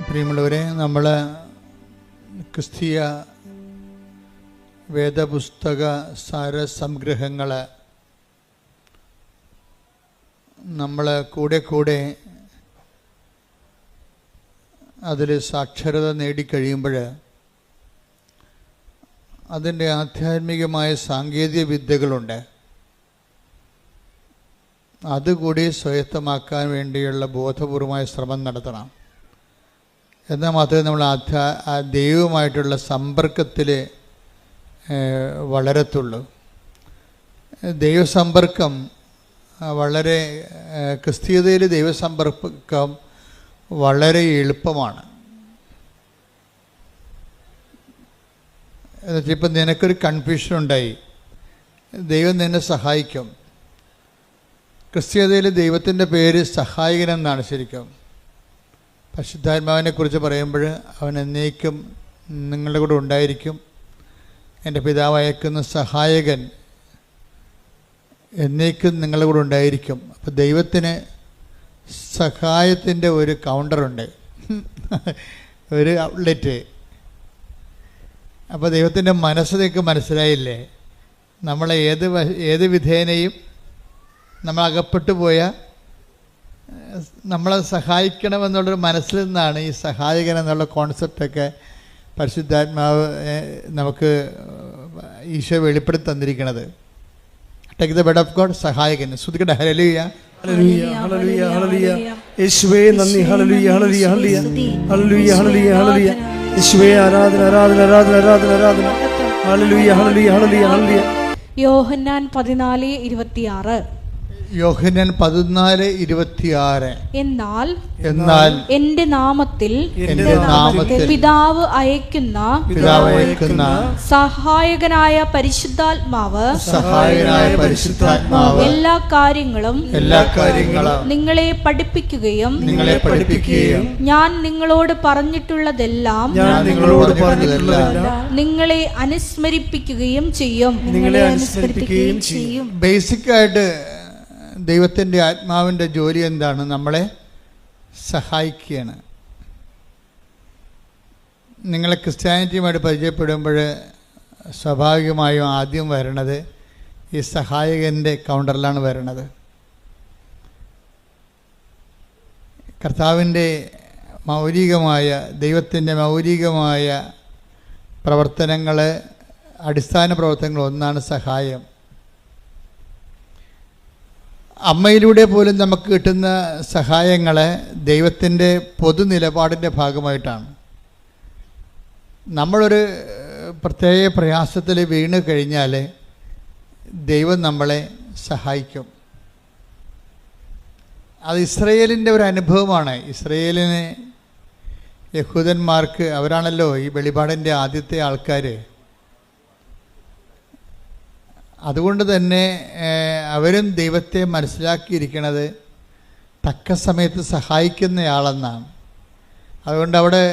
പ്രിയമുള്ളവരെ, നമ്മൾ ക്രിസ്തീയ വേദപുസ്തക സാരസംഗ്രഹങ്ങൾ നമ്മൾ കൂടെ അതിൽ സാക്ഷരത നേടിക്കഴിയുമ്പോൾ അതിൻ്റെ ആധ്യാത്മികമായ സാങ്കേതിക വിദ്യകളുണ്ട്. അതുകൂടി സ്വായത്തമാക്കാൻ വേണ്ടിയുള്ള ബോധപൂർവമായ ശ്രമം നടത്തണം. എന്നാൽ മാത്രമേ നമ്മൾ ദൈവവുമായിട്ടുള്ള സമ്പർക്കത്തിൽ വളരത്തുള്ളൂ. ദൈവസമ്പർക്കം വളരെ ക്രിസ്തീയതയിൽ ദൈവസമ്പർക്കം വളരെ എളുപ്പമാണ്. എന്നുവെച്ചാൽ ഇപ്പം നിനക്കൊരു കൺഫ്യൂഷൻ ഉണ്ടായി, ദൈവം നിന്നെ സഹായിക്കും. ക്രിസ്തീയതയിൽ ദൈവത്തിൻ്റെ പേര് സഹായകൻ എന്നാണ്. ശരിക്കും പരിശുദ്ധാത്മാവിനെ കുറിച്ച് പറയുമ്പോൾ അവൻ എന്നേക്കും നിങ്ങളുടെ കൂടെ ഉണ്ടായിരിക്കും. എൻ്റെ പിതാവ് അയക്കുന്ന സഹായകൻ എന്നേക്കും നിങ്ങളുടെ കൂടെ ഉണ്ടായിരിക്കും. അപ്പോൾ ദൈവത്തിന് സഹായത്തിൻ്റെ ഒരു കൗണ്ടറുണ്ട്, ഒരു ഔട്ട്ലെറ്റ്. അപ്പോൾ ദൈവത്തിൻ്റെ മനസ്സിലേക്ക് മനസ്സിലായില്ലേ, നമ്മളെ ഏത് വിധേനയും നമ്മൾ അകപ്പെട്ടു പോയാൽ നമ്മളെ സഹായിക്കണമെന്നുള്ളൊരു മനസ്സിൽ നിന്നാണ് ഈ സഹായകൻ എന്നുള്ള കോൺസെപ്റ്റൊക്കെ പരിശുദ്ധാത്മാവ് നമുക്ക് ഈശോ വെളിപ്പെടുത്തി തന്നിരിക്കുന്നത്. Take the word of God, സഹായകൻ. ശ്രുതിക്കട്ടെ ഹല്ലേലൂയ, ഹല്ലേലൂയ, ഹല്ലേലൂയ, ഹല്ലേലൂയ. യേശുവേ നന്ദി, ഹല്ലേലൂയ, ഹല്ലേലൂയ, ഹല്ലേലൂയ, ഹല്ലേലൂയ, ഹല്ലേലൂയ, ഹല്ലേലൂയ. യേശുവേ ആരാധന, ആരാധന, ആരാധന, ആരാധന, ആരാധന. ഹല്ലേലൂയ, ഹല്ലേലൂയ, ഹല്ലേലൂയ, ഹല്ലേലൂയ. യോഹന്നാൻ 14:26. യോഹന്നാൻ 14:26. എന്നാൽ എന്റെ നാമത്തിൽ പിതാവ് അയക്കുന്ന സഹായകനായ പരിശുദ്ധാത്മാവ് എല്ലാ കാര്യങ്ങളും നിങ്ങളെ പഠിപ്പിക്കുകയും ഞാൻ നിങ്ങളോട് പറഞ്ഞിട്ടുള്ളതെല്ലാം നിങ്ങളെ അനുസ്മരിപ്പിക്കുകയും ചെയ്യും. ബേസിക്കായിട്ട് ദൈവത്തിൻ്റെ ആത്മാവിൻ്റെ ജോലി എന്താണ്? നമ്മളെ സഹായിക്കുകയാണ്. നിങ്ങളെ ക്രിസ്ത്യാനിറ്റിയുമായിട്ട് പരിചയപ്പെടുമ്പോൾ സ്വാഭാവികമായും ആദ്യം വരണത് ഈ സഹായകൻ്റെ കൗണ്ടറിലാണ് വരണത്. കർത്താവിൻ്റെ മൗലികമായ ദൈവത്തിൻ്റെ മൗലികമായ പ്രവർത്തനങ്ങൾ, അടിസ്ഥാന പ്രവർത്തനങ്ങൾ ഒന്നാണ് സഹായം. അമ്മയിലൂടെ പോലും നമുക്ക് കിട്ടുന്ന സഹായങ്ങൾ ദൈവത്തിൻ്റെ പൊതു നിലപാടിൻ്റെ ഭാഗമായിട്ടാണ്. നമ്മളൊരു പ്രത്യേക പ്രയാസത്തിൽ വീണ് കഴിഞ്ഞാൽ ദൈവം നമ്മളെ സഹായിക്കും. അത് ഇസ്രയേലിൻ്റെ ഒരു അനുഭവമാണ്. ഇസ്രയേലിന് യഹൂദന്മാർക്ക്, അവരാണല്ലോ ഈ വെളിപാടിൻ്റെ ആദ്യത്തെ ആൾക്കാർ. അതുകൊണ്ട് തന്നെ അവരും ദൈവത്തെ മനസ്സിലാക്കിയിരിക്കുന്നത് തക്ക സമയത്ത് സഹായിക്കുന്നയാളെന്നാണ്. അതുകൊണ്ട് അവിടെ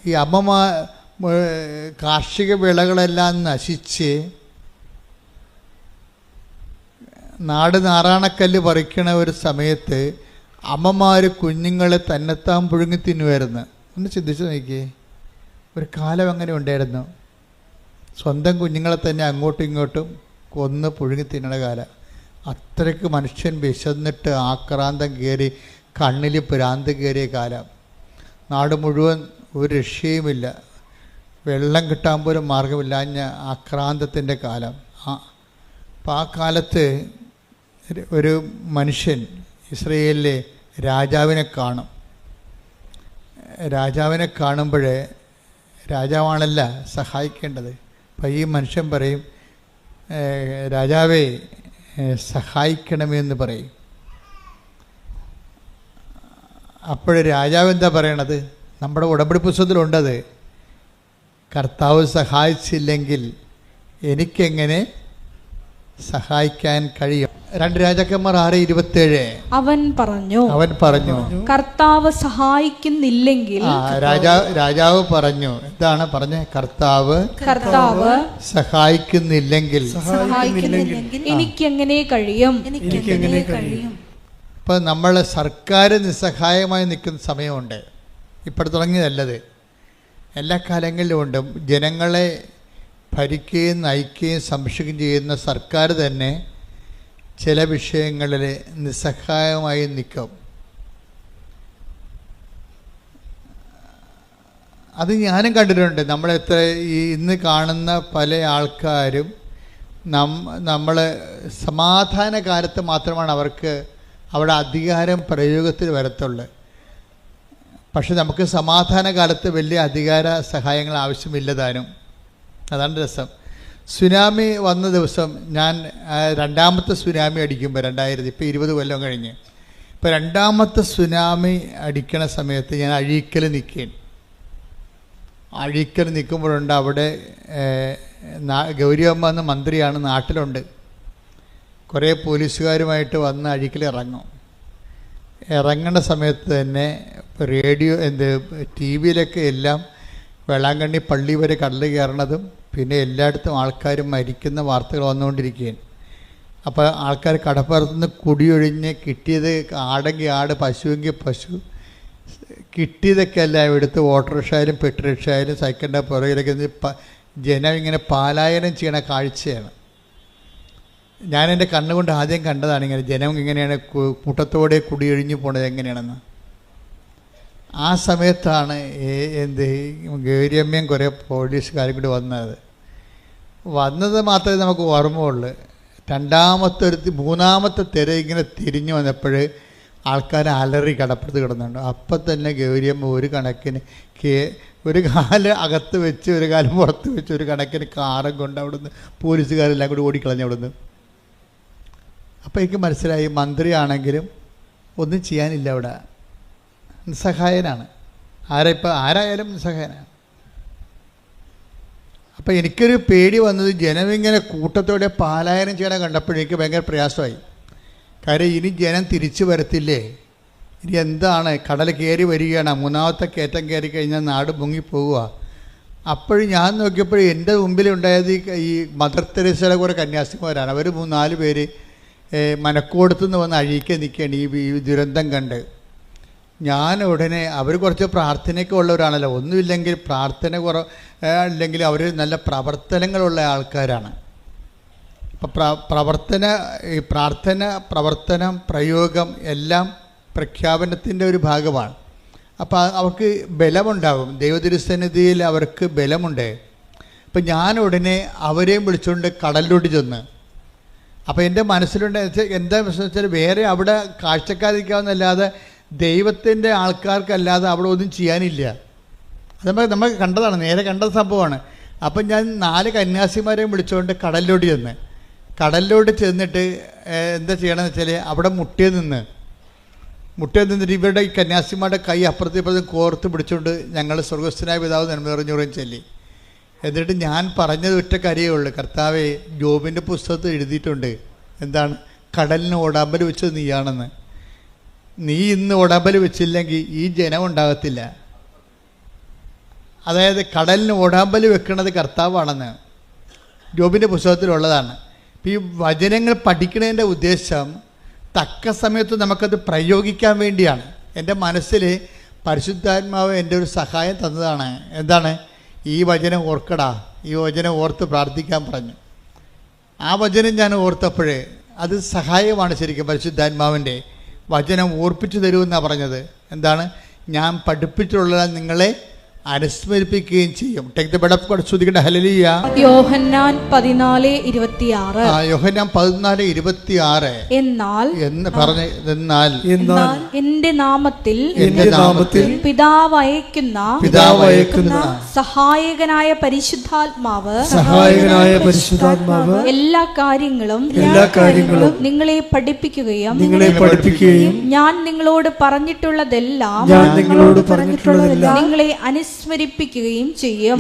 ഈ കാർഷിക വിളകളെല്ലാം നശിച്ച് നാട് നാറാണക്കല്ല് പറിക്കണ ഒരു സമയത്ത് അമ്മമാർ കുഞ്ഞുങ്ങളെ തന്നെത്താൻ പുഴുങ്ങി തിന്നുമായിരുന്നു. ഒന്ന് ചിന്തിച്ച് നോക്കിയേ, ഒരു കാലം അങ്ങനെ ഉണ്ടായിരുന്നു. സ്വന്തം കുഞ്ഞുങ്ങളെ തന്നെ അങ്ങോട്ടും ഇങ്ങോട്ടും കൊന്ന് പുഴുങ്ങി തിന്നണ കാലം. അത്രയ്ക്ക് മനുഷ്യൻ വിശന്നിട്ട് ആക്രാന്തം കയറി, കണ്ണിൽ ഭ്രാന്ത് കയറിയ കാലം. നാട് മുഴുവൻ ഒരു രക്ഷയുമില്ല, വെള്ളം കിട്ടാൻ പോലും മാർഗമില്ലാഞ്ഞ ആക്രാന്തത്തിൻ്റെ കാലം. അപ്പം ആ കാലത്ത് ഒരു മനുഷ്യൻ ഇസ്രയേലിലെ രാജാവിനെ കാണും. രാജാവിനെ കാണുമ്പോൾ രാജാവാണല്ല സഹായിക്കേണ്ടത്. അപ്പം ഈ മനുഷ്യൻ പറയും, രാജാവേ സഹായിക്കണമെന്ന് പറയും. അപ്പോൾ രാജാവ് എന്താ പറയണത്? നമ്മുടെ ഉടമ്പടി പുസ്തകത്തിലുണ്ടത്. കർത്താവ് സഹായിച്ചില്ലെങ്കിൽ എനിക്കെങ്ങനെ സഹായിക്കാൻ കഴിയും? 2 രാജാക്കന്മാർ 6:27. അവൻ പറഞ്ഞു കർത്താവ് സഹായിക്കുന്നില്ലെങ്കിൽ. രാജാവ് പറഞ്ഞു, എന്താണ് പറഞ്ഞ? കർത്താവ് സഹായിക്കുന്നില്ലെങ്കിൽ എനിക്കെങ്ങനെ കഴിയും? ഇപ്പം നമ്മൾ സർക്കാർ നിസ്സഹായമായി നിൽക്കുന്ന സമയമുണ്ട്. ഇപ്പോൾ തുടങ്ങിയതല്ലത്, എല്ലാ കാലങ്ങളിലും ഉണ്ട്. ജനങ്ങളെ ഭരിക്കുകയും നയിക്കുകയും സംരക്ഷിക്കുകയും ചെയ്യുന്ന സർക്കാർ തന്നെ ചില വിഷയങ്ങളിൽ നിസ്സഹായമായി നിൽക്കും. അത് ഞാനും കണ്ടിട്ടുണ്ട്. നമ്മളെത്ര ഇന്ന് കാണുന്ന പല ആൾക്കാരും നമ്മൾ സമാധാന കാലത്ത് മാത്രമാണ് അവർക്ക് അവിടെ അധികാരം പ്രയോഗത്തിൽ വരത്തുള്ളൂ. പക്ഷെ നമുക്ക് സമാധാന കാലത്ത് വലിയ അധികാര സഹായങ്ങൾ ആവശ്യമില്ലതാനും. അതാണ് രസം. സുനാമി വന്ന ദിവസം ഞാൻ രണ്ടാമത്തെ സുനാമി അടിക്കുമ്പോൾ 2000 ഇപ്പോൾ 20 കൊല്ലം കഴിഞ്ഞ് ഇപ്പോൾ രണ്ടാമത്തെ സുനാമി അടിക്കണ സമയത്ത് ഞാൻ അഴീക്കൽ നിൽക്കുമ്പോഴുണ്ട് അവിടെ ഗൗരിയമ്മ എന്ന മന്ത്രിയാണ്, നാട്ടിലുണ്ട്. കുറേ പോലീസുകാരുമായിട്ട് വന്ന് അഴീക്കൽ ഇറങ്ങുന്ന സമയത്ത് തന്നെ റേഡിയോ ടി വിയിലൊക്കെ എല്ലാം വേളാങ്കണ്ണി പള്ളി വരെ കടൽ കയറണതും പിന്നെ എല്ലായിടത്തും ആൾക്കാരും മരിക്കുന്ന വാർത്തകൾ വന്നുകൊണ്ടിരിക്കുകയാണ്. അപ്പോൾ ആൾക്കാർ കടപ്പുറത്തുനിന്ന് കുടിയൊഴിഞ്ഞ് കിട്ടിയത് ആടെങ്കിൽ ആട്, പശുവെങ്കിൽ പശു, കിട്ടിയതൊക്കെ എല്ലാം എടുത്ത് ഓട്ടോറിക്ഷയായാലും പെട്രോറിക്ഷയായാലും സൈക്കിളിൻ്റെ പുറകിലൊക്കെ ജനം ഇങ്ങനെ പാലായനം ചെയ്യണ കാഴ്ചയാണ്. ഞാൻ എൻ്റെ കണ്ണുകൊണ്ട് ആദ്യം കണ്ടതാണ് ഇങ്ങനെ ജനം ഇങ്ങനെയാണ് കൂട്ടത്തോടെ കുടിയൊഴിഞ്ഞു പോണത് എങ്ങനെയാണെന്ന്. ആ സമയത്താണ് ഗൗരിയമ്മയും കുറേ പോലീസുകാരും കൂടി വന്നത് മാത്രമേ നമുക്ക് ഓർമ്മയുള്ളൂ. മൂന്നാമത്തെ തിര ഇങ്ങനെ തിരിഞ്ഞു വന്നപ്പോൾ ആൾക്കാർ അലറി കടപ്പുറത്ത് കിടന്നുണ്ട്. അപ്പം തന്നെ ഗൗരിയമ്മ ഒരു കണക്കിന് ഒരു കാല് അകത്ത് വെച്ച് ഒരു കാലം പുറത്ത് വെച്ച് ഒരു കണക്കിന് കാറും കൊണ്ട് അവിടുന്ന് പോലീസുകാരെല്ലാം കൂടി ഓടിക്കളഞ്ഞു അവിടുന്ന്. അപ്പോൾ എനിക്ക് മനസ്സിലായി, മന്ത്രിയാണെങ്കിലും ഒന്നും ചെയ്യാനില്ല, അവിടെ നിസ്സഹായനാണ്. ആരായാലും നിസ്സഹായനാണ്. അപ്പോൾ എനിക്കൊരു പേടി വന്നത് ജനമിങ്ങനെ കൂട്ടത്തോടെ പാലായനം ചെയ്യണം കണ്ടപ്പോഴേക്ക് ഭയങ്കര പ്രയാസമായി. കാര്യം ഇനി ജനം തിരിച്ചു വരത്തില്ലേ, ഇനി എന്താണ്, കടൽ കയറി വരികയാണ്, മൂന്നാമത്തെ കയറ്റം കയറി കഴിഞ്ഞാൽ നാട് മുങ്ങിപ്പോവുക. അപ്പോഴും ഞാൻ നോക്കിയപ്പോൾ എൻ്റെ മുമ്പിലുണ്ടായത് ഈ മദർ തെരേസയുടെ കുറേ കന്യാസിമാരാണ്. അവർ 4 പേര് മനക്കോടത്തുനിന്ന് വന്ന് അഴീക്കാൻ നിൽക്കുകയാണ് ഈ ദുരന്തം കണ്ട്. ഞാൻ ഉടനെ, അവർ കുറച്ച് പ്രാർത്ഥനയൊക്കെ ഉള്ളവരാണല്ലോ, ഒന്നുമില്ലെങ്കിൽ പ്രാർത്ഥന ഇല്ലെങ്കിൽ അവർ നല്ല പ്രവർത്തനങ്ങളുള്ള ആൾക്കാരാണ്. അപ്പം പ്രാർത്ഥന, പ്രവർത്തനം, പ്രയോഗം എല്ലാം പ്രഖ്യാപനത്തിൻ്റെ ഒരു ഭാഗമാണ്. അപ്പോൾ അവർക്ക് ബലമുണ്ടാകും, ദൈവതിരുസന്നിധിയിൽ അവർക്ക് ബലമുണ്ട്. അപ്പം ഞാൻ ഉടനെ അവരെയും വിളിച്ചുകൊണ്ട് കടലിലോട്ട് ചെന്ന്. അപ്പോൾ എൻ്റെ മനസ്സിലുണ്ട് എന്താ വെച്ചാൽ വേറെ അവിടെ കാഴ്ചക്കാരിക്കാവുന്നല്ലാതെ ദൈവത്തിൻ്റെ ആൾക്കാർക്കല്ലാതെ അവിടെ ഒന്നും ചെയ്യാനില്ല. അത് നമ്മൾ കണ്ടതാണ്, നേരെ കണ്ട സംഭവമാണ്. അപ്പം ഞാൻ 4 കന്യാസിമാരെയും വിളിച്ചുകൊണ്ട് കടലിലോട്ട് ചെന്നിട്ട് എന്താ ചെയ്യണമെന്ന് വെച്ചാൽ അവിടെ മുട്ടിയിൽ നിന്നിട്ട് ഇവരുടെ ഈ കന്യാസിമാരുടെ കൈ അപ്പുറത്തും ഇപ്പുറത്തും കോർത്ത് പിടിച്ചുകൊണ്ട് ഞങ്ങൾ സ്വർഗസ്ഥനായ പിതാവ് നന്മ നിറഞ്ഞുറയും ചൊല്ലി. എന്നിട്ട് ഞാൻ പറഞ്ഞത് ഒറ്റ കാര്യമേ ഉള്ളൂ, കർത്താവേ, ജോബിൻ്റെ പുസ്തകത്തിൽ എഴുതിയിട്ടുണ്ട്, എന്താണ്, കടലിന് ഓടാമ്പൽ വെച്ചത് നീയാണെന്ന്. നീ ഇന്ന് ഓടാമ്പൽ വെച്ചില്ലെങ്കിൽ ഈ ജനം ഉണ്ടാകത്തില്ല. അതായത് കടലിന് ഓടാമ്പൽ വെക്കുന്നത് കർത്താവാണെന്ന് ജോബിൻ്റെ പുസ്തകത്തിലുള്ളതാണ്. ഈ വചനങ്ങൾ പഠിക്കുന്നതിൻ്റെ ഉദ്ദേശം തക്ക സമയത്ത് നമുക്കത് പ്രയോഗിക്കാൻ വേണ്ടിയാണ്. എൻ്റെ മനസ്സിൽ പരിശുദ്ധാത്മാവ് എൻ്റെ ഒരു സഹായം തന്നതാണ്. എന്താണ്, ഈ വചനം ഓർക്കടാ, ഈ വചനം ഓർത്ത് പ്രാർത്ഥിക്കാൻ പറഞ്ഞു. ആ വചനം ഞാൻ ഓർത്തപ്പോഴേ അത് സഹായമാണ് ശരിക്കും. പരിശുദ്ധാത്മാവിൻ്റെ വചനം ഓർപ്പിച്ചു തരുമെന്നാണ് പറഞ്ഞത്. എന്താണ്, ഞാൻ പഠിപ്പിച്ചിട്ടുള്ള നിങ്ങളെ അനുസ്മരിപ്പിക്കുകയും ചെയ്യും. Take the word of God, സ്തുതിക്കട്ടെ, ഹല്ലേലൂയ. യോഹന്നാൻ 14:26. യോഹന്നാൻ 14:26. എന്നാൽ എന്റെ നാമത്തിൽ പിതാവ് അയക്കുന്ന സഹായകനായ പരിശുദ്ധാത്മാവ് എല്ലാ കാര്യങ്ങളും നിങ്ങളെ പഠിപ്പിക്കുകയും ഞാൻ നിങ്ങളോട് പറഞ്ഞിട്ടുള്ളതെല്ലാം നിങ്ങളെ അനുസ്മരിപ്പിക്കുകയും ചെയ്യും.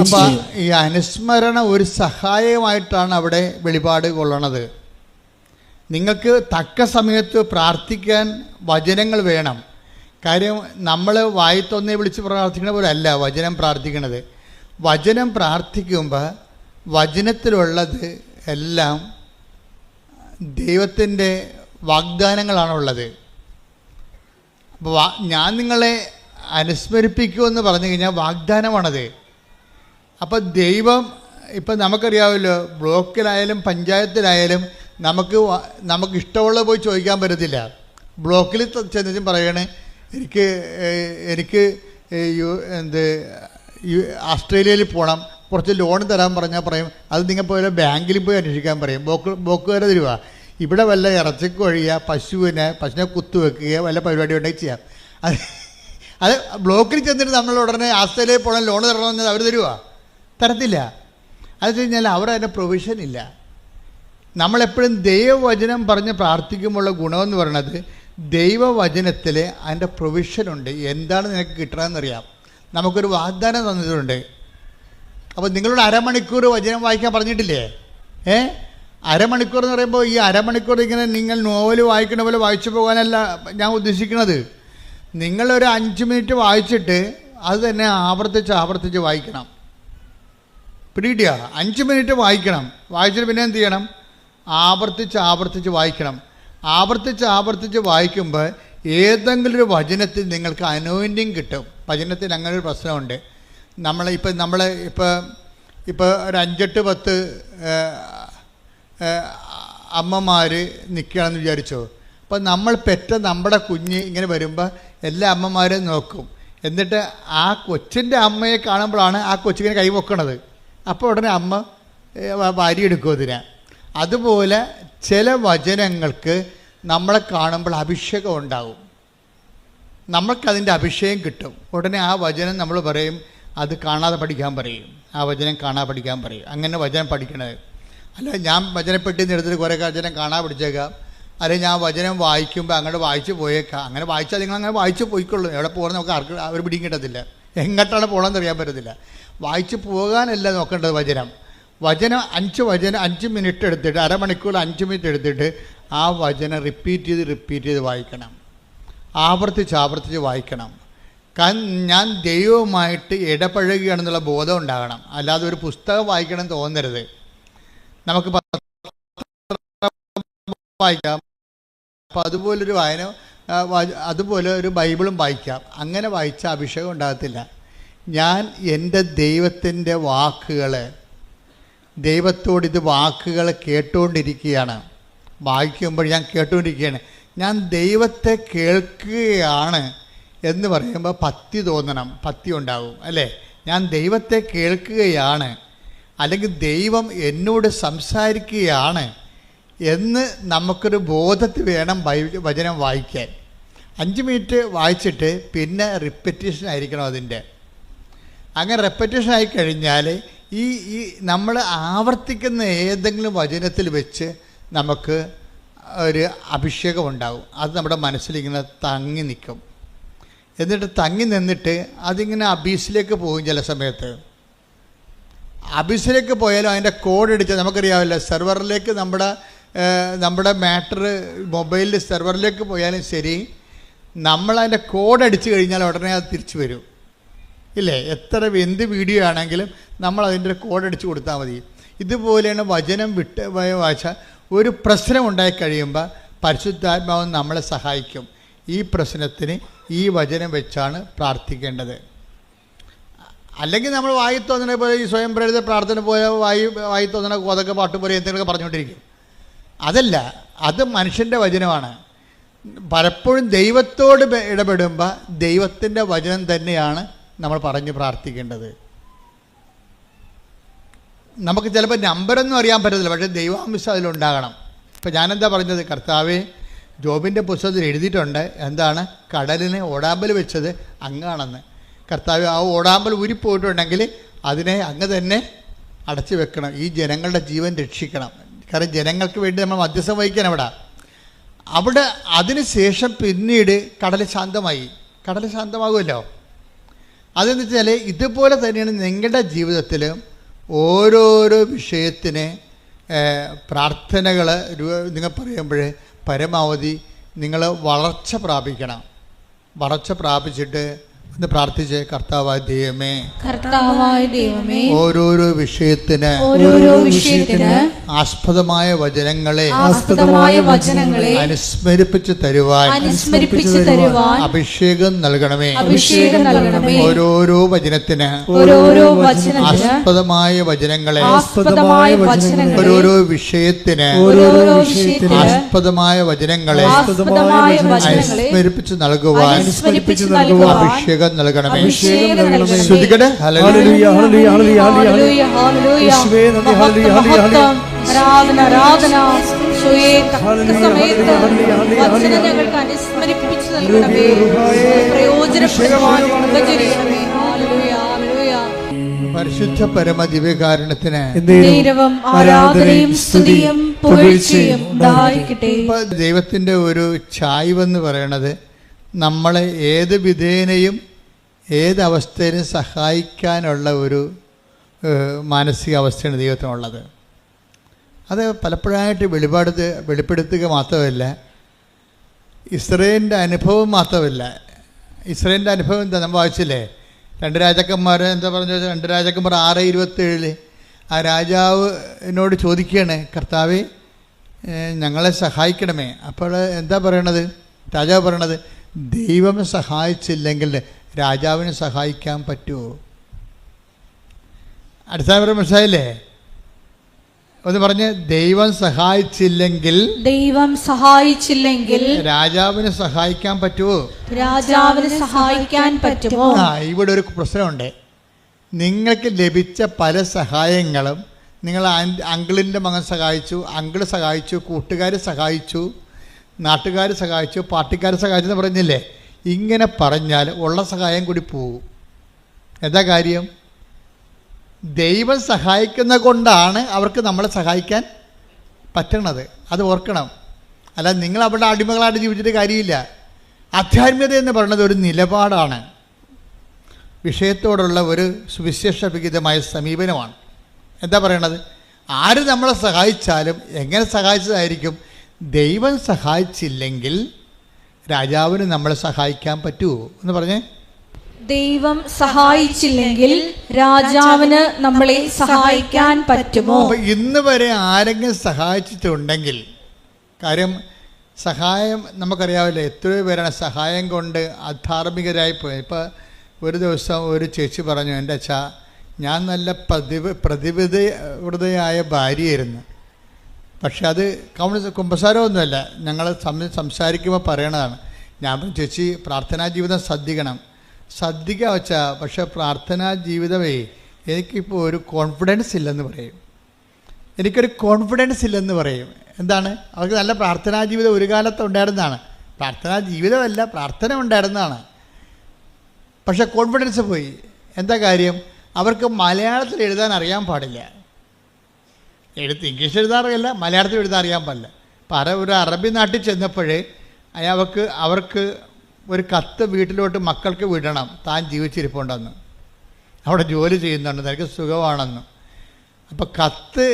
അപ്പം ഈ അനുസ്മരണ ഒരു സഹായമായിട്ടാണ് അവിടെ വെളിപാട് കൊള്ളണത്. നിങ്ങൾക്ക് തക്ക സമയത്ത് പ്രാർത്ഥിക്കാൻ വചനങ്ങൾ വേണം. കാര്യം നമ്മൾ വായിത്തൊന്നേ വിളിച്ച് പ്രാർത്ഥിക്കണ പോലെ അല്ല വചനം പ്രാർത്ഥിക്കണത്. വചനം പ്രാർത്ഥിക്കുമ്പോൾ വചനത്തിലുള്ളത് എല്ലാം ദൈവത്തിൻ്റെ വാഗ്ദാനങ്ങളാണുള്ളത്. അപ്പോൾ ഞാൻ നിങ്ങളെ അനുസ്മരിപ്പിക്കുമെന്ന് പറഞ്ഞു കഴിഞ്ഞാൽ വാഗ്ദാനമാണത്. അപ്പം ദൈവം ഇപ്പം നമുക്കറിയാമല്ലോ, ബ്ലോക്കിലായാലും പഞ്ചായത്തിലായാലും നമുക്ക് ഇഷ്ടമുള്ള പോയി ചോദിക്കാൻ പറ്റത്തില്ല. ബ്ലോക്കിൽ ചെന്നിട്ടും പറയണേ എനിക്ക് ഓസ്ട്രേലിയയിൽ പോകണം, കുറച്ച് ലോൺ തരാൻ പറഞ്ഞാൽ പറയും അത് നിങ്ങൾ പോലെ ബാങ്കിൽ പോയി അന്വേഷിക്കാൻ പറയും. ബ്ലോക്കുകാരെ തരുക. ഇവിടെ വല്ല ഇറച്ചിക്ക് ഒഴിയുക, പശുവിനെ കുത്തുവെക്കുക, വല്ല പരിപാടി ഉണ്ടെങ്കിൽ ചെയ്യാം. അത് ബ്ലോക്കിൽ ചെന്നിട്ട് നമ്മൾ ഉടനെ ഓസ്ട്രേലിയയിൽ പോകണം ലോൺ തരണമെന്ന് അവർ തരത്തില്ല. അത് വെച്ച് കഴിഞ്ഞാൽ അവർ അതിൻ്റെ പ്രൊവിഷൻ ഇല്ല. നമ്മളെപ്പോഴും ദൈവവചനം പറഞ്ഞ് പ്രാർത്ഥിക്കുമ്പോഴുള്ള ഗുണമെന്ന് പറയണത്, ദൈവവചനത്തിൽ അതിൻ്റെ പ്രൊവിഷനുണ്ട്. എന്താണ് നിനക്ക് കിട്ടണമെന്നറിയാം. നമുക്കൊരു വാഗ്ദാനം തന്നിട്ടുണ്ട്. അപ്പോൾ നിങ്ങളോട് അരമണിക്കൂർ വചനം വായിക്കാൻ പറഞ്ഞിട്ടില്ലേ? അരമണിക്കൂർ എന്ന് പറയുമ്പോൾ ഈ അരമണിക്കൂർ ഇങ്ങനെ നിങ്ങൾ നോവൽ വായിക്കണ പോലെ വായിച്ചു പോകാനല്ല ഞാൻ ഉദ്ദേശിക്കുന്നത്. നിങ്ങളൊരു 5 മിനിറ്റ് വായിച്ചിട്ട് അത് തന്നെ ആവർത്തിച്ച് വായിക്കണം. പിടികിട്ടിയ 5 മിനിറ്റ് വായിക്കണം. വായിച്ചിട്ട് പിന്നെ എന്ത് ചെയ്യണം? ആവർത്തിച്ച് വായിക്കണം. ആവർത്തിച്ച് വായിക്കുമ്പോൾ ഏതെങ്കിലും ഒരു വചനത്തിൽ നിങ്ങൾക്ക് അനോയിൻറ്റിങ് കിട്ടും. വചനത്തിൽ അങ്ങനെ ഒരു പ്രശ്നമുണ്ട്. ഇപ്പോൾ ഒരു 5-8-10 അമ്മമാർ നിൽക്കുകയാണെന്ന് വിചാരിച്ചോ. അപ്പോൾ നമ്മൾ പെറ്റ നമ്മുടെ കുഞ്ഞ് ഇങ്ങനെ വരുമ്പോൾ എല്ലാ അമ്മമാരും നോക്കും. എന്നിട്ട് ആ കൊച്ചിൻ്റെ അമ്മയെ കാണുമ്പോഴാണ് ആ കൊച്ചിങ്ങനെ കൈ പൊക്കണത്. അപ്പോൾ ഉടനെ അമ്മ വാരിയെടുക്കും അതിനെ. അതുപോലെ ചില വചനങ്ങൾക്ക് നമ്മളെ കാണുമ്പോൾ അഭിഷേകം ഉണ്ടാകും. നമ്മൾക്കതിൻ്റെ അഭിഷേകം കിട്ടും. ഉടനെ ആ വചനം നമ്മൾ പറയും അത് കാണാതെ പഠിക്കാൻ പറയും. ആ വചനം കാണാതെ പഠിക്കാൻ പറയും. അങ്ങനെ വചനം പഠിക്കണത്. അല്ല ഞാൻ വചനപ്പെട്ടി എടുത്തിട്ട് കുറേ വചനം കാണാതെ പഠിച്ചേക്കാം. അല്ലെങ്കിൽ ഞാൻ വചനം വായിക്കുമ്പോൾ അങ്ങോട്ട് വായിച്ച് പോയേക്കാം. അങ്ങനെ വായിച്ചാൽ നിങ്ങളങ്ങനെ വായിച്ച് പോയിക്കൊള്ളൂ. എവിടെ പോകുന്നത് നമുക്ക് ആർക്കും അവർ പിടിയും കിട്ടത്തില്ല. എങ്ങോട്ടാണ് പോകണമെന്ന് അറിയാൻ പറ്റത്തില്ല. വായിച്ച് പോകാനല്ല നോക്കേണ്ടത്. വചനം 5 മിനിറ്റ് എടുത്തിട്ട് അരമണിക്കൂർ 5 മിനിറ്റ് എടുത്തിട്ട് ആ വചനം റിപ്പീറ്റ് ചെയ്ത് വായിക്കണം. ആവർത്തിച്ച് വായിക്കണം. ഞാൻ ദൈവവുമായിട്ട് ഇടപഴകുകയാണെന്നുള്ള ബോധം ഉണ്ടാകണം. അല്ലാതെ ഒരു പുസ്തകം വായിക്കണം തോന്നരുത്. നമുക്ക് വായിക്കാം. അപ്പോൾ അതുപോലെ ഒരു ബൈബിളും വായിക്കാം. അങ്ങനെ വായിച്ച അഭിഷേകം ഉണ്ടാകത്തില്ല. ഞാൻ എൻ്റെ ദൈവത്തിൻ്റെ ദൈവത്തോട് വാക്കുകൾ കേട്ടുകൊണ്ടിരിക്കുകയാണ്. വായിക്കുമ്പോൾ ഞാൻ കേട്ടുകൊണ്ടിരിക്കുകയാണ്. ഞാൻ ദൈവത്തെ കേൾക്കുകയാണ് എന്ന് പറയുമ്പോൾ ഭക്തി തോന്നണം. ഭക്തി ഉണ്ടാകും അല്ലേ? ഞാൻ ദൈവത്തെ കേൾക്കുകയാണ്, അല്ലെങ്കിൽ ദൈവം എന്നോട് സംസാരിക്കുകയാണ് എന്ന് നമുക്കൊരു ബോധത്തിൽ വേണം വചനം വായിക്കാൻ. 5 മിനിറ്റ് വായിച്ചിട്ട് പിന്നെ റിപ്പറ്റീഷൻ ആയിരിക്കണം അതിൻ്റെ. അങ്ങനെ റെപ്പറ്റീഷൻ ആയിക്കഴിഞ്ഞാൽ ഈ നമ്മൾ ആവർത്തിക്കുന്ന ഏതെങ്കിലും വചനത്തിൽ വെച്ച് നമുക്ക് ഒരു അഭിഷേകം ഉണ്ടാകും. അത് നമ്മുടെ മനസ്സിലിങ്ങനെ തങ്ങി നിൽക്കും. എന്നിട്ട് തങ്ങി നിന്നിട്ട് അതിങ്ങനെ അബീസിലേക്ക് പോകും. ചില സമയത്ത് അബീസിലേക്ക് പോയാലും അതിൻ്റെ കോഡ് അടിച്ച് നമുക്കറിയാമല്ലോ, സെർവറിലേക്ക് നമ്മുടെ മാറ്റർ മൊബൈലിൽ സെർവറിലേക്ക് പോയാലും ശരി, നമ്മളതിൻ്റെ കോഡ് അടിച്ചു കഴിഞ്ഞാൽ ഉടനെ അത് തിരിച്ചു വരും ഇല്ലേ? എന്ത് വീഡിയോ ആണെങ്കിലും നമ്മളതിൻ്റെ കോഡ് അടിച്ച് കൊടുത്താൽ മതി. ഇതുപോലെയാണ് വചനം വായിച്ചാൽ ഒരു പ്രശ്നം ഉണ്ടായിക്കഴിയുമ്പോൾ പരിശുദ്ധാത്മാവ് നമ്മളെ സഹായിക്കും. ഈ പ്രശ്നത്തിന് ഈ വചനം വെച്ചാണ് പ്രാർത്ഥിക്കേണ്ടത്. അല്ലെങ്കിൽ നമ്മൾ വായി തോന്നണ പോലെ ഈ സ്വയം പ്രേരിത പ്രാർത്ഥന പോലെ വായി തോന്നണ കോതൊക്കെ പാട്ട് പോലെ എന്തെങ്കിലുമൊക്കെ പറഞ്ഞുകൊണ്ടിരിക്കും. അതല്ല, അത് മനുഷ്യൻ്റെ വചനമാണ്. പലപ്പോഴും ദൈവത്തോട് ഇടപെടുമ്പോൾ ദൈവത്തിൻ്റെ വചനം തന്നെയാണ് നമ്മൾ പറഞ്ഞ് പ്രാർത്ഥിക്കേണ്ടത്. നമുക്ക് ചിലപ്പോൾ നമ്പരൊന്നും അറിയാൻ പറ്റത്തില്ല, പക്ഷേ ദൈവാംശം അതിലുണ്ടാകണം. ഇപ്പം ഞാനെന്താ പറഞ്ഞത്? കർത്താവേ, ജോബിൻ്റെ പുസ്തകത്തിൽ എഴുതിയിട്ടുണ്ട് എന്താണ്? കടലിനെ ഓടാമ്പൽ വെച്ചത് അങ്ങാണെന്ന്. കർത്താവ്, ആ ഓടാമ്പൽ ഊരിപ്പോയിട്ടുണ്ടെങ്കിൽ അതിനെ അങ്ങ് തന്നെ അടച്ചു വെക്കണം. ഈ ജനങ്ങളുടെ ജീവൻ രക്ഷിക്കണം. കാരണം ജനങ്ങൾക്ക് വേണ്ടി നമ്മൾ മധ്യസ്ഥം വഹിക്കണം അവിടെ. അതിന് ശേഷം പിന്നീട് കടൽ ശാന്തമാകുമല്ലോ. അതെന്ന് വെച്ചാൽ ഇതുപോലെ തന്നെയാണ് നിങ്ങളുടെ ജീവിതത്തിൽ ഓരോരോ വിഷയത്തിന് പ്രാർത്ഥനകൾ നിങ്ങൾ പറയുമ്പോൾ പരമാവധി നിങ്ങൾ വളർച്ച പ്രാപിക്കണം. വളർച്ച പ്രാപിച്ചിട്ട് ഒന്ന് പ്രാർത്ഥിച്ച്. കർത്താവായ ദൈവമേ, കർത്താവായ ദൈവമേ, ഓരോരോ വിഷയത്തിന് ആസ്പദമായ വചനങ്ങളെ അനുസ്മരിപ്പിച്ച് തരുവാൻ അഭിഷേകം നൽകണമേ. ഓരോരോ വചനത്തിന് ആസ്പദമായ വചനങ്ങളെ, ഓരോരോ വിഷയത്തിന് ആസ്പദമായ വചനങ്ങളെ അനുസ്മരിപ്പിച്ച് നൽകുവാൻ അഭിഷേകം നൽകണമേ. ശ്രുതികടെ. ഹല്ലേലൂയ ഹല്ലേലൂയ ഹല്ലേലൂയ ഹല്ലേലൂയ യേശുവേ നന്ദി. ഹല്ലേലൂയ ഹല്ലേലൂയ ആരാധന ആരാധന യേശുവേ. സമയത്ത് വചനം ഞങ്ങൾക്ക് അനുസ്മരിപ്പിച്ചു നൽകണമേ. പ്രയോജനപ്രദമായ ഉപകരിക്കണമേ. ഹല്ലേലൂയ ഹല്ലേലൂയ. പരിശുദ്ധ പരമ ദിവ്യകാരുണ്യത്തിന് ദൈവം ആരാധനയും സ്തുതിയും പുകഴ്ചയും ഉണ്ടായിരിക്കട്ടെ. ദൈവത്തിൻ്റെ ഒരു ചായ്വെന്ന് പറയണത് നമ്മളെ ഏത് വിധേനയും ഏതവസ്ഥയിലും സഹായിക്കാനുള്ള ഒരു മാനസികാവസ്ഥയാണ് ദൈവത്തിനുള്ളത്. അത് പലപ്പോഴായിട്ട് വെളിപ്പെടുത്തുക മാത്രമല്ല, ഇസ്രായേലിൻ്റെ അനുഭവം മാത്രമല്ല. ഇസ്രായേലിൻ്റെ അനുഭവം എന്താ നമ്മൾ വായിച്ചില്ലേ? 2 രാജാക്കന്മാർ എന്താ പറഞ്ഞത്? 2 രാജാക്കന്മാർ 6:27 ആ രാജാവിനോട് ചോദിക്കുകയാണ്, കർത്താവേ ഞങ്ങളെ സഹായിക്കണമേ. അപ്പോൾ എന്താ പറയണത്? രാജാവ് പറയണത്, ദൈവം സഹായിച്ചില്ലെങ്കിൽ രാജാവിനെ സഹായിക്കാൻ പറ്റുമോ? അടിസ്ഥാനപരം മനസ്സിലായില്ലേ? ഒന്ന് പറഞ്ഞ്, ദൈവം സഹായിച്ചില്ലെങ്കിൽ രാജാവിനെ സഹായിക്കാൻ പറ്റുമോ? ഇവിടെ ഒരു പ്രശ്നമുണ്ട്. നിങ്ങൾക്ക് ലഭിച്ച പല സഹായങ്ങളും നിങ്ങൾ അങ്കിളിൻ്റെ മകൻ സഹായിച്ചു, അങ്കിള് സഹായിച്ചു, കൂട്ടുകാർ സഹായിച്ചു, നാട്ടുകാർ സഹായിച്ചു, പാർട്ടിക്കാർ സഹായിച്ചു എന്ന് പറഞ്ഞില്ലേ? ഇങ്ങനെ പറഞ്ഞാൽ ഉള്ള സഹായം കൂടി പോവും. എന്താ കാര്യം? ദൈവം സഹായിക്കുന്ന കൊണ്ടാണ് അവർക്ക് നമ്മളെ സഹായിക്കാൻ പറ്റണത്. അത് ഓർക്കണം. അല്ല, നിങ്ങൾ അവിടെ അടിമകളായിട്ട് ജീവിച്ചിട്ട് കാര്യമില്ല. ആധ്യാത്മികത എന്ന് പറയുന്നത് ഒരു നിലപാടാണ്, വിഷയത്തോടുള്ള ഒരു സുവിശേഷവിഹിതമായ സമീപനമാണ്. എന്താ പറയണത്? ആര് നമ്മളെ സഹായിച്ചാലും എങ്ങനെ സഹായിച്ചതായിരിക്കും. ദൈവം സഹായിച്ചില്ലെങ്കിൽ രാജാവിന് നമ്മളെ സഹായിക്കാൻ പറ്റുമോ എന്ന് പറഞ്ഞേ? ദൈവം സഹായിച്ചില്ലെങ്കിൽ രാജാവിന് നമ്മളെ സഹായിക്കാൻ പറ്റുമോ? അപ്പോൾ ഇന്ന് വരെ ആരെങ്കിലും സഹായിച്ചിട്ടുണ്ടെങ്കിൽ, കാര്യം സഹായം നമുക്കറിയാവില്ല, എത്രയോ പേരാണ് സഹായം കൊണ്ട് അധാർമികരായി പോയത്. ഇപ്പോൾ ഒരു ദിവസം ഒരു ചേച്ചി പറഞ്ഞു, എൻ്റെ അച്ഛാ, ഞാൻ നല്ല പ്രതിബദ്ധയായ ഭാര്യയായിരുന്നു, പക്ഷെ അത് കുമ്പസാരമൊന്നുമല്ല, ഞങ്ങൾ സംസാരിക്കുമ്പോൾ പറയണതാണ്. ഞാൻ ചേച്ചി പ്രാർത്ഥനാ ജീവിതം ശ്രദ്ധിക്കുക വെച്ചാൽ, പക്ഷെ പ്രാർത്ഥനാ ജീവിതമേ എനിക്കിപ്പോൾ ഒരു കോൺഫിഡൻസ് ഇല്ലെന്ന് പറയും. എനിക്കൊരു കോൺഫിഡൻസ് ഇല്ലെന്ന് പറയും. എന്താണ്? അവർക്ക് നല്ല പ്രാർത്ഥനാ ജീവിതം ഒരു കാലത്ത് ഉണ്ടായിരുന്നതാണ്. പ്രാർത്ഥനാ ജീവിതമല്ല, പ്രാർത്ഥന ഉണ്ടായിരുന്നതാണ്, പക്ഷെ കോൺഫിഡൻസ് പോയി. എന്താ കാര്യം? അവർക്ക് മലയാളത്തിൽ എഴുതാൻ അറിയാൻ പാടില്ല. ഇംഗ്ലീഷ് എഴുതാൻ അറിയില്ല, മലയാളത്തിൽ എഴുതാൻ അറിയാൻ പാടില്ല. അപ്പോൾ ഒരു അറബി നാട്ടിൽ ചെന്നപ്പോഴേ അവർക്ക് ഒരു കത്ത് വീട്ടിലോട്ട് മക്കൾക്ക് വിടണം, താൻ ജീവിച്ചിരിപ്പുണ്ടെന്ന്, അവിടെ ജോലി ചെയ്യുന്നുണ്ട്, നിനക്ക് സുഖമാണെന്ന്. അപ്പോൾ കത്ത്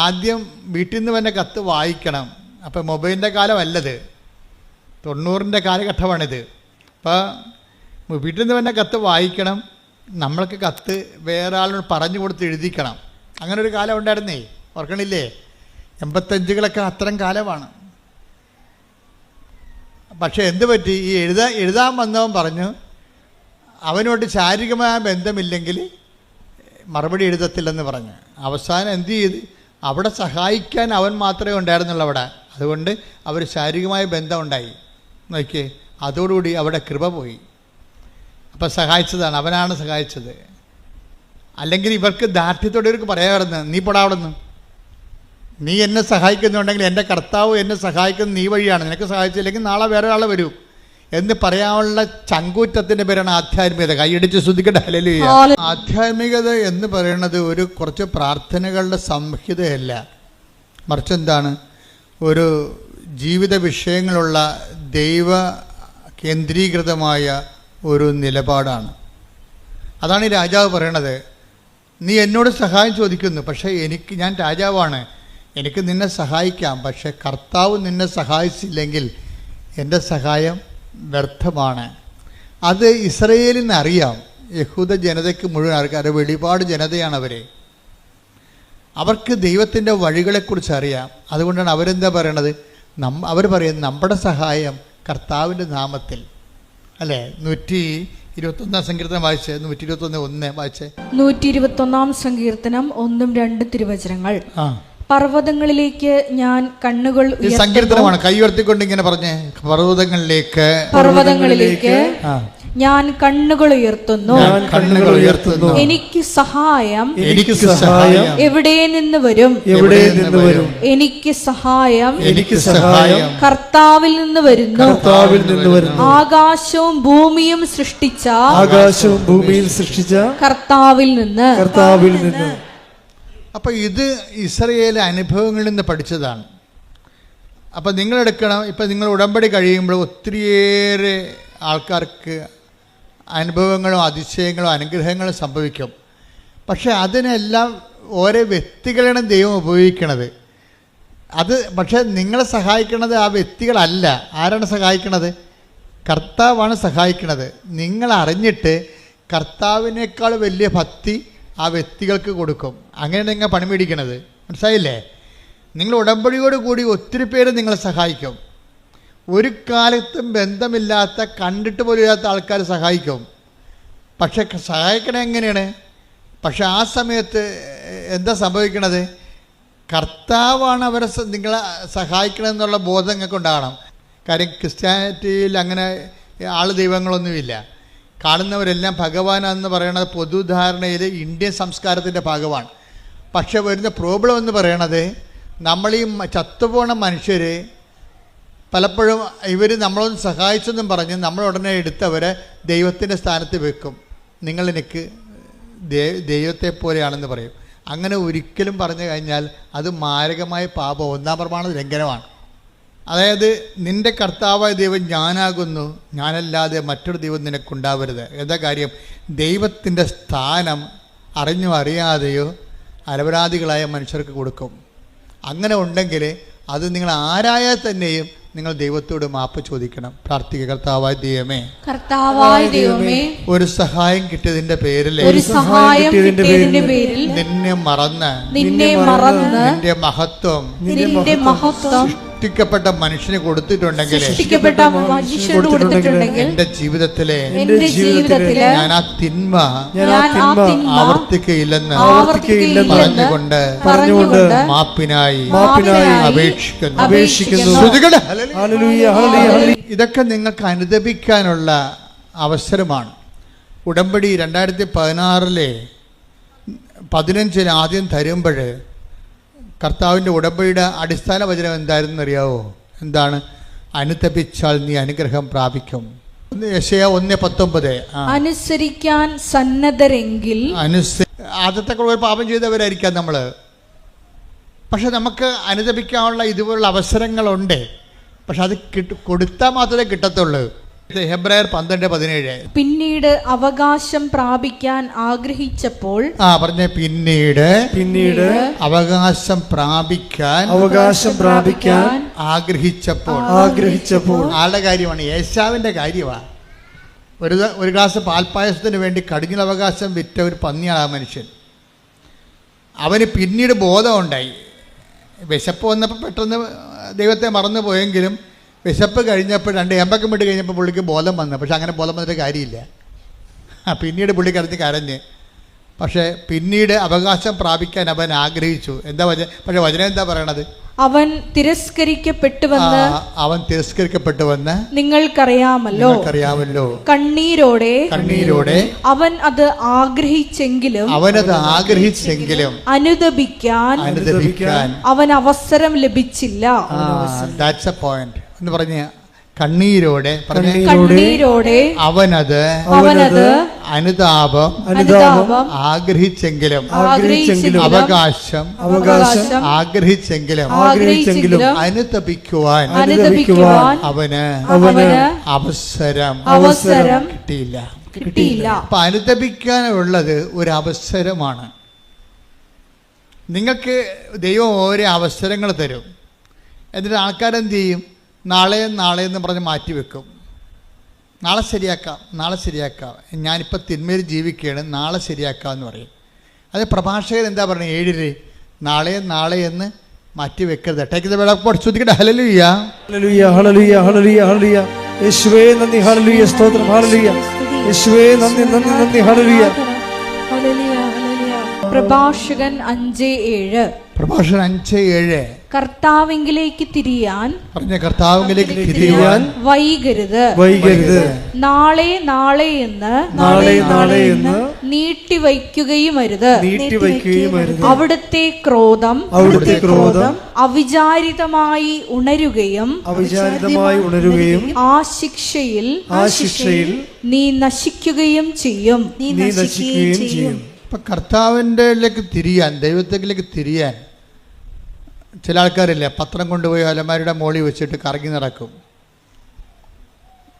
ആദ്യം വീട്ടിൽ നിന്ന് തന്നെ കത്ത് വായിക്കണം. അപ്പോൾ മൊബൈലിൻ്റെ കാലമല്ലത്, 90ൻ്റെ കാലഘട്ടമാണിത്. അപ്പോൾ വീട്ടിൽ നിന്ന് തന്നെ കത്ത് വായിക്കണം, നമ്മൾക്ക് കത്ത് വേറെ ആളിനോട് പറഞ്ഞു കൊടുത്ത് എഴുതിക്കണം. അങ്ങനെ ഒരു കാലം ഉണ്ടായിരുന്നേ, ഓർക്കണില്ലേ? 85കളൊക്കെ അത്തരം കാലമാണ്. പക്ഷേ എന്ത് പറ്റി? ഈ എഴുതാൻ വന്നവൻ പറഞ്ഞു അവനോട് ശാരീരികമായ ബന്ധമില്ലെങ്കിൽ മറുപടി എഴുതത്തില്ലെന്ന് പറഞ്ഞു. അവസാനം എന്ത് ചെയ്ത്? അവിടെ സഹായിക്കാൻ അവൻ മാത്രമേ ഉണ്ടായിരുന്നുള്ളൂ അവിടെ. അതുകൊണ്ട് അവർ ശാരീരികമായ ബന്ധം ഉണ്ടായി. നോക്കിയേ, അതോടുകൂടി അവിടെ കൃപ പോയി. അപ്പം സഹായിച്ചതാണ്, അവനാണ് സഹായിച്ചത്. അല്ലെങ്കിൽ ഇവർക്ക് ദാർഢ്യത്തോടെ ഇവർക്ക് പറയാമായിരുന്നു, നീ പൊടാവിടുന്നു, നീ എന്നെ സഹായിക്കുന്നുണ്ടെങ്കിൽ എൻ്റെ കർത്താവ് എന്നെ സഹായിക്കുന്നത് നീ വഴിയാണ്, നിനക്ക് സഹായിച്ചില്ലെങ്കിൽ നാളെ വേറെ ആൾ വരൂ എന്ന് പറയാനുള്ള ചങ്കൂറ്റത്തിൻ്റെ പേരാണ് ആധ്യാത്മികത. കൈയടിച്ച് ശ്രദ്ധിക്കട്ടെ. ഹല്ലേലൂയ. ആധ്യാത്മികത എന്ന് പറയുന്നത് ഒരു കുറച്ച് പ്രാർത്ഥനകളുടെ സംഹിതയല്ല, മറിച്ച് എന്താണ്? ഒരു ജീവിത വിഷയങ്ങളുള്ള ദൈവ കേന്ദ്രീകൃതമായ ഒരു നിലപാടാണ്. അതാണ് ഈ രാജാവ് പറയണത്. നീ എന്നോട് സഹായം ചോദിക്കുന്നു, പക്ഷേ ഞാൻ രാജാവാണ്, എനിക്ക് നിന്നെ സഹായിക്കാം, പക്ഷേ കർത്താവ് നിന്നെ സഹായിച്ചില്ലെങ്കിൽ എൻ്റെ സഹായം വ്യർത്ഥമാണ്. അത് ഇസ്രയേലിന് അറിയാം. യഹൂദ ജനതയ്ക്ക് മുഴുവൻ അറിയാം. വെളിപാട് ജനതയാണ് അവർ. അവർക്ക് ദൈവത്തിൻ്റെ വഴികളെക്കുറിച്ച് അറിയാം. അതുകൊണ്ടാണ് അവരെന്താ പറയണത്? അവർ പറയുന്നത് നമ്മുടെ സഹായം കർത്താവിൻ്റെ നാമത്തിൽ, അല്ലേ? 121 സങ്കീർത്തനം വായിച്ചേ. 121:1 വായിച്ചേ. 121 സങ്കീർത്തനം 1-2 തിരുവചനങ്ങൾ. പർവ്വതങ്ങളിലേക്ക് ഞാൻ കണ്ണുകൾ ഉയർത്തുന്നു. സങ്കീർത്തനമാണ്. കൈ ഉയർത്തിക്കൊണ്ട് ഇങ്ങനെ പറഞ്ഞേ. പർവ്വതങ്ങളിലേക്ക് ഞാൻ കണ്ണുകൾ ഉയർത്തുന്നു. എനിക്ക് സഹായം എവിടെ നിന്ന് വരും? എനിക്ക് സഹായം കർത്താവിൽ നിന്ന് വരുന്നു. ആകാശവും ഭൂമിയും സൃഷ്ടിച്ച കർത്താവിൽ നിന്ന്. അപ്പൊ ഇത് ഇസ്രയേൽ അനുഭവങ്ങളിൽ നിന്ന് പഠിച്ചതാണ്. അപ്പം നിങ്ങളെടുക്കണം. ഇപ്പം നിങ്ങൾ ഉടമ്പടി കഴിയുമ്പോൾ ഒത്തിരിയേറെ ആൾക്കാർക്ക് അനുഭവങ്ങളും അതിശയങ്ങളും അനുഗ്രഹങ്ങളും സംഭവിക്കും. പക്ഷെ അതിനെല്ലാം ഓരോ വ്യക്തികളാണ് ദൈവം ഉപയോഗിക്കണത്. പക്ഷേ നിങ്ങളെ സഹായിക്കണത് ആ വ്യക്തികളല്ല. ആരാണ് സഹായിക്കണത്? കർത്താവാണ് സഹായിക്കണത്. നിങ്ങൾ അറിഞ്ഞിട്ട് കർത്താവിനേക്കാൾ വലിയ ഭക്തി ആ വ്യക്തികൾക്ക് കൊടുക്കും. അങ്ങനെയാണ് നിങ്ങൾ പണി മേടിക്കണത്. മനസ്സിലായില്ലേ? നിങ്ങൾ ഉടമ്പടിയോട് കൂടി ഒത്തിരി പേര് നിങ്ങളെ സഹായിക്കും. ഒരു കാലത്തും ബന്ധമില്ലാത്ത, കണ്ടിട്ട് പോലും ഇല്ലാത്ത ആൾക്കാർ സഹായിക്കും. പക്ഷെ സഹായിക്കണത് എങ്ങനെയാണ്? പക്ഷെ ആ സമയത്ത് എന്താ സംഭവിക്കണത്? കർത്താവാണ് അവരെ നിങ്ങളെ സഹായിക്കണമെന്നുള്ള ബോധം നിങ്ങൾക്ക് ഉണ്ടാകണം. കാര്യം ക്രിസ്ത്യാനിറ്റിയിൽ അങ്ങനെ ദൈവങ്ങളൊന്നുമില്ല. കാണുന്നവരെല്ലാം ഭഗവാനാണെന്ന് പറയുന്നത് പൊതുധാരണയിൽ ഇന്ത്യൻ സംസ്കാരത്തിൻ്റെ ഭാഗമാണ്. പക്ഷെ വരുന്ന പ്രോബ്ലം എന്ന് പറയണത്, നമ്മൾ ഈ ചത്തുപോണ മനുഷ്യർ പലപ്പോഴും ഇവർ നമ്മളൊന്ന് സഹായിച്ചെന്നും പറഞ്ഞ് നമ്മൾ ഉടനെ എടുത്തവരെ ദൈവത്തിൻ്റെ സ്ഥാനത്ത് വെക്കും. നിങ്ങളെനിക്ക് ദൈവത്തെ പോലെയാണെന്ന് പറയും. അങ്ങനെ ഒരിക്കലും പറഞ്ഞു കഴിഞ്ഞാൽ അത് മാരകമായ പാപം, 1-ാം പ്രമാണ ലംഘനമാണ്. അതായത് നിൻ്റെ കർത്താവായ ദൈവം ഞാനാകുന്നു, ഞാനല്ലാതെ മറ്റൊരു ദൈവം നിനക്കുണ്ടാവരുത്. എന്താ കാര്യം? ദൈവത്തിൻ്റെ സ്ഥാനം അറിഞ്ഞോ അറിയാതെയോ അലപരാധികളായ മനുഷ്യർക്ക് കൊടുക്കും. അങ്ങനെ ഉണ്ടെങ്കിൽ അത് നിങ്ങൾ ആരായാൽ തന്നെയും നിങ്ങൾ ദൈവത്തോട് മാപ്പ് ചോദിക്കണം. പ്രാർത്ഥിക്കുക. കർത്താവായ ദൈവമേ, ഒരു സഹായം കിട്ടിയതിന്റെ പേരിൽ നിന്നെ മറന്ന് നിന്റെ മഹത്വം സൃഷ്ടിക്കപ്പെട്ട മനുഷ്യന് കൊടുത്തിട്ടുണ്ടെങ്കിൽ എന്റെ ജീവിതത്തിലെ ഞാൻ ആ തിന്മ ആവർത്തിക്കയില്ലെന്ന് പറഞ്ഞുകൊണ്ട് മാപ്പിനായി അപേക്ഷിക്കുന്നു. ഇതൊക്കെ നിങ്ങൾക്ക് അനുദപിക്കാനുള്ള അവസരമാണ്. ഉടമ്പടി 2016 ആദ്യം തരുമ്പോൾ കർത്താവിൻ്റെ ഉടമ്പടിയുടെ അടിസ്ഥാന വചനം എന്തായിരുന്നു അറിയാവോ? എന്താണ്? അനുതപിച്ചാൽ നീ അനുഗ്രഹം പ്രാപിക്കും. യെശയ്യാ 1:19. അനുസരിക്കാൻ സന്നദ്ധരെങ്കിൽ. ആദ്യത്തെ ഒരു പാപം ചെയ്തവരായിരിക്കാം നമ്മൾ. പക്ഷെ നമുക്ക് അനുതപിക്കാനുള്ള ഇതുപോലുള്ള അവസരങ്ങളുണ്ട്. പക്ഷെ അത് കൊടുത്താൽ മാത്രമേ കിട്ടത്തുള്ളൂ. ഹെബ്രായർ 12:17. പിന്നീട് അവകാശം പ്രാപിക്കാൻ ആഗ്രഹിച്ചപ്പോൾ. പറഞ്ഞ പിന്നീട് അവകാശം പ്രാപിക്കാൻ ആഗ്രഹിച്ചപ്പോൾ. ആളുടെ കാര്യമാണ്, ഏശാവിന്റെ കാര്യമാണ്. ഒരു ഗ്ലാസ് പാൽപ്പായസത്തിന് വേണ്ടി കടിഞ്ഞൽ അവകാശം വിറ്റ ഒരു പന്നിയാണ് ആ മനുഷ്യൻ. അവന് പിന്നീട് ബോധമുണ്ടായി. വിശപ്പ് വന്നപ്പോൾ പെട്ടെന്ന് ദൈവത്തെ മറന്നു പോയെങ്കിലും വിശപ്പ് കഴിഞ്ഞപ്പോൾ 2 ഏമ്പക്കം വിട്ട് കഴിഞ്ഞപ്പോൾ പുള്ളിക്ക് ബോധം വന്നു. പക്ഷെ അങ്ങനെ ബോധം വന്നിട്ട് കാര്യമില്ല. പിന്നീട് പുള്ളി കരഞ്ഞ്. പക്ഷേ പിന്നീട് അവകാശം പ്രാപിക്കാൻ അവൻ ആഗ്രഹിച്ചു. എന്താ പക്ഷെ വചനം എന്താ പറയണത്? അവൻ തിരസ്കരിക്കപ്പെട്ടുവെന്ന് നിങ്ങൾക്കറിയാമല്ലോ. കണ്ണീരോടെ അവൻ അത് ആഗ്രഹിച്ചെങ്കിലും അനുദപിക്കാൻ അവൻ അവസരം ലഭിച്ചില്ല. That's a point എന്ന് പറഞ്ഞ കണ്ണീരോടെ അവനത് അനുതാപം ആഗ്രഹിച്ചെങ്കിലും അവകാശം ആഗ്രഹിച്ചെങ്കിലും അനുതപിക്കുവാൻ അവന് അവസരം കിട്ടിയില്ല. അപ്പൊ അനുതപിക്കാനുള്ളത് ഒരു അവസരമാണ്. നിങ്ങൾക്ക് ദൈവം ഓരോ അവസരങ്ങൾ തരും. എന്നിട്ട് ആൾക്കാരെന്ത് ചെയ്യും? നാളെ എന്ന് പറഞ്ഞ് മാറ്റിവെക്കും. നാളെ ശരിയാക്കാം, നാളെ ശരിയാക്കാം, ഞാനിപ്പോൾ തിന്മയിൽ ജീവിക്കുകയാണ്, നാളെ ശരിയാക്കാം എന്ന് പറയും. അത് പ്രഭാഷകൻ എന്താ പറയുന്നത്? 7 നാളെ നാളെ എന്ന് മാറ്റി വെക്കരുത്. Take the word of God. ശ്രദ്ധിക്കട്ടെ. ഹല്ലേലൂയ, ഹല്ലേലൂയ, ഹല്ലേലൂയ, ഹല്ലേലൂയ, ഹല്ലേലൂയ. യേശുവേ നന്ദി, ഹല്ലേലൂയ, സ്തോത്രം, ഹല്ലേലൂയ. യേശുവേ നന്ദി, നന്ദി, നന്ദി, ഹല്ലേലൂയ. പ്രഭാഷകൻ 5:7. പ്രഭാഷകൻ 5:7. കർത്താവിങ്കിലേക്ക് തിരിയാൻ, പറഞ്ഞ കർത്താവിങ്കിലേക്ക് തിരിയാൻ വൈകരുത്, വൈകരുത്. നാളെ നാളെ എന്ന്, നാളെ നാളെ എന്ന് നീട്ടിവയ്ക്കുകയും അരുത്. നീട്ടിവയ്ക്കുകയും അരുത്. അവിടുത്തെ ക്രോധം, അവിടുത്തെ ക്രോധം അവിചാരിതമായി ഉണരുകയും, അവിചാരിതമായി ഉണരുകയും ആ ശിക്ഷയിൽ നീ നശിക്കുകയും ചെയ്യും. നീ നശിക്കുകയും ചെയ്യും. ഇപ്പം കർത്താവിൻ്റെലേക്ക് തിരിയാൻ, ദൈവത്തിലേക്ക് തിരിയാൻ ചില ആൾക്കാരില്ലേ, പത്രം കൊണ്ടുപോയി അലമാരിയുടെ മോളിൽ വെച്ചിട്ട് കറങ്ങി നടക്കും.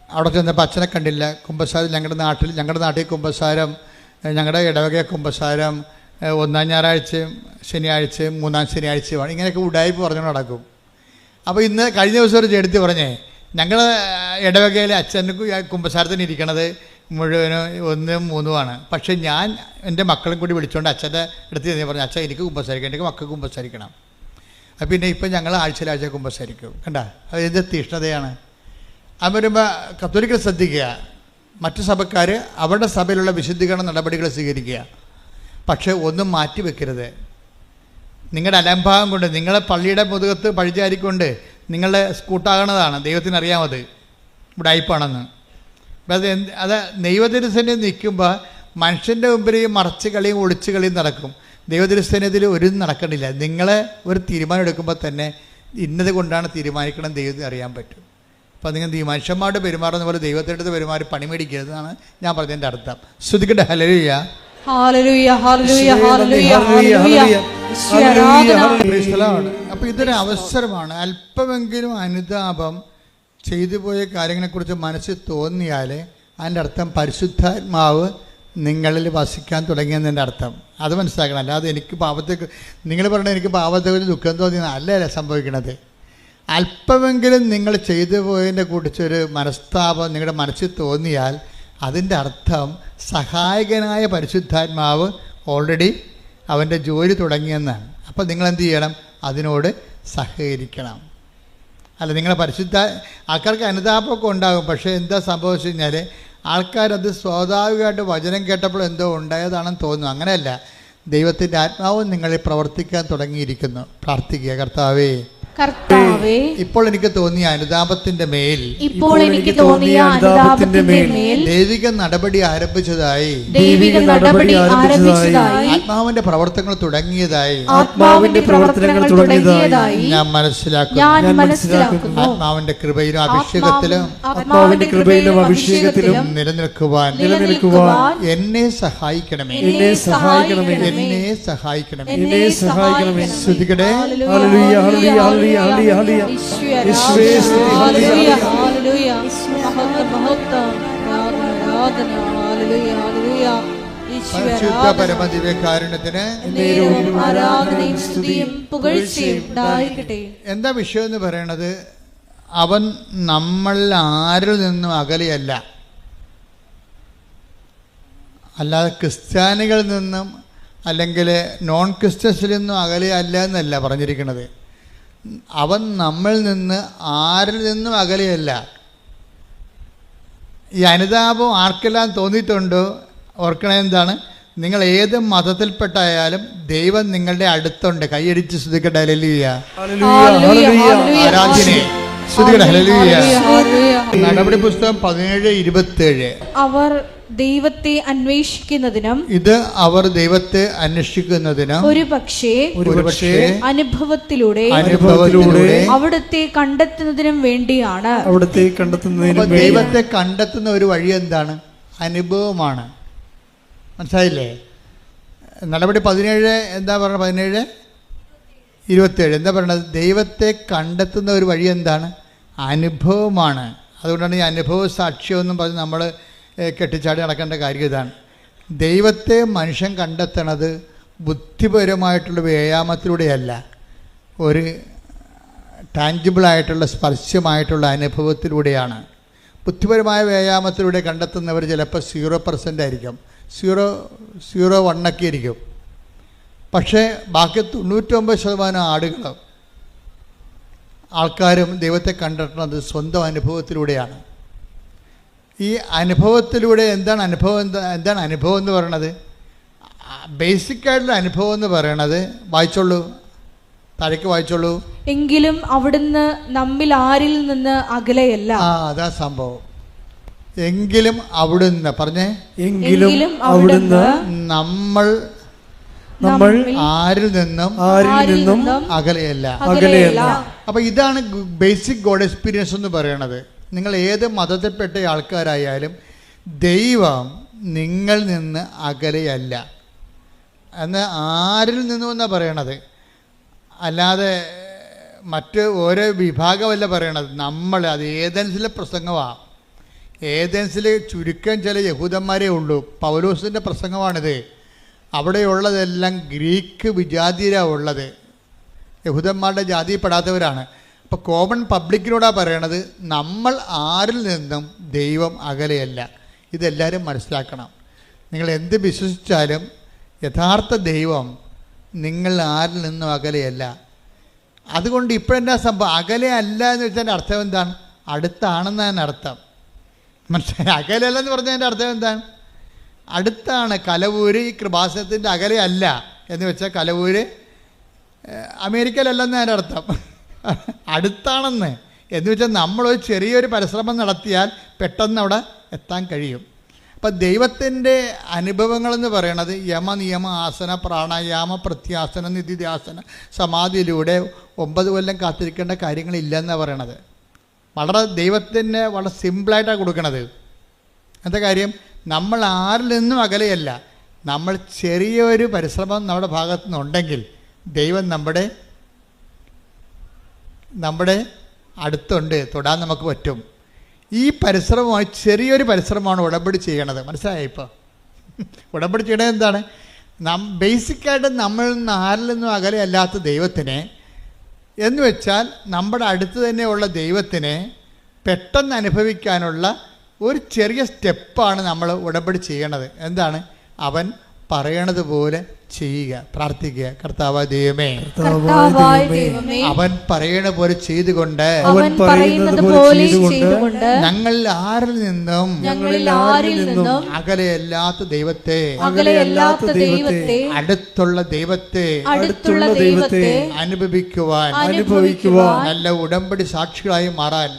അവിടെ ചെന്നപ്പോൾ അച്ഛനെ കണ്ടില്ല. കുമ്പസാരം ഞങ്ങളുടെ നാട്ടിൽ കുമ്പസാരം, ഞങ്ങളുടെ ഇടവക കുമ്പസാരം 1-ാം ഞായറാഴ്ചയും ശനിയാഴ്ചയും 3-ാം ശനിയാഴ്ചയുമാണ്. ഇങ്ങനെയൊക്കെ ഉടായ്പ പറഞ്ഞു നടക്കും. അപ്പോൾ ഇന്ന് കഴിഞ്ഞ ദിവസം ഒരു ചേട്ടത്തി പറഞ്ഞേ, ഞങ്ങളുടെ ഇടവകയിലെ അച്ഛന് കുമ്പസാരത്തിന് ഇരിക്കണത് മുഴുവനും 1, 3 പക്ഷേ ഞാൻ എൻ്റെ മക്കളും കൂടി വിളിച്ചുകൊണ്ട് അച്ഛൻ്റെ അടുത്ത് ചെന്ന് പറഞ്ഞു, അച്ഛൻ എനിക്ക് കുമ്പസാരിക്കണം, എനിക്ക് മക്കൾക്ക് കുമ്പസാരിക്കണം. അപ്പം പിന്നെ ഇപ്പം ഞങ്ങൾ ആഴ്ച കുമ്പസാരിക്കും. കണ്ട, അത് എന്ത് തീഷ്ണതയാണ്. അത് വരുമ്പോൾ കത്തോലിക്കൽ ശ്രദ്ധിക്കുക, മറ്റു സഭക്കാർ അവരുടെ സഭയിലുള്ള വിശുദ്ധീകരണ നടപടികൾ സ്വീകരിക്കുക. പക്ഷേ ഒന്നും മാറ്റി വെക്കരുത്. നിങ്ങളുടെ അലംഭാവം കൊണ്ട്, നിങ്ങളെ പള്ളിയുടെ മുതുകത്ത് പഴിചാരിക്കൊണ്ട് നിങ്ങളുടെ സ്കൂട്ടാകണതാണ്. ദൈവത്തിനറിയാമത് ഉടായിപ്പാണെന്ന്. അപ്പം അത് ദൈവതിരുസന്നിധിയിൽ നിൽക്കുമ്പോൾ മനുഷ്യൻ്റെ മുമ്പിൽ ഈ മറച്ച് കളിയും ഒളിച്ചു കളിയും നടക്കും. ദൈവതിരുസന്നിധിയിൽ ഒരു നടക്കണില്ല. നിങ്ങളെ ഒരു തീരുമാനം എടുക്കുമ്പോൾ തന്നെ ഇന്നത് കൊണ്ടാണ് തീരുമാനിക്കണം ദൈവത്തിന് അറിയാൻ പറ്റും. അപ്പോൾ നിങ്ങൾ മനുഷ്യന്മാരുടെ പെരുമാറുന്ന പോലെ ദൈവത്തിൻ്റെ അടുത്ത് പെരുമാറി പണി മേടിക്കരുതെന്നാണ് ഞാൻ പറഞ്ഞതിൻ്റെ അർത്ഥം. ശ്രുതിക്കട്ടെ. ഹല്ലേലൂയ, ഹല്ലേലൂയ, ഹല്ലേലൂയ, ഹല്ലേലൂയ, ഹല്ലേലൂയ. അപ്പോൾ ഇതൊരു അവസരമാണ്. അല്പമെങ്കിലും അനുതാപം ചെയ്തു പോയ കാര്യങ്ങളെക്കുറിച്ച് മനസ്സിൽ തോന്നിയാൽ അതിൻ്റെ അർത്ഥം പരിശുദ്ധാത്മാവ് നിങ്ങളിൽ വസിക്കാൻ തുടങ്ങിയെന്നതിൻ്റെ അർത്ഥം. അത് മനസ്സിലാക്കണം. അല്ലാതെ എനിക്ക് പാപത്തെ, നിങ്ങൾ പറഞ്ഞാൽ എനിക്ക് പാപത്തെക്കുറിച്ച് ദുഃഖം തോന്നിയെന്ന് അല്ല സംഭവിക്കണത്. അല്പമെങ്കിലും നിങ്ങൾ ചെയ്തു പോയതിനെ കുറിച്ചൊരു മനസ്താപം നിങ്ങളുടെ മനസ്സിൽ തോന്നിയാൽ അതിൻ്റെ അർത്ഥം സഹായകനായ പരിശുദ്ധാത്മാവ് ഓൾറെഡി അവൻ്റെ ജോലി തുടങ്ങിയെന്നാണ്. അപ്പോൾ നിങ്ങളെന്ത് ചെയ്യണം? അതിനോട് സഹകരിക്കണം. അല്ല, നിങ്ങളെ ആൾക്കാർക്ക് അനുതാപമൊക്കെ ഉണ്ടാകും. പക്ഷേ എന്താ സംഭവിച്ചു കഴിഞ്ഞാൽ ആൾക്കാരത് സ്വാഭാവികമായിട്ട് വചനം കേട്ടപ്പോൾ എന്തോ ഉണ്ടായതാണെന്ന് തോന്നുന്നു. അങ്ങനെയല്ല, ദൈവത്തിൻ്റെ ആത്മാവും നിങ്ങളിൽ പ്രവർത്തിക്കാൻ തുടങ്ങിയിരിക്കുന്നു. പ്രാർത്ഥിക്കുക. കർത്താവേ, ഇപ്പോൾ എനിക്ക് തോന്നിയ അനുതാപത്തിന്റെ മേൽ, ദൈവിക നടപടി ആരംഭിച്ചതായി, ആത്മാവിന്റെ പ്രവർത്തനങ്ങൾ തുടങ്ങിയതായി ഞാൻ മനസ്സിലാക്കുന്നു. ആത്മാവിന്റെ കൃപയിലും അഭിഷേകത്തിലും നിലനിൽക്കുവാൻ എന്നെ സഹായിക്കണമേ. ശ്രുതിക്കട്ടെ. പരിശുദ്ധ പരമദിവ്യകാരുണ്യത്തിന് എന്താ വിഷയം എന്ന് പറയണത്? അവൻ നമ്മൾ ആരിൽ നിന്നും അകലെയല്ല. അല്ലാതെ ക്രിസ്ത്യാനികളിൽ നിന്നും അല്ലെങ്കിൽ നോൺ ക്രിസ്ത്യൻസിൽ നിന്നും അകലെയല്ല എന്നല്ല പറഞ്ഞിരിക്കുന്നത്. അവൻ നമ്മിൽ നിന്ന് ആരിൽ നിന്നും അകലെയല്ല. ഈ അനുതാപം ആർക്കെല്ലാം തോന്നിയിട്ടുണ്ടോ ഓർക്കണേ എന്താണ്? നിങ്ങൾ ഏത് മതത്തിൽപ്പെട്ടായാലും ദൈവം നിങ്ങളുടെ അടുത്തുണ്ട്. കൈയടിച്ച് സ്തുതിക്കട്ടെ. ഹല്ലേലൂയ, ആരാധനയെ സ്തുതിക്കട്ടെ. ഹല്ലേലൂയ. നടപടി പുസ്തകം 17:27. അവർ ദൈവത്തെ അന്വേഷിക്കുന്നതിനും, ഇത് അവർ ദൈവത്തെ അന്വേഷിക്കുന്നതിനും ഒരുപക്ഷേ അനുഭവത്തിലൂടെ അവിടുത്തെ കണ്ടെത്തുന്നതിനും വേണ്ടിയാണ്. ദൈവത്തെ കണ്ടെത്തുന്ന ഒരു വഴി എന്താണ്? അനുഭവമാണ്. മനസ്സിലായില്ലേ? നടപടി 17 എന്താ പറഞ്ഞത്? 17:27 എന്താ പറയണത്? ദൈവത്തെ കണ്ടെത്തുന്ന ഒരു വഴി എന്താണ്? അനുഭവമാണ്. അതുകൊണ്ടാണ് ഈ അനുഭവ സാക്ഷ്യമെന്നും പറഞ്ഞ് നമ്മൾ കെട്ടിച്ചാടി നടക്കേണ്ട കാര്യം ഇതാണ്. ദൈവത്തെ മനുഷ്യൻ കണ്ടെത്തണത് ബുദ്ധിപരമായിട്ടുള്ള വ്യായാമത്തിലൂടെയല്ല, ഒരു ടാഞ്ചിബിളായിട്ടുള്ള സ്പർശ്യമായിട്ടുള്ള അനുഭവത്തിലൂടെയാണ്. ബുദ്ധിപരമായ വ്യായാമത്തിലൂടെ കണ്ടെത്തുന്നവർ ചിലപ്പോൾ 0% ആയിരിക്കും, 0.01 ഇരിക്കും. പക്ഷേ ബാക്കി 99% ആൾക്കാരും ദൈവത്തെ കണ്ടെത്തുന്നത് സ്വന്തം അനുഭവത്തിലൂടെയാണ്. ഈ അനുഭവത്തിലൂടെ എന്താണ് അനുഭവം എന്ന് പറയണത്? ബേസിക്കായിട്ടുള്ള അനുഭവം എന്ന് പറയണത്, വായിച്ചോളൂ, താഴേക്ക് വായിച്ചോളൂ. എങ്കിലും അവിടുന്ന് നമ്മിൽ ആരിൽ നിന്ന് അകലെയല്ല. അതാ സംഭവം. എങ്കിലും അവിടുന്ന് പറഞ്ഞേ, എങ്കിലും അവിടുന്ന് നമ്മൾ ആരിൽ നിന്നും അകലെയല്ല. അപ്പൊ ഇതാണ് ബേസിക് ഗോഡ് എക്സ്പീരിയൻസ് എന്ന് പറയണത്. നിങ്ങൾ ഏത് മതത്തിൽപ്പെട്ട ആൾക്കാരായാലും ദൈവം നിങ്ങൾ നിന്ന് അകലെയല്ല എന്ന് ആരിൽ നിന്നും എന്നാണ് പറയണത്. അല്ലാതെ മറ്റ് ഓരോ വിഭാഗമല്ല പറയണത്. നമ്മൾ അത് ഏതൻസിലെ പ്രസംഗമാണ്. ഏതൻസിൽ ചുരുക്കം ചില യഹൂദന്മാരേ ഉള്ളൂ. പൗലോസിൻ്റെ പ്രസംഗമാണിത്. അവിടെയുള്ളതെല്ലാം ഗ്രീക്ക് വിജാതിയിലാണ് ഉള്ളത്, യഹൂദന്മാരുടെ ജാതിയിൽപ്പെടാത്തവരാണ്. അപ്പോൾ കോമൺ പബ്ലിക്കിനോടാണ് പറയണത്, നമ്മൾ ആരിൽ നിന്നും ദൈവം അകലെയല്ല. ഇതെല്ലാവരും മനസ്സിലാക്കണം. നിങ്ങൾ എന്ത് വിശ്വസിച്ചാലും യഥാർത്ഥ ദൈവം നിങ്ങൾ ആരിൽ നിന്നും അകലെയല്ല. അതുകൊണ്ട് ഇപ്പോഴെന്താ സംഭവം? അകലെ അല്ല എന്ന് വെച്ചാൽ അർത്ഥം എന്താണ്? അടുത്താണെന്നതിന് അർത്ഥം. മനസ്സിലായി? അകലെയല്ല എന്ന് പറഞ്ഞതിൻ്റെ അർത്ഥം എന്താണ്? അടുത്താണ്. കലവൂര് ഈ കൃപാസനത്തിൻ്റെ അകലെ അല്ല എന്ന് വെച്ചാൽ കലവൂര് അമേരിക്കയിലല്ലെന്ന് അതിൻ്റെ അർത്ഥം. അടുത്താണെന്ന് എന്ന് വെച്ചാൽ നമ്മളൊരു ചെറിയൊരു പരിശ്രമം നടത്തിയാൽ പെട്ടെന്ന് അവിടെ എത്താൻ കഴിയും. അപ്പം ദൈവത്തിൻ്റെ അനുഭവങ്ങളെന്ന് പറയണത് യമ നിയമ ആസന പ്രാണായാമ പ്രത്യാസന നിധിധ്യാസന സമാധിയിലൂടെ 9 കൊല്ലം കാത്തിരിക്കേണ്ട കാര്യങ്ങളില്ലെന്നാണ് പറയണത്. ദൈവത്തിന് വളരെ സിമ്പിളായിട്ടാണ് കൊടുക്കണത്. എന്താ കാര്യം? നമ്മൾ ആരിൽ നിന്നും അകലെയല്ല. നമ്മൾ ചെറിയൊരു പരിശ്രമം നമ്മുടെ ഭാഗത്തു നിന്നുണ്ടെങ്കിൽ ദൈവം നമ്മുടെ അടുത്തുണ്ട്, തൊടാൻ നമുക്ക് പറ്റും. ഈ പരിശ്രമമായി ചെറിയൊരു പരിശ്രമമാണ് ഉടമ്പടി ചെയ്യണത്. മനസ്സിലായോ? ഇപ്പോൾ ഉടമ്പടി ചെയ്യണത് എന്താണ്? ബേസിക്കായിട്ട് നമ്മൾ ആരിൽ നിന്നും അകലെയല്ലാത്ത ദൈവത്തിനെ എന്ന് വെച്ചാൽ നമ്മുടെ അടുത്ത് തന്നെയുള്ള ദൈവത്തിനെ പെട്ടെന്ന് അനുഭവിക്കാനുള്ള ഒരു ചെറിയ സ്റ്റെപ്പാണ് നമ്മൾ ഉടമ്പടി ചെയ്യണത്. എന്താണ്? അവൻ പറയണത് പോലെ ചെയ്യുക, പ്രാർത്ഥിക്കുക. കർത്താവായ ദൈവമേ, അവൻ പറയണ പോലെ ചെയ്തുകൊണ്ട് ഞങ്ങൾ ആരിൽ നിന്നും അകലെയല്ലാത്ത ദൈവത്തെ അടുത്തുള്ള ദൈവത്തെ അനുഭവിക്കുവാൻ നല്ല ഉടമ്പടി സാക്ഷികളായി മാറാൻ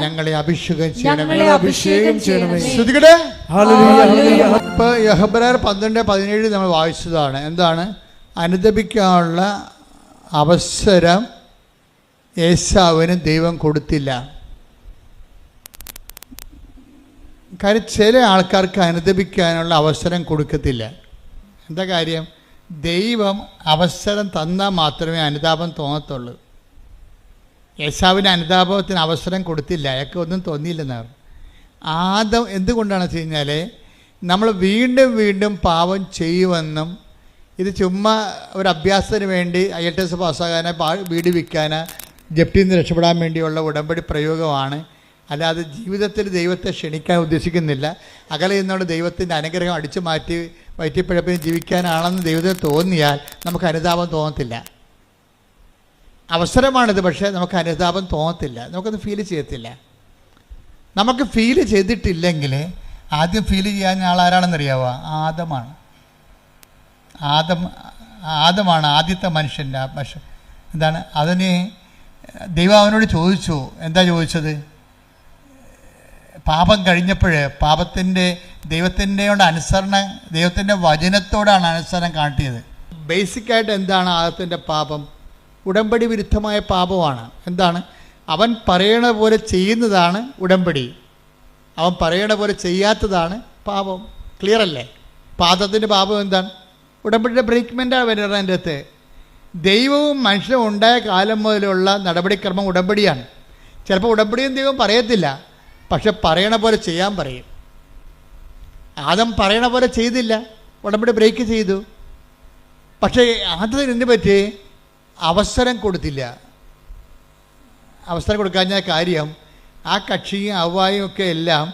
ഞങ്ങളെ അഭിഷേകം ചെയ്യണമേ. ശ്രദ്ധിക്കട്ടെ. ഇപ്പൊ യഹോബരായർ 12:17 നമ്മൾ വായിച്ചതാണ്. എന്താണ്? അനുദപിക്കാനുള്ള അവസരം ഏശാവിന് ദൈവം കൊടുത്തില്ല. കാര്യം ചില ആൾക്കാർക്ക് അനുദപിക്കാനുള്ള അവസരം കൊടുക്കത്തില്ല. എന്താ കാര്യം? ദൈവം അവസരം തന്നാൽ മാത്രമേ അനുതാപം തോന്നത്തുള്ളൂ. ഏശാവിന് അനുതാപത്തിന് അവസരം കൊടുത്തില്ല, അയാൾക്ക് ഒന്നും തോന്നിയില്ലെന്നാണ്. എന്തുകൊണ്ടാണെന്ന് വെച്ച് കഴിഞ്ഞാൽ നമ്മൾ വീണ്ടും വീണ്ടും പാപം ചെയ്യുമെന്നും ഇത് ചുമ്മാ ഒരു അഭ്യാസത്തിന് വേണ്ടി IELTS പാസ്സാകാനോ വീട് വിൽക്കാനോ ജപ്തിയിൽ നിന്ന് രക്ഷപ്പെടാൻ വേണ്ടിയുള്ള ഉടമ്പടി പ്രയോഗമാണ്. അല്ലാതെ ജീവിതത്തിൽ ദൈവത്തെ ക്ഷണിക്കാൻ ഉദ്ദേശിക്കുന്നില്ല. അകലെ നിന്നോട് ദൈവത്തിൻ്റെ അനുഗ്രഹം അടിച്ചു മാറ്റി വയറ്റിപ്പഴപ്പിന് ജീവിക്കാനാണെന്ന് ദൈവത്തിന് തോന്നിയാൽ നമുക്ക് അനുതാപം തോന്നത്തില്ല. അവസരമാണിത്, പക്ഷേ നമുക്ക് അനുതാപം തോന്നത്തില്ല, നമുക്കത് ഫീൽ ചെയ്യത്തില്ല. നമുക്ക് ഫീൽ ചെയ്തിട്ടില്ലെങ്കിൽ ആദ്യം ഫീൽ ചെയ്യാൻ ആളാരാണെന്നറിയാവോ? ആദമാണ് ആദ്യത്തെ മനുഷ്യൻ്റെ എന്താണ്? അതിന് ദൈവം അവനോട് ചോദിച്ചു. എന്താ ചോദിച്ചത്? പാപം കഴിഞ്ഞപ്പോൾ ദൈവത്തിൻ്റെ വചനത്തോടാണ് അനുസരണം കാട്ടിയത്. ബേസിക്കായിട്ട് എന്താണ് ആദത്തിൻ്റെ പാപം? ഉടമ്പടി വിരുദ്ധമായ പാപമാണ്. എന്താണ്? അവൻ പറയണ പോലെ ചെയ്യുന്നതാണ് ഉടമ്പടി, അവൻ പറയണ പോലെ ചെയ്യാത്തതാണ് പാപം. ക്ലിയർ അല്ലേ? പാദത്തിൻ്റെ പാപം എന്താണ്? ഉടമ്പടിയുടെ ബ്രേക്ക്മെൻറ്റാണ് വരുന്നത്. അതിൻ്റെ അകത്ത് ദൈവവും മനുഷ്യനും ഉണ്ടായ കാലം മുതലുള്ള നടപടിക്രമം ഉടമ്പടിയാണ്. ചിലപ്പോൾ ഉടമ്പടിയും ദൈവം പറയത്തില്ല, പക്ഷെ പറയണ പോലെ ചെയ്യാൻ പറയും. ആദം പറയണ പോലെ ചെയ്തില്ല, ഉടമ്പടി ബ്രേക്ക് ചെയ്തു. പക്ഷേ ആദ്യം എന്ത് പറ്റി? അവസരം കൊടുത്തില്ല. അവസരം കൊടുക്കാഞ്ഞ കാര്യം ആ കക്ഷിയും അവ്വായും ഒക്കെ എല്ലാം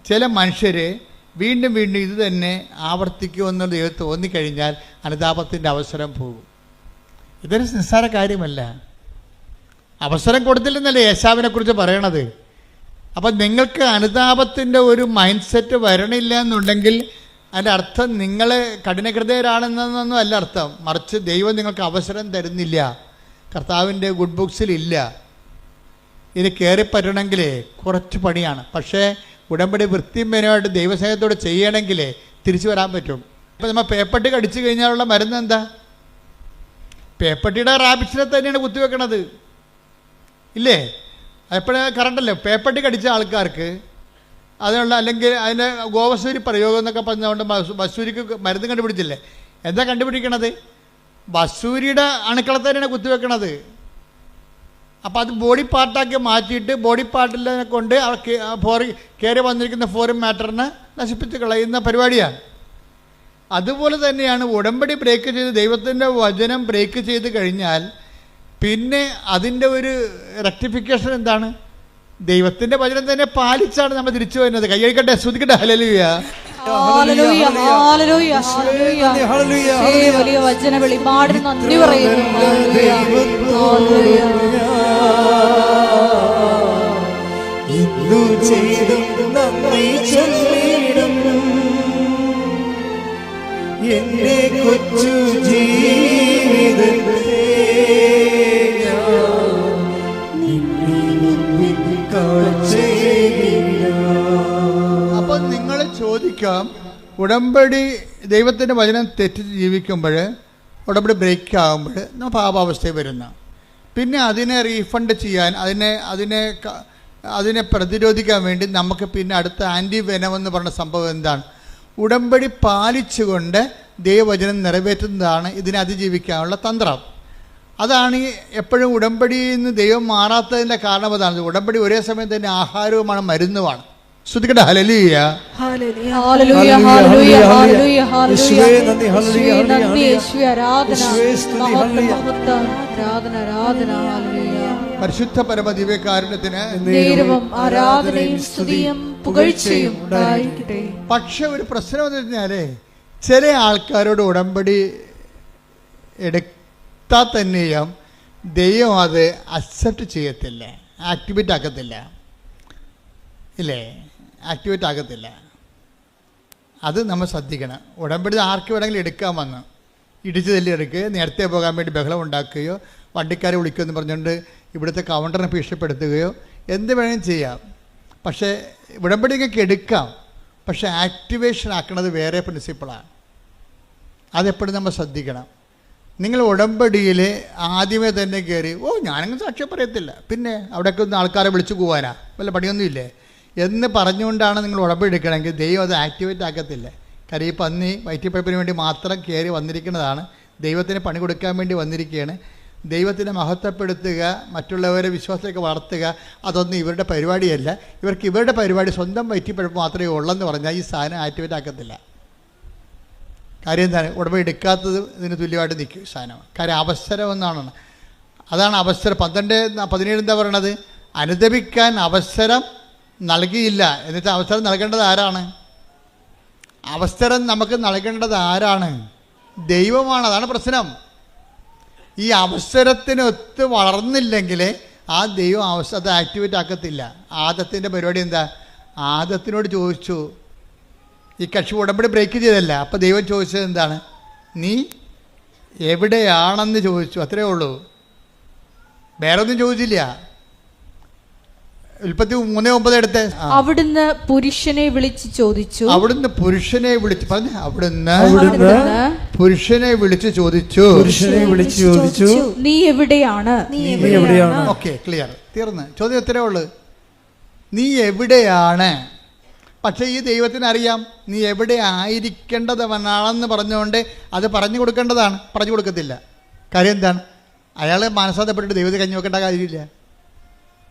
ചില മനുഷ്യർ വീണ്ടും വീണ്ടും ഇത് തന്നെ ആവർത്തിക്കുമെന്നുള്ള ദൈവം തോന്നിക്കഴിഞ്ഞാൽ അനുതാപത്തിൻ്റെ അവസരം പോകും. ഇതൊരു നിസ്സാര കാര്യമല്ല. അവസരം കൊടുത്തില്ലെന്നല്ലേ യേശാവിനെക്കുറിച്ച് പറയണത്. അപ്പം നിങ്ങൾക്ക് അനുതാപത്തിൻ്റെ ഒരു മൈൻഡ് സെറ്റ് വരണില്ല എന്നുണ്ടെങ്കിൽ അതിൻ്റെ അർത്ഥം നിങ്ങൾ കഠിനഹൃദയരാണെന്നൊന്നും അല്ല അർത്ഥം. മറിച്ച് ദൈവം നിങ്ങൾക്ക് അവസരം തരുന്നില്ല, കർത്താവിൻ്റെ ഗുഡ് ബുക്സിലില്ല. ഇത് കയറിപ്പറ്റണമെങ്കിൽ കുറച്ച് പണിയാണ്. പക്ഷേ ഉടമ്പടി വൃത്തിമേനമായിട്ട് ദൈവസ്നേഹത്തോടെ ചെയ്യണമെങ്കിൽ തിരിച്ചു വരാൻ പറ്റും. ഇപ്പം നമ്മൾ പേപ്പട്ടി കടിച്ചു കഴിഞ്ഞാലുള്ള മരുന്ന് എന്താ? പേപ്പട്ടിയുടെ റാബിറ്റ്സിനെ തന്നെയാണ് കുത്തിവെക്കണത്, ഇല്ലേ? എപ്പോഴും കറണ്ടല്ലോ. പേപ്പട്ടി കടിച്ച ആൾക്കാർക്ക് അതിനുള്ള, അല്ലെങ്കിൽ അതിൻ്റെ ഗോവസൂരി പ്രയോഗം എന്നൊക്കെ പറഞ്ഞുകൊണ്ട് വസൂരിക്ക് മരുന്ന് കണ്ടുപിടിച്ചില്ലേ? എന്താ കണ്ടുപിടിക്കണത്? വസൂരിയുടെ അണുക്കളെ തന്നെയാണ് കുത്തിവെക്കണത്. അപ്പോൾ അത് ബോഡി പാർട്ടാക്കി മാറ്റിയിട്ട് ബോഡി പാർട്ടിനെ കൊണ്ട് കയറി വന്നിരിക്കുന്ന ഫോറിൻ മാറ്ററിനെ നശിപ്പിച്ച് കളയുന്ന പരിപാടിയാണ്. അതുപോലെ തന്നെയാണ് ഉടമ്പടി ബ്രേക്ക് ചെയ്ത് ദൈവത്തിൻ്റെ വചനം ബ്രേക്ക് ചെയ്ത് കഴിഞ്ഞാൽ പിന്നെ അതിൻ്റെ ഒരു റെക്ടിഫിക്കേഷൻ എന്താണ്? ദൈവത്തിൻ്റെ വചനം തന്നെ പാലിച്ചാണ് നമ്മൾ തിരിച്ചു വരുന്നത്. കൈയടിക്കട്ടെ, സ്തുതിക്കട്ടെ, ഹല്ലേലൂയ. ഹല്ലേലൂയ, ഹല്ലേലൂയ, ഹല്ലേലൂയ. വലിയ വചന വെളിപാടിന് നന്ദി പറയുന്നു. Hallelujah, hallelujah. ഇന്നു ചെയ്തും നന്ദി ചൊല്ലിടും എന്റെ കൊച്ചു ജീവിതത്തെ അപ്പം നിങ്ങൾ ചോദിക്കാം, ഉടമ്പടി ദൈവത്തിൻ്റെ വചനം തെറ്റിച്ച് ജീവിക്കുമ്പോൾ, ഉടമ്പടി ബ്രേക്ക് ആകുമ്പോൾ നമ്മൾ പാപാവസ്ഥയിൽ വരുന്ന, പിന്നെ അതിനെ റീഫണ്ട് ചെയ്യാൻ, അതിനെ പ്രതിരോധിക്കാൻ വേണ്ടി നമുക്ക് പിന്നെ അടുത്ത ആൻറ്റി വെനം എന്ന് പറഞ്ഞ സംഭവം എന്താണ്? ഉടമ്പടി പാലിച്ചുകൊണ്ട് ദൈവവചനം നിറവേറ്റുന്നതാണ് ഇതിനെ അതിജീവിക്കാനുള്ള തന്ത്രം. അതാണ് എപ്പോഴും ഉടമ്പടിയിൽ നിന്ന് ദൈവം മാറാത്തതിൻ്റെ കാരണം അതാണ്. ഉടമ്പടി ഒരേ സമയം തന്നെ ആഹാരവുമാണ്, മരുന്നുമാണ്. ശ്രുതിക്കട്ടെ, ഹല്ലേലൂയ, ഹല്ലേലൂയ, ഹല്ലേലൂയ, ഹല്ലേലൂയ, യേശുവേ നന്ദി, യേശുവേ ആരാധന, മഹത്വം, ആരാധന, ആരാധന, ഹല്ലേലൂയ. പരിശുദ്ധ പരമദിവ്യകാരുണ്യത്തിന് ദൈവം ആരാധനയും സ്തുതിയും പുകഴ്ചയും ഉണ്ടായിരിക്കട്ടെ. പക്ഷെ ഒരു പ്രശ്നം എന്ന് പറഞ്ഞാൽ ചില ആൾക്കാരോട് ഉടമ്പടി എടുത്താൽ തന്നെയും ദൈവം അത് അക്സെപ്റ്റ് ചെയ്യത്തില്ല, ആക്ടിവേറ്റ് ആക്കത്തില്ല, ഇല്ലേ? ആക്ടിവേറ്റ് ആക്കത്തില്ല. അത് നമ്മൾ ശ്രദ്ധിക്കണം. ഉടമ്പടി ആർക്ക് വേണമെങ്കിലും എടുക്കാൻ വന്ന് ഇടിച്ചു തല്ലി എടുക്കുകയോ നേരത്തെ പോകാൻ വേണ്ടി ബഹളം ഉണ്ടാക്കുകയോ വണ്ടിക്കാരെ വിളിക്കുമെന്ന് പറഞ്ഞുകൊണ്ട് ഇവിടുത്തെ കൗണ്ടറിനെ ഭീഷണിപ്പെടുത്തുകയോ എന്ത് വേണമെങ്കിലും ചെയ്യാം. പക്ഷേ ഉടമ്പടിയൊക്കെ എടുക്കാം, പക്ഷേ ആക്ടിവേഷൻ ആക്കുന്നത് വേറെ പ്രിൻസിപ്പിളാണ്. അതെപ്പോഴും നമ്മൾ ശ്രദ്ധിക്കണം. നിങ്ങൾ ഉടമ്പടിയിൽ ആദ്യമേ തന്നെ കയറി ഞാനങ്ങ് സാക്ഷ്യം പറയത്തില്ല, പിന്നെ അവിടെയൊക്കെ ഒന്ന് ആൾക്കാരെ വിളിച്ചു പോകാനാ, വല്ല പണിയൊന്നുമില്ലേ എന്ന് പറഞ്ഞുകൊണ്ടാണ് നിങ്ങൾ ഉടമ്പടി എടുക്കണമെങ്കിൽ ദൈവം അത് ആക്ടിവേറ്റ് ആക്കത്തില്ല. കാര്യം ഈ പന്നി വയറ്റിപ്പഴപ്പിന് വേണ്ടി മാത്രം കയറി വന്നിരിക്കുന്നതാണ്, ദൈവത്തിന് പണി കൊടുക്കാൻ വേണ്ടി വന്നിരിക്കുകയാണ്. ദൈവത്തിനെ മഹത്വപ്പെടുത്തുക, മറ്റുള്ളവരെ വിശ്വാസത്തിലേക്ക് വളർത്തുക, അതൊന്നും ഇവരുടെ പരിപാടിയല്ല. ഇവരുടെ പരിപാടി സ്വന്തം വയറ്റിപ്പഴപ്പ് മാത്രമേ ഉള്ളെന്ന് പറഞ്ഞാൽ ഈ സാധനം ആക്ടിവേറ്റ് ആക്കത്തില്ല. കാര്യം എന്താണ്? ഉടമ്പടി എടുക്കാത്തത് ഇതിന് തുല്യമായിട്ട് നിൽക്കും സാധനം. കാര്യം അവസരം എന്നാണ്. അതാണ് അവസരം. 12:17 എന്താ പറയണത്? അനുദപിക്കാൻ അവസരം നൽകിയില്ല. എന്നുവെച്ചാൽ അവസരം നൽകേണ്ടത് ആരാണ്? അവസരം നമുക്ക് നൽകേണ്ടത് ആരാണ്? ദൈവമാണ്. അതാണ് പ്രശ്നം. ഈ അവസരത്തിനൊത്ത് വളർന്നില്ലെങ്കിൽ ആ ദൈവം അത് ആക്ടിവേറ്റ് ആക്കത്തില്ല. ആദത്തിൻ്റെ പരിപാടി എന്താ? ആദത്തിനോട് ചോദിച്ചു, ഈ കക്ഷി ഉടമ്പടി ബ്രേക്ക് ചെയ്തല്ല. അപ്പോൾ ദൈവം ചോദിച്ചത് എന്താണ്? നീ എവിടെയാണെന്ന് ചോദിച്ചു, അത്രയേ ഉള്ളൂ. വേറെ ഒന്നും ചോദിച്ചില്ല. ഉൽപ്പത്തി 3:9 എടുത്ത് അവിടുന്ന് പുരുഷനെ വിളിച്ച് ചോദിച്ചു. അവിടുന്ന് പുരുഷനെ വിളിച്ച് പറഞ്ഞു. അവിടുന്ന് പുരുഷനെ വിളിച്ച് ചോദിച്ചു. നീ എവിടെയാണ്? ഓക്കെ, ക്ലിയർ, തീർന്ന്. ചോദ്യം ഇത്രയേ ഉള്ളൂ, നീ എവിടെയാണ്? പക്ഷേ ഈ ദൈവത്തിന് അറിയാം നീ എവിടെ ആയിരിക്കേണ്ടവനാണെന്ന് പറഞ്ഞുകൊണ്ട് അത് പറഞ്ഞു കൊടുക്കേണ്ടതാണ്. പറഞ്ഞു കൊടുക്കത്തില്ല. കാര്യം എന്താണ്? അയാൾ മനസ്സാന്തപ്പെട്ടിട്ട് ദൈവത്തെ കഞ്ഞി വെക്കേണ്ട കാര്യമില്ല.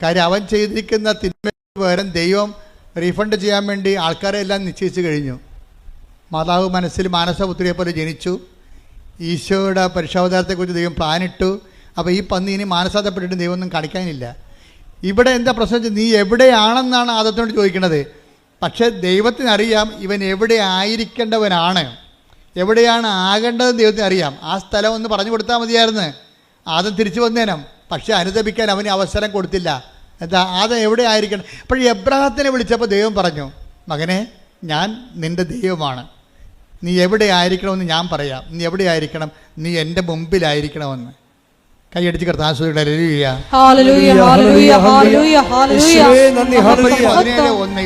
കാര്യം അവൻ ചെയ്തിരിക്കുന്ന തിന്മയ്ക്ക് പകരം ദൈവം റീഫണ്ട് ചെയ്യാൻ വേണ്ടി ആൾക്കാരെ എല്ലാം നിശ്ചയിച്ചു കഴിഞ്ഞു. മാതാവ് മനസ്സിൽ മാനസപുത്രിയെ പോലെ ജനിച്ചു. ഈശോയുടെ പരിശോധനത്തെക്കുറിച്ച് ദൈവം പ്ലാനിട്ടു. അപ്പോൾ ഈ പന്നി ഇനി മാനസാന്തപ്പെട്ടിട്ട് ദൈവം ഒന്നും കാണിക്കാനില്ല. ഇവിടെ എന്താ പ്രശ്നം? നീ എവിടെയാണെന്നാണ് ആദത്തിനോട് ചോദിക്കുന്നത്. പക്ഷേ ദൈവത്തിനറിയാം ഇവൻ എവിടെ ആയിരിക്കേണ്ടവനാണ്, എവിടെയാണ് ആകേണ്ടതെന്ന് ദൈവത്തിന് അറിയാം. ആ സ്ഥലം ഒന്ന് പറഞ്ഞു കൊടുത്താൽ മതിയായിരുന്നു, ആദം തിരിച്ചു വന്നേനം. പക്ഷേ അനുദപിക്കാൻ അവന് അവസരം കൊടുത്തില്ല. എന്താ? ആദം എവിടെ ആയിരിക്കണം? അപ്പോൾ എബ്രാഹത്തിനെ വിളിച്ചപ്പോൾ ദൈവം പറഞ്ഞു, മകനെ, ഞാൻ നിൻ്റെ ദൈവമാണ്, നീ എവിടെ ആയിരിക്കണമെന്ന് ഞാൻ പറയാം. നീ എവിടെ ആയിരിക്കണം? നീ എൻ്റെ മുമ്പിലായിരിക്കണമെന്ന്. കൈയടിച്ച് കർത്താവ് ഹല്ലേലൂയ ഹല്ലേലൂയ ഹല്ലേലൂയ ഹല്ലേലൂയ.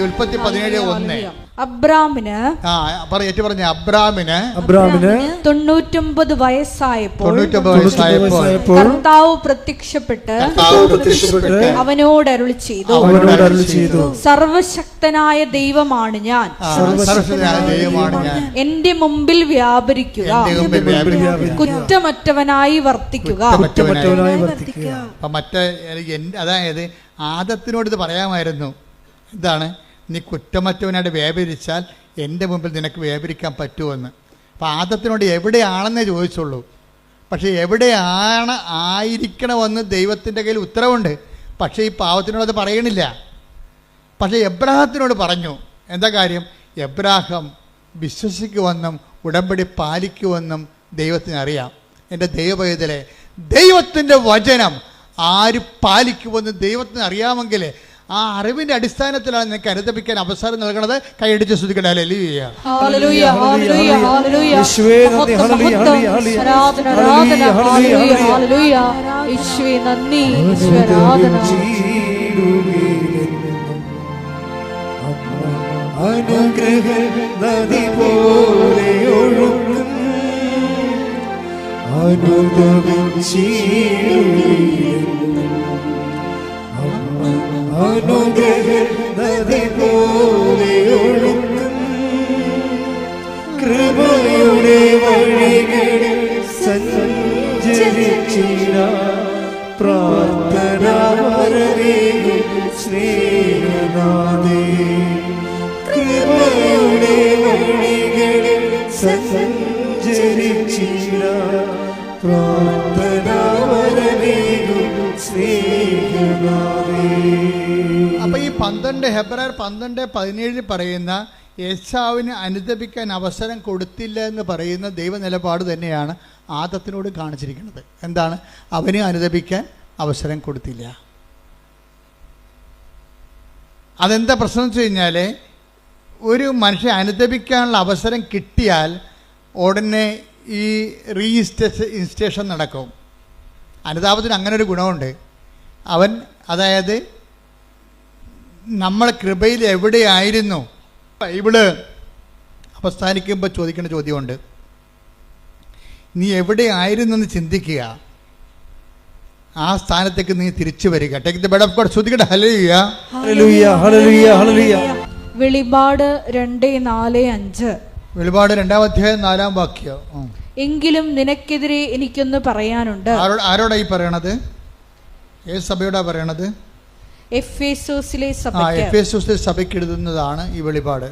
ഉൽപ്പത്തി 17:1. അബ്രാമിന് അബ്രാമിന് 99 വയസ്സായപ്പോൾ കർത്താവ് പ്രത്യക്ഷപ്പെട്ട് അവനോട് അരുളി ചെയ്തു, സർവശക്തനായ ദൈവമാണ് ഞാൻ, എന്റെ മുമ്പിൽ വ്യാപരിക്കുക, കുറ്റമറ്റവനായി വർത്തിക്കുക. അതായത് ആദത്തിനോട് ഇത് പറയാമായിരുന്നു. എന്താണ്? നീ കുറ്റമറ്റവനായിട്ട് വ്യാപരിച്ചാൽ എൻ്റെ മുമ്പിൽ നിനക്ക് വ്യാപരിക്കാൻ പറ്റുമെന്ന്. അപ്പോൾ ആദത്തിനോട് എവിടെയാണെന്നേ ചോദിച്ചുള്ളൂ. പക്ഷേ എവിടെയാണ് ആയിരിക്കണമെന്ന് ദൈവത്തിൻ്റെ കയ്യിൽ ഉത്തരവുണ്ട്. പക്ഷേ ഈ പാവത്തിനോട് അത് പറയണില്ല. പക്ഷേ എബ്രാഹത്തിനോട് പറഞ്ഞു. എന്താ കാര്യം? എബ്രാഹം വിശ്വസിക്കുമെന്നും ഉടമ്പടി പാലിക്കുമെന്നും ദൈവത്തിന് അറിയാം. എൻ്റെ ദൈവപൈതലെ, ദൈവത്തിൻ്റെ വചനം ആര് പാലിക്കുമെന്ന് ദൈവത്തിന് അറിയാമെങ്കിൽ ആ അറിവിന്റെ അടിസ്ഥാനത്തിലാണ് നിനക്ക് അനുദപിക്കാൻ അവസരം നൽകണത്. കൈയടിച്ച് സ്തുതിക്കട്ടെ. ഹല്ലേലൂയ ഹല്ലേലൂയ ഹല്ലേലൂയ ഹല്ലേലൂയ. യേശുവേ നന്ദി. ഹല്ലേലൂയ ആരാധന ആരാധന ഹല്ലേലൂയ ഹല്ലേലൂയ. യേശുവേ നന്ദി. യേശുവേ ആരാധന. അനുഗ്രഹ നദി പോലെ ഒഴുകും അനുഗ്രഹ നദി പോലെ ഒഴുകും കൃപയുടെ വഴികളിൽ സഞ്ചരിച്ചിട പ്രാർത്ഥന വരവേകും സ്നേഹനാഥേ. കൃപയുടെ വഴികളിൽ സഞ്ചരിച്ചിട പ്രാർത്ഥന വരവേകും സ്നേഹനാഥേ. അപ്പോൾ ഈ 12 ഹെബ്രായർ 12:17 പറയുന്ന ഏശാവിന് അനുദപിക്കാൻ അവസരം കൊടുത്തില്ല എന്ന് പറയുന്ന ദൈവ നിലപാട് തന്നെയാണ് ആദത്തിനോട് കാണിച്ചിരിക്കുന്നത്. എന്താണ്? അവന് അനുദപിക്കാൻ അവസരം കൊടുത്തില്ല. അതെന്താ പ്രശ്നം വെച്ച് കഴിഞ്ഞാൽ, ഒരു മനുഷ്യൻ അനുദപിക്കാനുള്ള അവസരം കിട്ടിയാൽ ഉടനെ ഈ ഇൻസ്റ്റേഷൻ നടക്കും. അനുതാപത്തിന് അങ്ങനെ ഒരു ഗുണമുണ്ട്. അതായത് നമ്മൾ കൃപയിൽ എവിടെയായിരുന്നു. ബൈബിള് അവസാനിക്കുമ്പോൾ ചോദിക്കേണ്ട ചോദ്യമുണ്ട്, നീ എവിടെയായിരുന്നെന്ന് ചിന്തിക്കുക, ആ സ്ഥാനത്തേക്ക് നീ തിരിച്ചു വരിക. Take the word of God. ശ്രുതിക്കട്ടെ. ഹല്ലേലൂയ ഹല്ലേലൂയ ഹല്ലേലൂയ ഹല്ലേലൂയ. വെളിപാട് 2:4-5. വെളിപാട് 2-ാം അധ്യായം 4-ാം വാക്യം. എങ്കിലും നിനക്കെതിരെ എനിക്കൊന്ന് പറയാനുണ്ട്. ആരോടാ ഈ പറയണത്? ഏത് സഭയോടാ പറയണത്? എഫേസോസിലെ സഭയ്ക്ക് എഴുതുന്നതാണ് ഈ വെളിപാട്.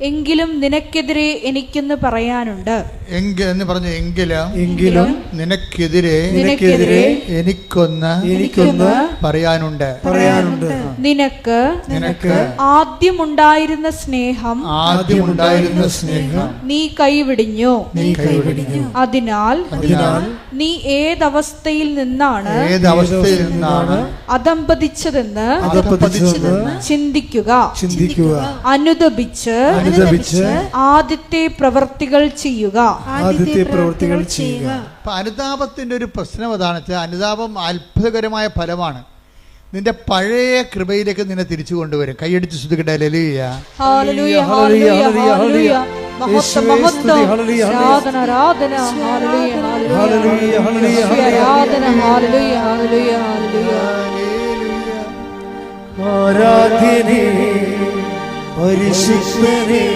എങ്കിലും നിനക്കെതിരെ എനിക്കൊന്ന് പറയാനുണ്ട്. എന്ന് പറഞ്ഞു. എങ്കിലും നിനക്കെതിരെ എനിക്കൊന്ന് പറയാനുണ്ട്. നിനക്ക് ആദ്യമുണ്ടായിരുന്ന സ്നേഹം നീ കൈവിടിഞ്ഞു. അതിനാൽ നീ ഏതവസ്ഥയിൽ നിന്നാണ് അധംപതിച്ചതെന്ന് ചിന്തിക്കുക. അനുദപിച്ച് ആദ്യത്തെ പ്രവൃത്തികൾ ചെയ്യുക. അനുതാപത്തിന്റെ ഒരു പ്രശ്നം അതാണ്. അനുതാപം അത്ഭുതകരമായ ഫലമാണ്. നിന്റെ പഴയ കൃപയിലേക്ക് നിന്നെ തിരിച്ചു കൊണ്ടുവരും. കൈയടിച്ച് സ്തുതിക്കട്ടെ. ഹല്ലേലൂയ ഹല്ലേലൂയ ഹല്ലേലൂയ ഹല്ലേലൂയ. മഹത്വം മഹത്വം ആരാധന ആരാധന ഹല്ലേലൂയ ഹല്ലേലൂയ ഹല്ലേലൂയ ആരാധന ഹല്ലേലൂയ ഹല്ലേലൂയ ഹല്ലേലൂയ. ആരാധനേ പരിശുദ്ധനേ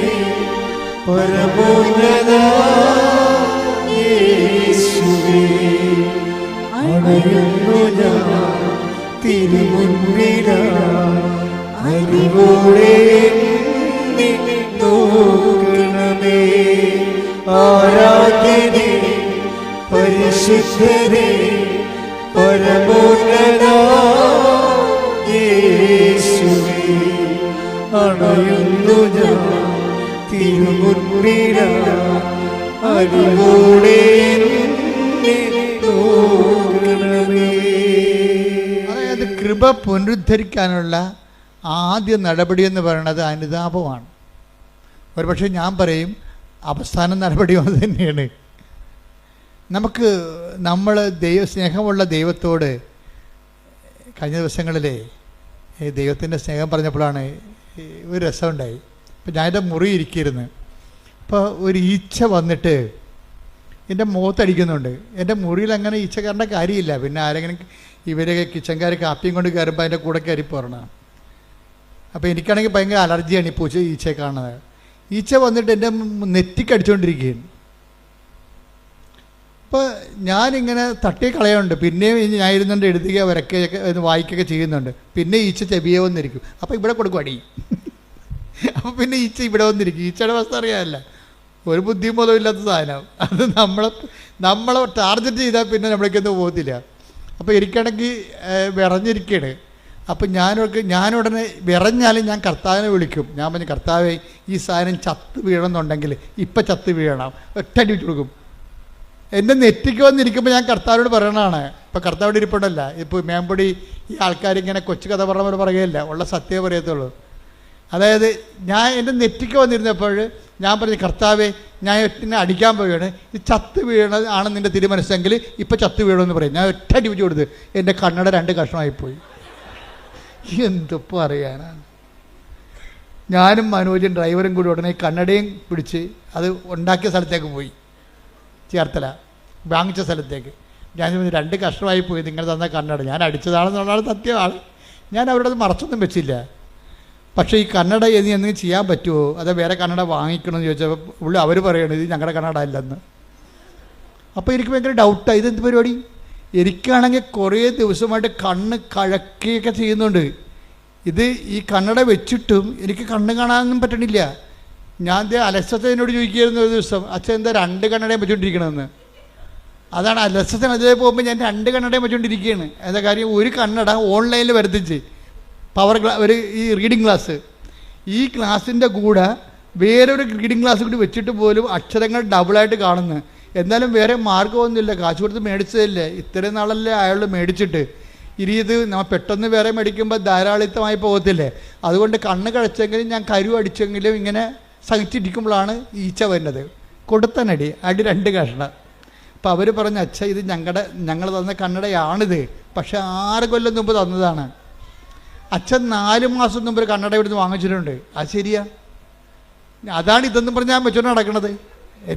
പരമോന്നത യേശുവേ, അണയുന്നു ഞാൻ തിരുമുൻപിലായി, അറിവോടെ എന്നെ നോക്കണമേ. ആരാധനേ പരിശുദ്ധനേ പരമോന്നത അറിവോടെ എന്നെ നോക്കണമേ. അതായത് കൃപ പുനരുദ്ധരിക്കാനുള്ള ആദ്യ നടപടി എന്ന് പറയുന്നത് അനുതാപമാണ്. ഒരുപക്ഷെ ഞാൻ പറയും അവസാന നടപടി അത് തന്നെയാണ്. നമ്മൾ സ്നേഹമുള്ള ദൈവത്തോട് കഴിഞ്ഞ ദിവസങ്ങളിലെ ദൈവത്തിൻ്റെ സ്നേഹം പറഞ്ഞപ്പോഴാണ് ഒരു രസമുണ്ടായി. ഇപ്പം ഞാനെൻ്റെ മുറി ഇരിക്കിയിരുന്നു. അപ്പോൾ ഒരു ഈച്ച വന്നിട്ട് എൻ്റെ മുഖത്തടിക്കുന്നുണ്ട്. എൻ്റെ മുറിയിൽ അങ്ങനെ ഈച്ച കയറേണ്ട കാര്യമില്ല. പിന്നെ ആരെങ്കിലും ഇവരൊക്കെ കിച്ചൻകാർ കാപ്പിയും കൊണ്ട് കയറുമ്പോൾ അതിൻ്റെ കൂടെ കയറി പോരണം. അപ്പോൾ എനിക്കാണെങ്കിൽ ഭയങ്കര അലർജിയാണ് ഈ ഈച്ചയെ കാണുന്നത്. ഈച്ച വന്നിട്ട് എൻ്റെ നെറ്റിക്കടിച്ചുകൊണ്ടിരിക്കുകയാണ്. അപ്പോൾ ഞാനിങ്ങനെ തട്ടി കളയുന്നുണ്ട്. പിന്നെയും ഞാൻ ഇരുന്നുകൊണ്ട് എഴുതുകയോ വരയ്ക്കുകയൊക്കെ വായിക്കുകയൊക്കെ ചെയ്യുന്നുണ്ട്. പിന്നെ ഈച്ച ചെവിയെ വന്നിരിക്കും. അപ്പോൾ ഇവിടെ കൊടുക്കും അടി. അപ്പോൾ പിന്നെ ഈച്ച ഇവിടെ വന്നിരിക്കും. ഈച്ചയുടെ അവസ്ഥ അറിയാമല്ല, ഒരു ബുദ്ധിയും പോലും ഇല്ലാത്ത സാധനം. അത് നമ്മളെ ടാർഗറ്റ് ചെയ്താൽ പിന്നെ നമ്മളേക്കൊന്നും പോകത്തില്ല. അപ്പോൾ എനിക്കാണെങ്കിൽ വിറഞ്ഞിരിക്കുകയാണ്. അപ്പം ഞാനുടനെ വിറഞ്ഞാലും ഞാൻ കർത്താവിനെ വിളിക്കും. ഞാൻ പറഞ്ഞു, കർത്താവേ ഈ സാധനം ചത്ത് വീഴണമെന്നുണ്ടെങ്കിൽ ഇപ്പം ചത്ത് വീഴണം, ഒറ്റടി വെച്ച് കൊടുക്കും. എൻ്റെ നെറ്റിക്ക് വന്നിരിക്കുമ്പോൾ ഞാൻ കർത്താവിനോട് പറയണതാണ്. ഇപ്പം കർത്താവിടെ ഇരിപ്പുണ്ടല്ല, ഇപ്പോൾ മേമ്പൊടി ഈ ആൾക്കാരിങ്ങനെ കൊച്ചു കഥ പറഞ്ഞവർ പറയുകയില്ല, ഉള്ള സത്യമേ പറയത്തുള്ളൂ. അതായത് ഞാൻ എൻ്റെ നെറ്റിക്ക് വന്നിരുന്നപ്പോൾ ഞാൻ പറഞ്ഞു, കർത്താവേ ഞാൻ എന്നെ അടിക്കാൻ പോവുകയാണ്, ഇത് ചത്ത് വീഴണത് ആണ് നിൻ്റെ തിരുമനസ്സെങ്കിൽ ഇപ്പം ചത്ത് വീഴണമെന്ന് പറയും. ഞാൻ ഒറ്റ അടി വെച്ച് കൊടുത്ത് എൻ്റെ കണ്ണട 2 കഷ്ണമായിപ്പോയി. എന്തിപ്പോൾ അറിയാനാണ്. ഞാനും മനോജും ഡ്രൈവറും കൂടി ഉടനെ കണ്ണടയും പിടിച്ച് അത് ഉണ്ടാക്കിയ സ്ഥലത്തേക്ക് പോയി, ചേർത്തല വാങ്ങിച്ച സ്ഥലത്തേക്ക്. ഞാൻ 2 കഷ്ണമായി പോയി നിങ്ങൾ തന്ന കണ്ണട. ഞാൻ അടിച്ചതാണെന്നുള്ളതാണ് സത്യമാണ്. ഞാൻ അവരുടെ അത് മറച്ചൊന്നും വെച്ചില്ല. പക്ഷേ ഈ കണ്ണട എന്തെങ്കിലും ചെയ്യാൻ പറ്റുമോ, അതോ വേറെ കണ്ണട വാങ്ങിക്കണമെന്ന് ചോദിച്ചപ്പോൾ അവർ പറയണത് ഇത് ഞങ്ങളുടെ കണ്ണട അല്ലെന്ന്. അപ്പോൾ എനിക്ക് ഭയങ്കര ഡൗട്ടാണ്, ഇതെന്ത് പരിപാടി. എനിക്കാണെങ്കിൽ കുറേ ദിവസമായിട്ട് കണ്ണ് കഴക്കുകയൊക്കെ ചെയ്യുന്നുണ്ട്. ഇത് ഈ കണ്ണട വെച്ചിട്ടും എനിക്ക് കണ്ണ് കാണാനൊന്നും പറ്റണില്ല. ഞാൻ അലസത്തേനോട് ചോദിക്കുകയായിരുന്നു ഒരു ദിവസം, അച്ഛൻ എന്താ 2 കണ്ണടയും വെച്ചുകൊണ്ടിരിക്കണമെന്ന്. അതാണ് അലസത്തിന്. അതേ പോകുമ്പോൾ ഞാൻ 2 കണ്ണടയും വെച്ചുകൊണ്ടിരിക്കുകയാണ്. എന്താ കാര്യം, ഒരു കണ്ണട ഓൺലൈനിൽ വരുത്തിച്ച് ഒരു ഈ റീഡിങ് ക്ലാസ്, ഈ ക്ലാസ്സിൻ്റെ കൂടെ വേറൊരു റീഡിങ് ക്ലാസ് കൂടി വെച്ചിട്ട് പോലും അക്ഷരങ്ങൾ ഡബിളായിട്ട് കാണുന്നു. എന്നാലും വേറെ മാർഗ്ഗമൊന്നുമില്ല, കാശ് കൊടുത്ത് മേടിച്ചതല്ലേ, ഇത്രയും നാളല്ലേ അയാൾ മേടിച്ചിട്ട്. ഇനി ഇത് നമ്മൾ പെട്ടെന്ന് വേറെ മേടിക്കുമ്പോൾ ധാരാളിത്തമായി പോകത്തില്ലേ. അതുകൊണ്ട് കണ്ണ് കഴിച്ചെങ്കിലും ഞാൻ കരു അടിച്ചെങ്കിലും ഇങ്ങനെ സഹിച്ചിരിക്കുമ്പോഴാണ് ഈച്ച വരുന്നത്. കൊടുത്തനടി 2 കഷ്ണം. അപ്പോൾ അവർ പറഞ്ഞു, അച്ഛ ഇത് ഞങ്ങൾ തന്ന കണ്ണടയാണിത്, പക്ഷെ 6 കൊല്ലം മുമ്പ് തന്നതാണ്. അച്ഛൻ 4 മാസം മുമ്പ് ഒരു കണ്ണട ഇവിടുന്ന് വാങ്ങിച്ചിട്ടുണ്ട്. അത് ശരിയാ, അതാണ് ഇതെന്നും പറഞ്ഞ് ഞാൻ വെച്ചോണ്ട് നടക്കണത്.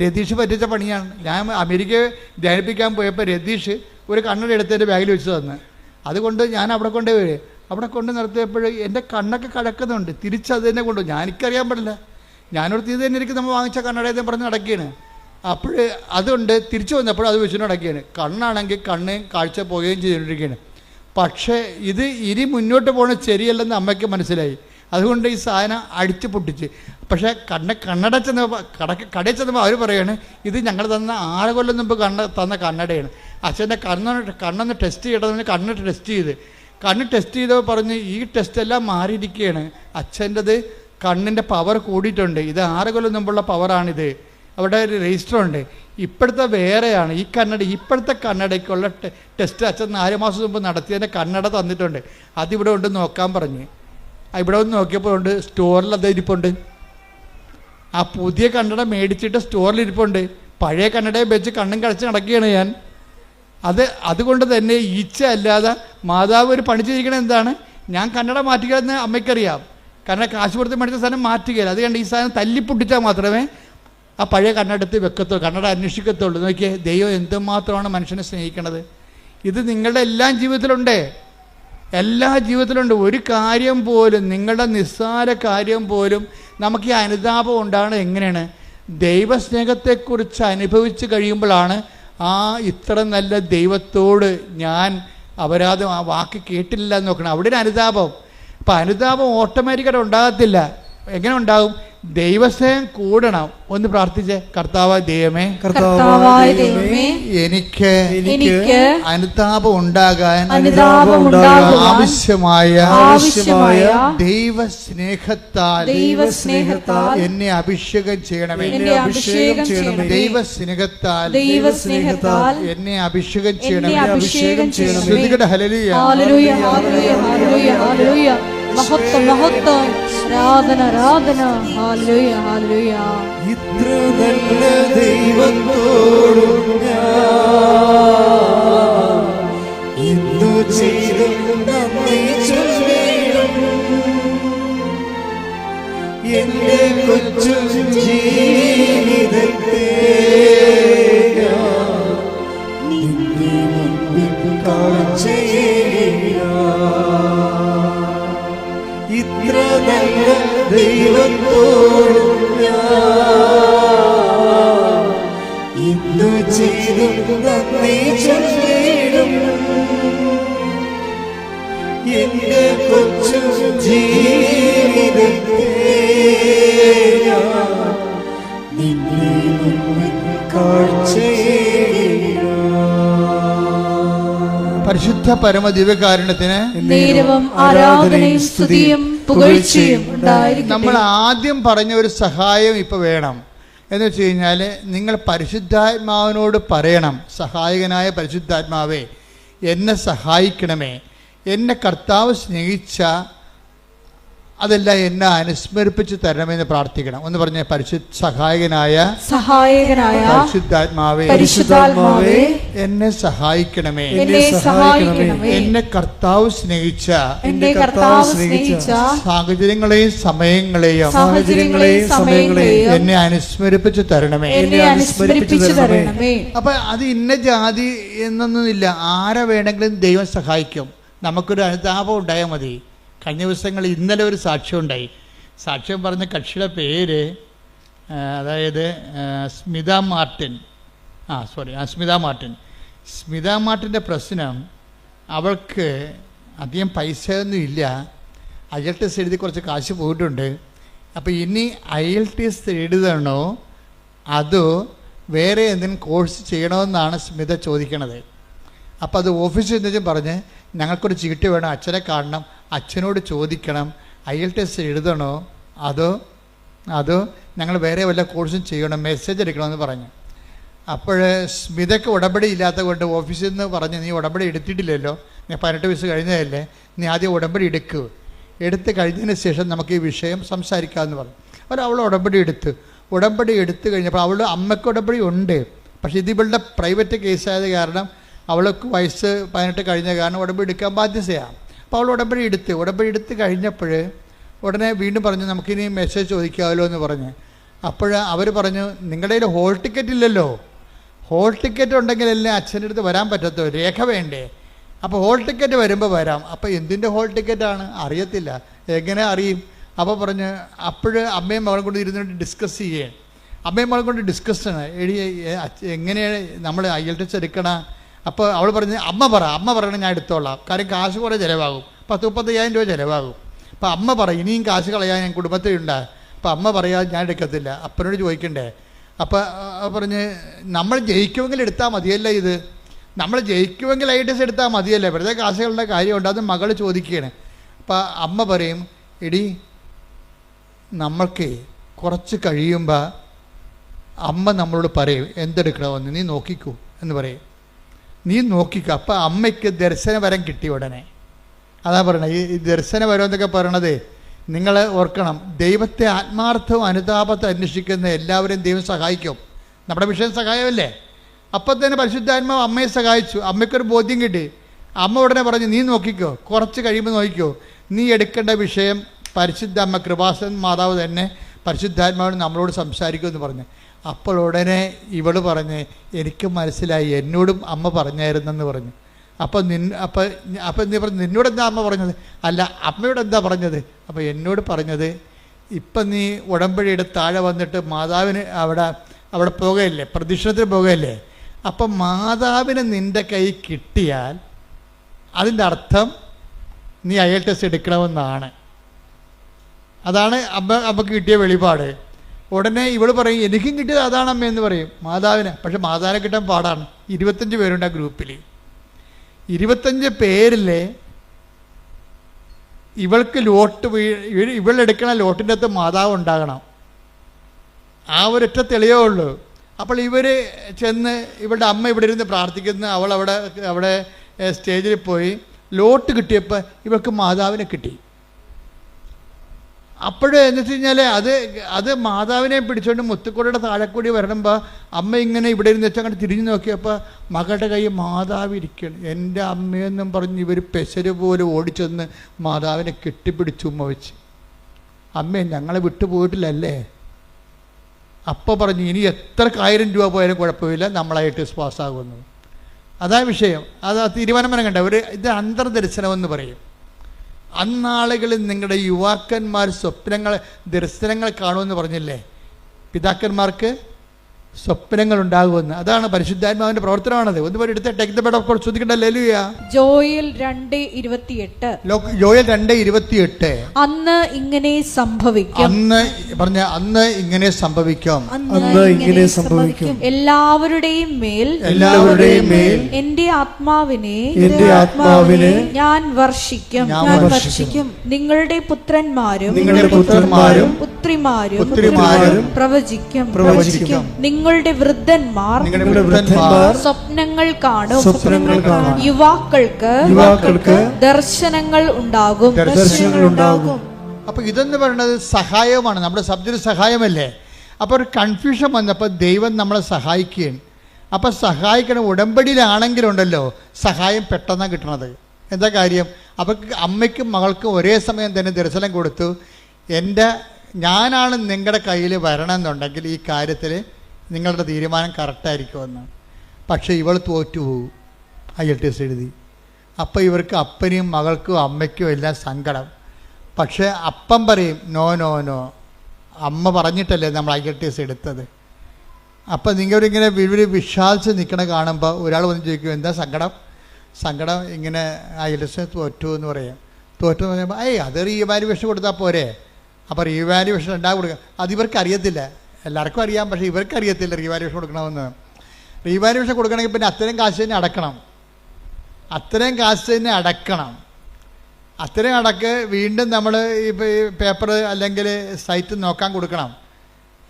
രതീഷ് പറ്റിച്ച പണിയാണ്. ഞാൻ അമേരിക്കയെ ധ്യാനിപ്പിക്കാൻ പോയപ്പോൾ രതീഷ് ഒരു കണ്ണട എടുത്ത് എൻ്റെ ബാഗിൽ വെച്ച് തന്ന്. അതുകൊണ്ട് ഞാൻ അവിടെ കൊണ്ടുപോയി നിർത്തിയപ്പോൾ എൻ്റെ കണ്ണൊക്കെ കഴക്കുന്നുണ്ട്. തിരിച്ചത് തന്നെ കൊണ്ടുപോയി. എനിക്കറിയാൻ പാടില്ല, ഞാനോട് ഇത് തന്നെ എനിക്ക് നമ്മൾ വാങ്ങിച്ച കണ്ണടയെന്ന് പറഞ്ഞ് നടക്കുകയാണ്. അപ്പോൾ അതുകൊണ്ട് തിരിച്ചു വന്നപ്പോൾ അത് വെച്ചിട്ട് നടക്കുകയാണ്. കണ്ണാണെങ്കിൽ കണ്ണ് കാഴ്ച പോവുകയും ചെയ്തുകൊണ്ടിരിക്കുകയാണ്. പക്ഷേ ഇത് ഇനി മുന്നോട്ട് പോകുന്നത് ശരിയല്ലെന്ന് അമ്മയ്ക്ക് മനസ്സിലായി. അതുകൊണ്ട് ഈ സാധനം അടിച്ച് പൊട്ടിച്ച്. പക്ഷേ കണ്ണട ചെന്നപ്പോൾ കടയിൽ ചെന്നപ്പോൾ അവർ പറയാണ്, ഇത് ഞങ്ങൾ തന്ന 6 കൊല്ലം മുമ്പ് തന്ന കണ്ണടയാണ്. അച്ഛൻ്റെ കണ്ണൊന്ന് ടെസ്റ്റ് ചെയ്യണമെന്ന് കണ്ണ് ടെസ്റ്റ് ചെയ്തപ്പോൾ പറഞ്ഞ് ഈ ടെസ്റ്റെല്ലാം മാറിയിരിക്കുകയാണ്. അച്ഛൻ്റെത് കണ്ണിൻ്റെ പവർ കൂടിയിട്ടുണ്ട്. ഇത് 6 കൊല്ലം മുമ്പുള്ള പവറാണിത്. അവിടെ ഒരു രജിസ്റ്റർ ഉണ്ട്. ഇപ്പോഴത്തെ വേറെയാണ്. ഇപ്പോഴത്തെ കണ്ണടയ്ക്കുള്ള ടെസ്റ്റ് അച്ഛൻ 4 മാസം മുമ്പ് നടത്തിയതിൻ്റെ കണ്ണട തന്നിട്ടുണ്ട്. അതിവിടെ ഉണ്ട്, നോക്കാൻ പറഞ്ഞ്. ഇവിടെ ഒന്ന് നോക്കിയപ്പോൾ ഉണ്ട്, സ്റ്റോറിൽ അത് ഇരിപ്പുണ്ട്. ആ പുതിയ കണ്ണട മേടിച്ചിട്ട് സ്റ്റോറിൽ ഇരിപ്പുണ്ട്. പഴയ കണ്ണടയെ വെച്ച് കണ്ണും കടച്ച് നടക്കുകയാണ് ഞാൻ. അതുകൊണ്ട് തന്നെ ഈച്ച അല്ലാതെ മാതാവ് ഒരു പണി ചെയ്തിരിക്കണത് എന്താണ്, ഞാൻ കണ്ണട മാറ്റുകയെന്ന് അമ്മയ്ക്കറിയാം. കാരണം കാശ് കൊടുത്ത് മേടിച്ച സാധനം മാറ്റുകയില്ല. അത് കണ്ട് ഈ സാധനം തല്ലിപ്പൊട്ടിച്ചാൽ മാത്രമേ ആ പഴയ കണ്ണെടുത്ത് വെക്കത്തുള്ളൂ, കണ്ണട അന്വേഷിക്കത്തുള്ളൂ. നോക്കിയേ, ദൈവം എന്തുമാത്രമാണ് മനുഷ്യനെ സ്നേഹിക്കണത്. ഇത് നിങ്ങളുടെ എല്ലാ ജീവിതത്തിലുണ്ട്. ഒരു കാര്യം പോലും, നിങ്ങളുടെ നിസ്സാര കാര്യം പോലും നമുക്ക് ഈ അനുതാപം ഉണ്ടാകുന്നത് എങ്ങനെയാണ്? ദൈവസ്നേഹത്തെക്കുറിച്ച് അനുഭവിച്ച് കഴിയുമ്പോഴാണ് ഇത്ര നല്ല ദൈവത്തോട് ഞാൻ അപരാധം, ആ വാക്ക് കേട്ടില്ല എന്ന് നോക്കണം. അവിടെ ഒരു അനുതാപം. അപ്പം അനുതാപം ഓട്ടോമാറ്റിക്കായിട്ട് ഉണ്ടാകത്തില്ല. എങ്ങനെ ഉണ്ടാകും? ദൈവസ്നേഹം കൂടണം. ഒന്ന് പ്രാർത്ഥിച്ചേ. കർത്താവായ ദൈവമേ, കർത്താവായ ദൈവമേ, എനിക്ക് എനിക്ക് അനുതാപം ഉണ്ടാകാൻ ആവശ്യമായ ദൈവസ്നേഹത്താൽ എന്നെ അഭിഷേകം ചെയ്യണമേ. ദൈവസ്നേഹത്താൽ എന്നെ അഭിഷേകം ചെയ്യണമേ. ശ്രുതികട ഹല്ലേലൂയ. മഹത്വം മഹത്വം, ആരാധന ആരാധന. ഹല്ലേലൂയ ഹല്ലേലൂയ. ഇത്ര നല്ല ദൈവത്തോടും ഞാൻ എന്തു ചെയ്തു നന്ദി ചൊല്ലിടും. എന്റെ കൊച്ചു ജീവിതത്തെ നിന്റെ മുൻപിൽ കാഴ്ചയേകാം. ഇത്ര നല്ല ദൈവത്തോടും ഞാൻ എന്തു ചെയ്തു നന്ദി ചൊല്ലിടും. എന്റെ കൊച്ചു ജീവിതത്തെ നിന്നെ മുൻപിൽ കാഴ്ചയേകാം. പരിശുദ്ധ പരമദിവ്യകാരുണ്യത്തിന് നേരവും ആരാധനയും സ്തുതിയും പുകഴ്ചയും ഉണ്ടായിരിക്കട്ടെ. നമ്മൾ ആദ്യം പറഞ്ഞ ഒരു സഹായം ഇപ്പൊ വേണം. എന്ന് വെച്ച് കഴിഞ്ഞാൽ നിങ്ങൾ പരിശുദ്ധാത്മാവിനോട് പറയണം, സഹായകനായ പരിശുദ്ധാത്മാവേ എന്നെ സഹായിക്കണമേ. എന്നെ കർത്താവ് സ്നേഹിച്ച അതെല്ലാം എന്നെ അനുസ്മരിപ്പിച്ച് തരണമെന്ന് പ്രാർത്ഥിക്കണം. ഒന്ന് പറഞ്ഞ സഹായകനായ പരിശുദ്ധാത്മാവേ എന്നെ സഹായിക്കണമേ. എന്നെ കർത്താവ് സ്നേഹിച്ച സാഹചര്യങ്ങളെയും സമയങ്ങളെയും എന്നെ അനുസ്മരിപ്പിച്ച് തരണമേ. അപ്പൊ അത് ഇന്ന ജാതി എന്നൊന്നുമില്ല, ആരെ വേണമെങ്കിലും ദൈവം സഹായിക്കും. നമുക്കൊരു അനുതാപം ഉണ്ടായാൽ മതി. കഴിഞ്ഞ ദിവസങ്ങളിൽ ഇന്നലെ ഒരു സാക്ഷ്യം ഉണ്ടായി. സാക്ഷ്യം പറഞ്ഞ കക്ഷിയുടെ പേര് അതായത് സ്മിത മാർട്ടിൻ. സ്മിത മാർട്ടിൻ്റെ പ്രശ്നം, അവൾക്ക് അധികം പൈസയൊന്നും ഇല്ല. IELTS എഴുതി കുറച്ച് കാശ് പോയിട്ടുണ്ട്. അപ്പോൾ ഇനി IELTS എഴുതണോ അതോ വേറെ എന്തെങ്കിലും കോഴ്സ് ചെയ്യണമെന്നാണ് സ്മിത ചോദിക്കണത്. അപ്പോൾ അത് ഓഫീസിൽ നിന്നും പറഞ്ഞ് ഞങ്ങൾക്കൊരു ചീട്ട് വേണം, അച്ഛനെ കാണണം, അച്ഛനോട് ചോദിക്കണം IELTS എഴുതണോ അതോ ഞങ്ങൾ വേറെ വല്ല കോഴ്സും ചെയ്യണം, മെസ്സേജ് എടുക്കണമെന്ന് പറഞ്ഞു. അപ്പോൾ സ്മിതയ്ക്ക് ഉടമ്പടി ഇല്ലാത്ത കൊണ്ട് ഓഫീസിൽ നിന്ന് പറഞ്ഞ് നീ ഉടമ്പടി എടുത്തിട്ടില്ലല്ലോ, നീ 18 വയസ്സ് കഴിഞ്ഞതല്ലേ, നീ ആദ്യം ഉടമ്പടി എടുത്ത് കഴിഞ്ഞതിന് ശേഷം നമുക്ക് ഈ വിഷയം സംസാരിക്കാമെന്ന് പറഞ്ഞു. അവൾ ഉടമ്പടി എടുത്തു കഴിഞ്ഞപ്പോൾ അവളുടെ അമ്മയ്ക്ക് ഉടമ്പടി ഉണ്ട്. പക്ഷേ ഇത് ഇവളുടെ പ്രൈവറ്റ് കേസായത് കാരണം അവൾക്ക് വയസ്സ് 18 കഴിഞ്ഞ കാരണം ഉടമ്പടി എടുക്കാൻ ബാധ്യതയാണ്. അപ്പോൾ അവൾ ഉടമ്പടി എടുത്ത് കഴിഞ്ഞപ്പോൾ ഉടനെ വീണ്ടും പറഞ്ഞു നമുക്കിനി മെസ്സേജ് ചോദിക്കാമല്ലോ എന്ന് പറഞ്ഞ്. അപ്പോൾ അവർ പറഞ്ഞു നിങ്ങളുടെ കയ്യിൽ ഹോൾ ടിക്കറ്റ് ഇല്ലല്ലോ, ഹോൾ ടിക്കറ്റ് ഉണ്ടെങ്കിലല്ലേ അച്ഛൻ്റെ അടുത്ത് വരാൻ പറ്റത്തോ, രേഖ വേണ്ടേ. അപ്പോൾ ഹോൾ ടിക്കറ്റ് വരുമ്പോൾ വരാം. അപ്പോൾ എന്തിൻ്റെ ഹോൾ ടിക്കറ്റാണ് അറിയത്തില്ല, എങ്ങനെ അറിയും. അപ്പോൾ പറഞ്ഞ് അപ്പോൾ അമ്മയും മകളും കൊണ്ട് ഇരുന്നിട്ട് ഡിസ്കസ് ചെയ്യേ. അമ്മയും മകളും കൊണ്ട് ഡിസ്കഷന് എങ്ങനെയാണ് നമ്മൾ IELTS എടുക്കണം. അപ്പോൾ അവൾ പറഞ്ഞ് അമ്മ പറയണം ഞാൻ എടുത്തോളാം, കാര്യം കാശ് കുറേ ചിലവാകും, 30-35,000 രൂപ ചിലവാകും. അപ്പോൾ അമ്മ പറയും ഇനിയും കാശ് കളയാൻ ഞാൻ കുടുംബത്തിലുണ്ട്. അപ്പോൾ അമ്മ പറയാതെ ഞാൻ എടുക്കത്തില്ല, അപ്പനോട് ചോദിക്കണ്ടേ. അപ്പോൾ പറഞ്ഞ് നമ്മൾ ജയിക്കുമെങ്കിൽ എടുത്താൽ മതിയല്ലേ, ഇത് നമ്മൾ ജയിക്കുമെങ്കിൽ IELTS എടുത്താൽ മതിയല്ലേ, വെറുതെ കാശുകളുടെ കാര്യമുണ്ട്. അത് മകൾ ചോദിക്കുകയാണ്. അപ്പോൾ അമ്മ പറയും എടി നമ്മൾക്ക് കുറച്ച് കഴിയുമ്പോൾ അമ്മ നമ്മളോട് പറയും എന്തെടുക്കണമെന്ന്, നീ നോക്കിക്കൂ എന്ന് പറയും. നീ നോക്കിക്കോ. അപ്പോൾ അമ്മയ്ക്ക് ദർശനവരം കിട്ടി ഉടനെ. അതാ പറയണത്, ഈ ദർശനവരം എന്നൊക്കെ പറയണത് നിങ്ങൾ ഓർക്കണം, ദൈവത്തെ ആത്മാർത്ഥവും അനുതാപത്തെ അന്വേഷിക്കുന്ന എല്ലാവരെയും ദൈവം സഹായിക്കും. നമ്മുടെ വിഷയം സഹായമല്ലേ. അപ്പം തന്നെ പരിശുദ്ധാത്മാവ് അമ്മയെ സഹായിച്ചു. അമ്മയ്ക്കൊരു ബോധ്യം കിട്ടി. അമ്മ ഉടനെ പറഞ്ഞു നീ നോക്കിക്കോ, കുറച്ച് കഴിയുമ്പോൾ നോക്കിക്കോ, നീ എടുക്കേണ്ട വിഷയം പരിശുദ്ധ അമ്മ കൃപാസൻ മാതാവ് തന്നെ പരിശുദ്ധാത്മാവിന് നമ്മളോട് സംസാരിക്കുമെന്ന് പറഞ്ഞു. അപ്പോൾ ഉടനെ ഇവൾ പറഞ്ഞ് എനിക്ക് മനസ്സിലായി, എന്നോടും അമ്മ പറഞ്ഞായിരുന്നെന്ന് പറഞ്ഞു. അപ്പം നീ പറഞ്ഞു നിന്നോട് എന്താ അമ്മ പറഞ്ഞത്? അല്ല അമ്മയോട് എന്താ പറഞ്ഞത്? അപ്പോൾ എന്നോട് പറഞ്ഞത് ഇപ്പം നീ ഉടമ്പടി എടുത്ത് താഴെ വന്നിട്ട് മാതാവിന് അവിടെ പോകുകയല്ലേ, പ്രദക്ഷിണത്തിന് പോകുകയല്ലേ, അപ്പം മാതാവിന് നിൻ്റെ കൈ കിട്ടിയാൽ അതിൻ്റെ അർത്ഥം നീ IELTS എടുക്കണമെന്നാണ്. അതാണ് അമ്മക്ക് കിട്ടിയ വെളിപാട്. ഉടനെ ഇവൾ പറയും എനിക്കും കിട്ടിയത് അതാണ് അമ്മ എന്ന് പറയും മാതാവിന്. പക്ഷെ മാതാവിനെ കിട്ടാൻ പാടാണ്. 25 പേരുണ്ട് ആ ഗ്രൂപ്പിൽ. 25 പേരിലെ ഇവൾക്ക് ലോട്ട് ഇവളെടുക്കണ ലോട്ടിൻ്റെ അകത്ത് മാതാവ് ഉണ്ടാകണം. ആ ഒരൊറ്റ തെളിവേ ഉള്ളൂ. അപ്പോൾ ഇവർ ചെന്ന് ഇവളുടെ അമ്മ ഇവിടെ ഇരുന്ന് പ്രാർത്ഥിക്കുന്നു. അവൾ അവിടെ സ്റ്റേജിൽ പോയി ലോട്ട് കിട്ടിയപ്പോൾ ഇവൾക്ക് മാതാവിനെ കിട്ടി. അപ്പോഴേ എന്ന് വെച്ച് കഴിഞ്ഞാൽ അത് മാതാവിനെ പിടിച്ചുകൊണ്ട് മുത്തുക്കോടയുടെ താഴെക്കൂടി വരണമ്പോൾ അമ്മ ഇങ്ങനെ ഇവിടെ ഇരുന്ന് വെച്ചാൽ അങ്ങോട്ട് തിരിഞ്ഞു നോക്കിയപ്പോൾ മകളുടെ കൈ മാതാവ് ഇരിക്കണം. എൻ്റെ അമ്മയെന്നും പറഞ്ഞ് ഇവർ പെശര് പോലെ ഓടിച്ചെന്ന് മാതാവിനെ കെട്ടിപ്പിടിച്ചു ഉമ്മ വെച്ച്. അമ്മേ ഞങ്ങളെ വിട്ടുപോയിട്ടില്ലല്ലേ? അപ്പോൾ പറഞ്ഞു ഇനി എത്ര 1000 രൂപ പോയാലും കുഴപ്പമില്ല, നമ്മളായിട്ട് പാസ്സാകുന്നു. അതാ വിഷയം. അത് തീരുമാനം കണ്ട ഇത് അന്തർദർശനമെന്ന് പറയും. അന്നാളുകളിൽ നിങ്ങളുടെ യുവാക്കന്മാർ ദർശനങ്ങൾ കാണുമെന്ന് പറഞ്ഞില്ലേ? പിതാക്കന്മാർക്ക് സ്വപ്നങ്ങൾ ഉണ്ടാകുമെന്ന്. അതാണ് പരിശുദ്ധാത്മാവിന്റെ പ്രവർത്തനമാണത്. ഒന്ന് പോലെ എടുത്ത് take the word of God ശ്രദ്ധിക്കണ്ട. ഹല്ലേലൂയ. ജോയൽ 2:28. ജോയൽ 2:28. അന്ന് ഇങ്ങനെ സംഭവിക്കും. അന്ന് ഇങ്ങനെ സംഭവിക്കും. എല്ലാവരുടെയും മേൽ എന്റെ ആത്മാവിനെ ഞാൻ വർഷിക്കും. നിങ്ങളുടെ പുത്രന്മാരും പുത്രിമാരും പ്രവചിക്കും. നിങ്ങളുടെ വൃദ്ധന്മാർ സ്വപ്നങ്ങൾ കാണും. യുവാക്കൾക്ക് ദർശനങ്ങൾ ഉണ്ടാകും. അപ്പൊ ഇതെന്ന് പറയുന്നത് സഹായമാണ്. നമ്മുടെ സബ്ജക്റ്റ് സഹായമല്ലേ? അപ്പോൾ ഒരു കൺഫ്യൂഷൻ വന്നപ്പോൾ ദൈവം നമ്മളെ സഹായിക്കുകയാണ്. അപ്പം സഹായിക്കണ ഉടമ്പടിയിലാണെങ്കിലുണ്ടല്ലോ സഹായം പെട്ടെന്നാണ് കിട്ടണത്. എന്താ കാര്യം? അപ്പം അമ്മയ്ക്കും മകൾക്കും ഒരേ സമയം തന്നെ ദർശനം കൊടുത്തു. ഞാനാണ് നിങ്ങളുടെ കയ്യിൽ വരണമെന്നുണ്ടെങ്കിൽ ഈ കാര്യത്തിൽ നിങ്ങളുടെ തീരുമാനം കറക്റ്റായിരിക്കുമെന്ന്. പക്ഷേ ഇവൾ തോറ്റുപോകും IELTS എഴുതി. അപ്പം ഇവർക്ക് അപ്പനെയും മകൾക്കും അമ്മയ്ക്കും എല്ലാം സങ്കടം. പക്ഷേ അപ്പം പറയും നോ നോ നോ, അമ്മ പറഞ്ഞിട്ടല്ലേ നമ്മൾ IELTS എടുത്തത്. അപ്പം നിങ്ങളിങ്ങനെ വിശ്വാസിച്ച് നിൽക്കണ കാണുമ്പോൾ ഒരാൾ വന്ന് ചോദിക്കും എന്താ സങ്കടം ഇങ്ങനെ IELTS തോറ്റു എന്ന് പറയാം. തോറ്റു എന്ന് പറയുമ്പോൾ അത് റീവാലുവേഷൻ കൊടുത്താൽ പോരെ. അപ്പോൾ റീവാലുവേഷൻ ഉണ്ടാകും കൊടുക്കുക. അതിവർക്ക് അറിയത്തില്ല. എല്ലാവർക്കും അറിയാം, പക്ഷേ ഇവർക്ക് അറിയത്തില്ല റീവാലുവേഷൻ കൊടുക്കണമെന്ന്. റീവാലുവേഷൻ കൊടുക്കണമെങ്കിൽ പിന്നെ അത്രയും കാശ് തന്നെ അടക്കണം. അത്രയും അടക്ക് വീണ്ടും നമ്മൾ ഈ പേപ്പർ അല്ലെങ്കിൽ സൈറ്റ് നോക്കാൻ കൊടുക്കണം.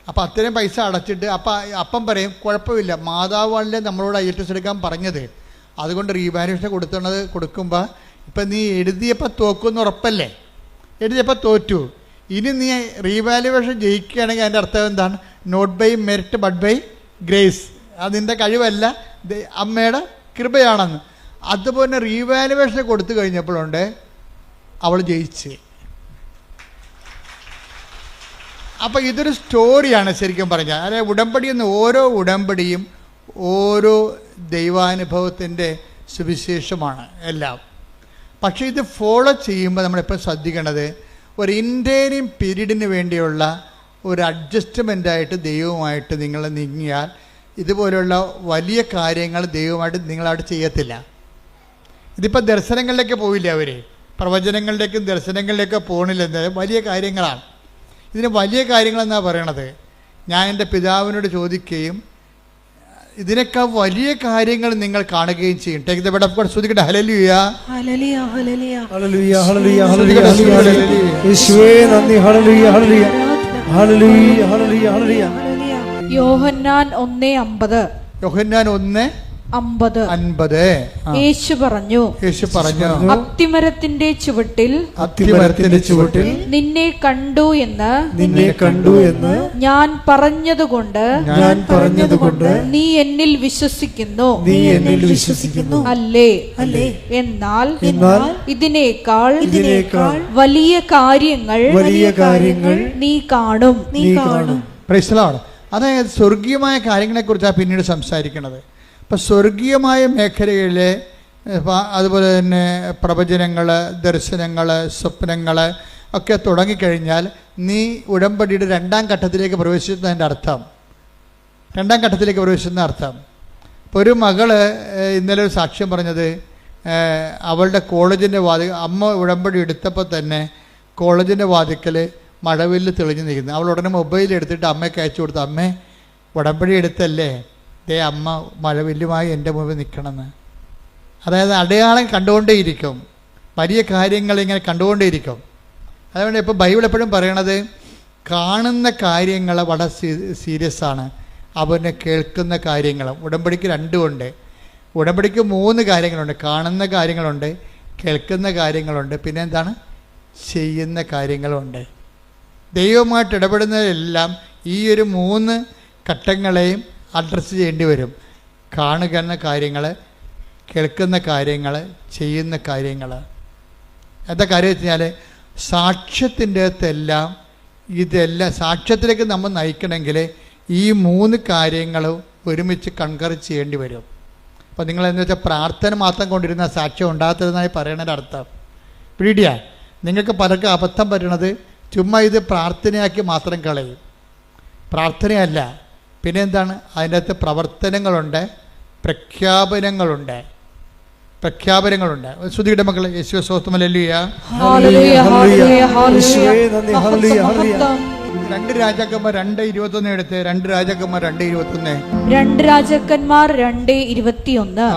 അപ്പോൾ അത്രയും പൈസ അടച്ചിട്ട് അപ്പം പറയും കുഴപ്പമില്ല, മാതാവാണല്ലേ നമ്മളോട് IELTS എടുക്കാൻ പറഞ്ഞത്, അതുകൊണ്ട് റീവാലുവേഷൻ കൊടുക്കുമ്പോൾ ഇപ്പം നീ എഴുതിയപ്പോൾ തോക്കുമെന്ന് ഉറപ്പല്ലേ? എഴുതിയപ്പോൾ തോറ്റു. ഇനി നീ റീവാലുവേഷൻ ജയിക്കുകയാണെങ്കിൽ അതിൻ്റെ അർത്ഥം എന്താണ്? Not by merit but by grace. അതിൻ്റെ കഴിവല്ല, അമ്മയുടെ കൃപയാണെന്ന്. അതുപോലെ റീവാലുവേഷൻ കൊടുത്തു കഴിഞ്ഞപ്പോഴുണ്ട് അവൾ ജയിച്ച്. അപ്പോൾ ഇതൊരു സ്റ്റോറിയാണ് ശരിക്കും പറഞ്ഞാൽ. അതായത് ഉടമ്പടി എന്ന് ഓരോ ഉടമ്പടിയും ഓരോ ദൈവാനുഭവത്തിൻ്റെ സുവിശേഷമാണ് എല്ലാം. പക്ഷേ ഇത് ഫോളോ ചെയ്യുമ്പോൾ നമ്മളെപ്പോഴും ശ്രദ്ധിക്കേണ്ടത് ഒരു ഇൻറ്റേരിയം പീരീഡിന് വേണ്ടിയുള്ള ഒരു അഡ്ജസ്റ്റ്മെൻറ്റായിട്ട് ദൈവമായിട്ട് നിങ്ങൾ നീങ്ങിയാൽ ഇതുപോലെയുള്ള വലിയ കാര്യങ്ങൾ ദൈവമായിട്ട് നിങ്ങളായിട്ട് ചെയ്യത്തില്ല. ഇതിപ്പോൾ ദർശനങ്ങളിലേക്ക് പോയില്ല, അവർ പ്രവചനങ്ങളിലേക്കും ദർശനങ്ങളിലേക്കും പോകണില്ല. എന്തായാലും വലിയ കാര്യങ്ങളാണ്. ഇതിന് വലിയ കാര്യങ്ങളെന്നാണ് പറയണത്. ഞാൻ എൻ്റെ പിതാവിനോട് ചോദിക്കുകയും ഇതിനേക്കാൾ വലിയ കാര്യങ്ങൾ നിങ്ങൾ കാണുകയും ചെയ്യും. Take the word of God ശ്രദ്ധിക്കട്ടെ. ഹല്ലേലൂയ ഹല്ലേലൂയ ഹല്ലേലൂയ ഹല്ലേലൂയ ഹല്ലേലൂയ യേശുവേ നന്ദി. ഹല്ലേലൂയ ഹല്ലേലൂയ ഹല്ലേലൂയ ഹല്ലേലൂയ ഹല്ലേലൂയ. യോഹന്നാൻ 1:50. യോഹന്നാൻ 1:50. യേശു പറഞ്ഞു അത്തിമരത്തിന്റെ ചുവട്ടിൽ നിന്നെ കണ്ടു എന്ന് ഞാൻ പറഞ്ഞതുകൊണ്ട് നീ എന്നിൽ വിശ്വസിക്കുന്നു. അല്ലേ? എന്നാൽ ഇതിനേക്കാൾ വലിയ കാര്യങ്ങൾ നീ കാണും. Praise the Lord. അതായത് സ്വർഗീയമായ കാര്യങ്ങളെക്കുറിച്ചാണ് പിന്നീട് സംസാരിക്കുന്നത്. അപ്പം സ്വർഗീയമായ മേഖലയിലെ അതുപോലെ തന്നെ പ്രവചനങ്ങൾ, ദർശനങ്ങൾ, സ്വപ്നങ്ങൾ ഒക്കെ തുടങ്ങിക്കഴിഞ്ഞാൽ നീ ഉടമ്പടിയുടെ 2ാം ഘട്ടത്തിലേക്ക് പ്രവേശിക്കുന്നതിൻ്റെ അർത്ഥം. ഇപ്പോൾ ഒരു മകള് ഇന്നലെ ഒരു സാക്ഷ്യം പറഞ്ഞത് അവളുടെ കോളേജിൻ്റെ അമ്മ ഉടമ്പടി എടുത്തപ്പോൾ തന്നെ കോളേജിൻ്റെ വാതിക്കൽ മഴവില്ല് തെളിഞ്ഞു നിൽക്കുന്നത്. അവൾ ഉടനെ മൊബൈൽ എടുത്തിട്ട് അമ്മയ്ക്ക് അയച്ചു കൊടുത്തു, അമ്മേ ഉടമ്പടി എടുത്തല്ലേ, ദേ അമ്മ മഴവില്ലുമായി എൻ്റെ മുമ്പിൽ നിൽക്കണമെന്ന്. അതായത് അടയാളം കണ്ടുകൊണ്ടേയിരിക്കും, വലിയ കാര്യങ്ങൾ ഇങ്ങനെ കണ്ടുകൊണ്ടേയിരിക്കും. അതുകൊണ്ട് ഇപ്പോൾ ബൈബിൾ എപ്പോഴും പറയണത് കാണുന്ന കാര്യങ്ങൾ വളരെ സീരിയസ് ആണ്, അവനെ കേൾക്കുന്ന കാര്യങ്ങളും. ഉടമ്പടിക്ക് രണ്ടുമുണ്ട്. ഉടമ്പടിക്ക് 3 കാര്യങ്ങളുണ്ട്. കാണുന്ന കാര്യങ്ങളുണ്ട്, കേൾക്കുന്ന കാര്യങ്ങളുണ്ട്, പിന്നെ എന്താണ്, ചെയ്യുന്ന കാര്യങ്ങളുണ്ട്. ദൈവമായിട്ട് ഇടപെടുന്നതെല്ലാം ഈ ഒരു 3 ഘട്ടങ്ങളെയും അഡ്രസ്സ് ചെയ്യേണ്ടി വരും. കാണുന്ന കാര്യങ്ങൾ, കേൾക്കുന്ന കാര്യങ്ങൾ, ചെയ്യുന്ന കാര്യങ്ങൾ. എന്താ കാര്യം വെച്ച് കഴിഞ്ഞാൽ സാക്ഷ്യത്തിൻ്റെ അകത്തെല്ലാം ഇതെല്ലാം സാക്ഷ്യത്തിലേക്ക് നമ്മൾ നയിക്കണമെങ്കിൽ ഈ 3 കാര്യങ്ങളും ഒരുമിച്ച് കൺകർ ചെയ്യേണ്ടി വരും. അപ്പോൾ നിങ്ങളെന്ന് വെച്ചാൽ പ്രാർത്ഥന മാത്രം കൊണ്ടിരുന്ന സാക്ഷ്യം ഉണ്ടാകത്തതെന്നായി പറയണതിൻ്റെ അർത്ഥം പിടിയാ. നിങ്ങൾക്ക് പലർക്കും അബദ്ധം പറ്റണത് ചുമ്മാ ഇത് പ്രാർത്ഥനയാക്കി മാത്രം കളയും. പ്രാർത്ഥനയല്ല, പിന്നെ എന്താണ്, അതിൻ്റെ അകത്ത് പ്രവർത്തനങ്ങളുണ്ട്, പ്രഖ്യാപനങ്ങളുണ്ട്. ശ്രുതിയുടെ മക്കളെ യേശുവേ സ്തോത്രം. ഹല്ലേലൂയ. 2 രാജാക്കന്മാർ 2:21 എടുത്ത്. 2 രാജാക്കന്മാർ 2:21. 2 രാജാക്കന്മാർ 2:21.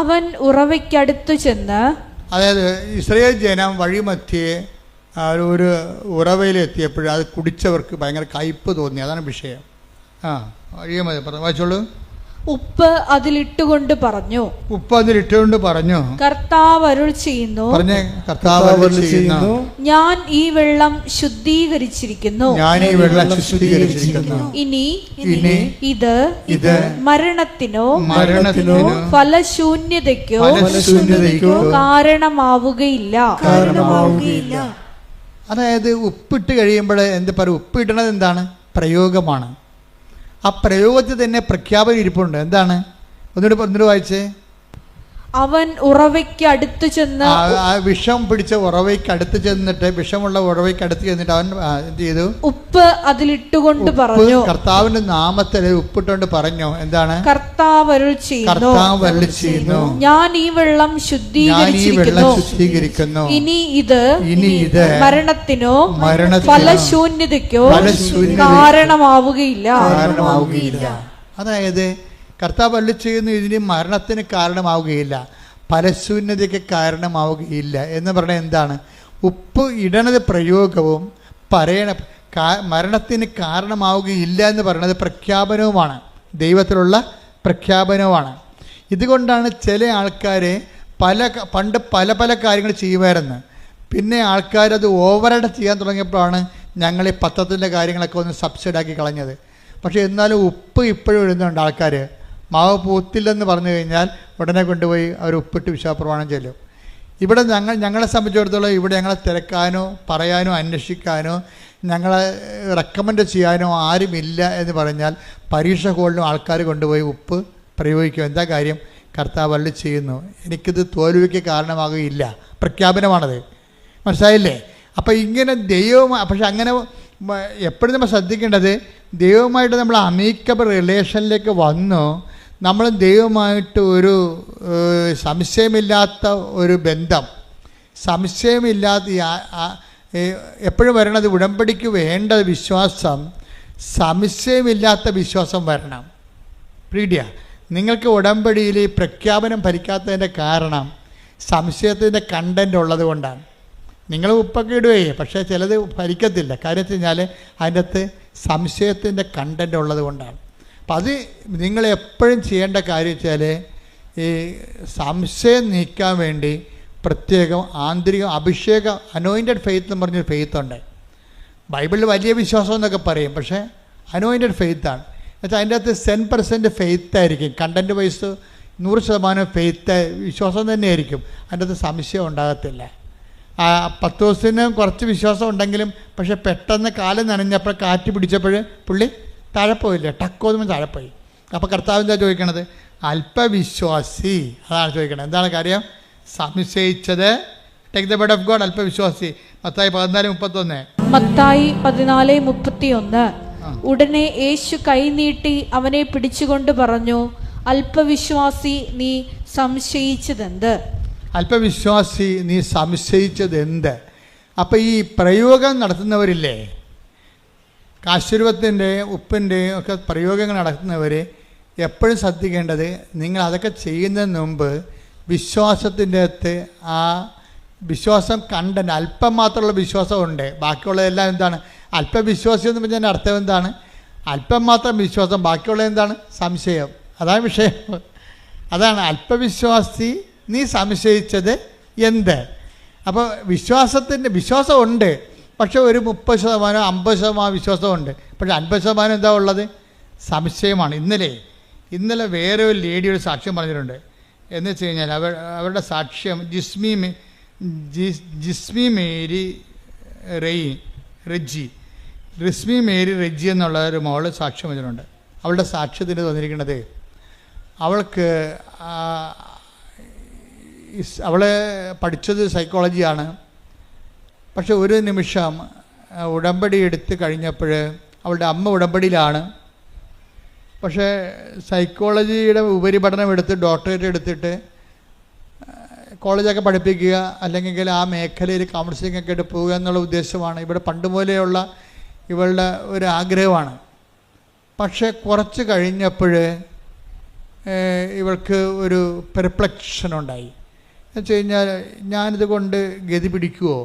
അവൻ ഉറവയ്ക്കടുത്തു ചെന്ന്, അതായത് ഇസ്രായേൽ ജനം വഴിമധ്യേ ഒരു ഉറവയിലെത്തിയപ്പോൾ അത് കുടിച്ചവർക്ക് ഭയങ്കര കയ്പ് തോന്നി. അതാണ് വിഷയം. വായിച്ചോളൂ. ഉപ്പ് അതിലിട്ടുകൊണ്ട് പറഞ്ഞു, കർത്താവ് അരുൾ ചെയ്യുന്നു, ഞാൻ ഈ വെള്ളം ശുദ്ധീകരിച്ചിരിക്കുന്നു. ഇനി ഇത് മരണത്തിനോ ഫലശൂന്യതയ്ക്കോ കാരണമാവുകയില്ല. അതായത് ഉപ്പിട്ട് കഴിയുമ്പോൾ എന്ത് പറയും, ഉപ്പ് ഇടണത് എന്താണ്, പ്രയോഗമാണ്. ആ പ്രയോഗത്തിൽ തന്നെ പ്രഖ്യാപനം ഇരിപ്പുണ്ട്. എന്താണ്, ഒന്നുകൂടി വായിച്ചേ. അവൻ ഉറവയ്ക്ക് അടുത്ത് ചെന്ന്, ആ വിഷം പിടിച്ച ഉറവയ്ക്ക് അടുത്ത് ചെന്നിട്ട്, വിഷമുള്ള ഉറവയ്ക്ക് അടുത്ത് ചെന്നിട്ട് അവൻ എന്ത് ചെയ്തു, ഉപ്പ് അതിലിട്ടുകൊണ്ട് പറഞ്ഞു, കർത്താവിന്റെ നാമത്തിൽ ഉപ്പിട്ടുകൊണ്ട് പറഞ്ഞു, എന്താണ്, കർത്താവ് അരുൾ ചെയ്യുന്നു, ഞാൻ ഈ വെള്ളം ശുദ്ധീകരിച്ചിരിക്കുന്നു. ഇനി ഇത് മരണത്തിനോ ഫലശൂന്യതയ്ക്കോ കാരണമാവുകയില്ല. അതായത് കർത്താവ് അരുളി ചെയ്യുന്നു, ഇതിന് മരണത്തിന് കാരണമാവുകയില്ല, ഫലശൂന്യതയ്ക്ക് കാരണമാവുകയില്ല എന്ന് പറഞ്ഞാൽ എന്താണ്, ഉപ്പ് ഇടണത് പ്രയോഗവും മരണത്തിന് കാരണമാവുകയില്ല എന്ന് പറയുന്നത് പ്രഖ്യാപനവുമാണ്, ദൈവത്തിലുള്ള പ്രഖ്യാപനവുമാണ്. ഇതുകൊണ്ടാണ് ചില ആൾക്കാർ പണ്ട് പല കാര്യങ്ങൾ ചെയ്യുമായിരുന്നു. പിന്നെ ആൾക്കാരത് ഓവറായിട്ട് ചെയ്യാൻ തുടങ്ങിയപ്പോഴാണ് ഞങ്ങൾ ഈ പത്രത്തിൻ്റെ കാര്യങ്ങളൊക്കെ ഒന്ന് സബ്സിഡാക്കി കളഞ്ഞത്. പക്ഷേ എന്നാലും ഉപ്പ് ഇപ്പോഴും ഇടുന്നുണ്ട് ആൾക്കാർ. മാവ് പൂത്തില്ലെന്ന് പറഞ്ഞു കഴിഞ്ഞാൽ ഉടനെ കൊണ്ടുപോയി അവർ ഉപ്പിട്ട് വിശ്വാസപ്രമാണം ചെല്ലും. ഇവിടെ ഞങ്ങളെ സംബന്ധിച്ചിടത്തോളം ഇവിടെ ഞങ്ങളെ തിരക്കാനോ പറയാനോ അന്വേഷിക്കാനോ ഞങ്ങളെ റെക്കമെൻഡ് ചെയ്യാനോ ആരുമില്ല എന്ന് പറഞ്ഞാൽ പരീക്ഷ ഹോളിലും ആൾക്കാർ കൊണ്ടുപോയി ഉപ്പ് പ്രയോഗിക്കും. എന്താ കാര്യം, കർത്താവ് അരുളി ചെയ്യുന്നു, എനിക്കിത് തോൽവിക്ക് കാരണമാകുകയില്ല, പ്രഖ്യാപനമാണത്. മനസ്സിലായില്ലേ? അപ്പോൾ ഇങ്ങനെ പക്ഷെ അങ്ങനെ എപ്പോഴും നമ്മൾ ശ്രദ്ധിക്കേണ്ടത്, ദൈവമായിട്ട് നമ്മൾ അമീക്കബിൾ റിലേഷനിലേക്ക് വന്നു, നമ്മൾ ദൈവമായിട്ട് ഒരു സംശയമില്ലാത്ത ഒരു ബന്ധം, സംശയമില്ലാത്ത എപ്പോഴും വരണത് ഉടമ്പടിക്ക് വേണ്ട വിശ്വാസം, സംശയമില്ലാത്ത വിശ്വാസം വരണം. പ്രീഡിയ, നിങ്ങൾക്ക് ഉടമ്പടിയിൽ ഈ പ്രഖ്യാപനം ഫലിക്കാത്തതിൻ്റെ കാരണം സംശയത്തിൻ്റെ കണ്ടൻ്റ് ഉള്ളത് കൊണ്ടാണ്. നിങ്ങൾ ഉപ്പൊക്കെ ഇടുകയെ, പക്ഷേ ചിലത് ഫലിക്കത്തില്ല. കാര്യം വെച്ച് കഴിഞ്ഞാൽ അതിൻ്റെ അകത്ത് സംശയത്തിൻ്റെ കണ്ടൻ്റ് ഉള്ളത് കൊണ്ടാണ്. അപ്പം അത് നിങ്ങളെപ്പോഴും ചെയ്യേണ്ട കാര്യം വെച്ചാൽ ഈ സംശയം നീക്കാൻ വേണ്ടി പ്രത്യേകം ആന്തരിക അഭിഷേകം, അനോയിൻറ്റഡ് ഫെയ്ത്ത് എന്ന് പറഞ്ഞൊരു ഫെയ്ത്തുണ്ട്. ബൈബിളിൽ വലിയ വിശ്വാസം എന്നൊക്കെ പറയും, പക്ഷേ അനോയിൻറ്റഡ് ഫെയ്ത്താണ്. എന്നുവെച്ചാൽ അതിൻ്റെ അകത്ത് 10% ഫെയ്ത്തായിരിക്കും. കണ്ടൻറ്റ് വൈസ് 100% ഫെയ്ത്ത് വിശ്വാസം തന്നെയായിരിക്കും. അതിൻ്റെ അകത്ത് സംശയം ഉണ്ടാകത്തില്ല. 10 ദിവസത്തിന് കുറച്ച് വിശ്വാസം ഉണ്ടെങ്കിലും പക്ഷെ പെട്ടെന്ന് കാലം നനഞ്ഞപ്പോൾ കാറ്റ് പിടിച്ചപ്പോൾ പുള്ളി താഴെ പോയില്ലേ, ടക്കോതുമ്പോൾ താഴെ പോയി. അപ്പോൾ കർത്താവ് എന്താ ചോദിക്കണത്, അല്പവിശ്വാസി. അതാണ് ചോദിക്കണത്. എന്താണ് കാര്യം, സംശയിച്ചത്. Take the word of God, അല്പവിശ്വാസി. മത്തായി 14:31. മത്തായി 14:31. ഉടനെ യേശു കൈനീട്ടി അവനെ പിടിച്ചുകൊണ്ട് പറഞ്ഞു, അല്പവിശ്വാസി, നീ സംശയിച്ചതെന്ത്? അല്പവിശ്വാസി, നീ സംശയിച്ചതെന്ത്? അപ്പോൾ ഈ പ്രയോഗം നടത്തുന്നവരില്ലേ, കാശുരൂപത്തിൻ്റെ ഉപ്പിൻ്റെയും ഒക്കെ പ്രയോഗങ്ങൾ നടത്തുന്നവർ എപ്പോഴും ശ്രദ്ധിക്കേണ്ടത്, നിങ്ങൾ അതൊക്കെ ചെയ്യുന്നതിന് മുമ്പ് വിശ്വാസത്തിൻ്റെ അകത്ത് ആ വിശ്വാസം കണ്ടന്റ് അല്പം മാത്രമുള്ള വിശ്വാസമുണ്ട്, ബാക്കിയുള്ളതെല്ലാം എന്താണ് അല്പവിശ്വാസം എന്ന് പറഞ്ഞാൽ അർത്ഥം എന്താണ്? അല്പം മാത്രം വിശ്വാസം, ബാക്കിയുള്ളത് എന്താണ്? സംശയം. അതാണ് വിഷയം. അതാണ് അല്പവിശ്വാസി നീ സംശയിച്ചത് എന്ത്? അപ്പോൾ വിശ്വാസമുണ്ട്, പക്ഷെ ഒരു 30% 50% വിശ്വാസമുണ്ട്, പക്ഷെ 50% എന്താ ഉള്ളത്? സംശയമാണ്. ഇന്നലെ വേറെ ഒരു ലേഡി ഒരു സാക്ഷ്യം പറഞ്ഞിട്ടുണ്ട്. എന്ന് വെച്ച് കഴിഞ്ഞാൽ അവരുടെ സാക്ഷ്യം ജിസ്മി മേരി റെജി എന്നുള്ള ഒരു മോള് സാക്ഷ്യം പറഞ്ഞിട്ടുണ്ട്. അവളുടെ സാക്ഷ്യത്തിന് തോന്നിയിരിക്കുന്നത്, അവൾക്ക് അവൾ പഠിച്ചത് സൈക്കോളജിയാണ്. പക്ഷെ ഒരു നിമിഷം ഉടമ്പടി എടുത്ത് കഴിഞ്ഞപ്പോൾ അവളുടെ അമ്മ ഉടമ്പടിയിലാണ്, പക്ഷേ സൈക്കോളജിയുടെ ഉപരിപഠനം എടുത്ത് ഡോക്ടറേറ്റ് എടുത്തിട്ട് കോളേജൊക്കെ പഠിപ്പിക്കുക, അല്ലെങ്കിൽ ആ മേഖലയിൽ കൗൺസിലിംഗ് ഒക്കെ എടുത്ത് പോവുക എന്നുള്ള ഉദ്ദേശമാണ് ഇവിടെ പണ്ട് മുതലെയുള്ള ഇവളുടെ ഒരു ആഗ്രഹമാണ്. പക്ഷേ കുറച്ച് കഴിഞ്ഞപ്പോൾ ഇവൾക്ക് ഒരു പെർപ്ലക്ഷൻ ഉണ്ടായി. എന്ന് വെച്ച് കഴിഞ്ഞാൽ, ഞാനിത് കൊണ്ട് ഗതി പിടിക്കുമോ,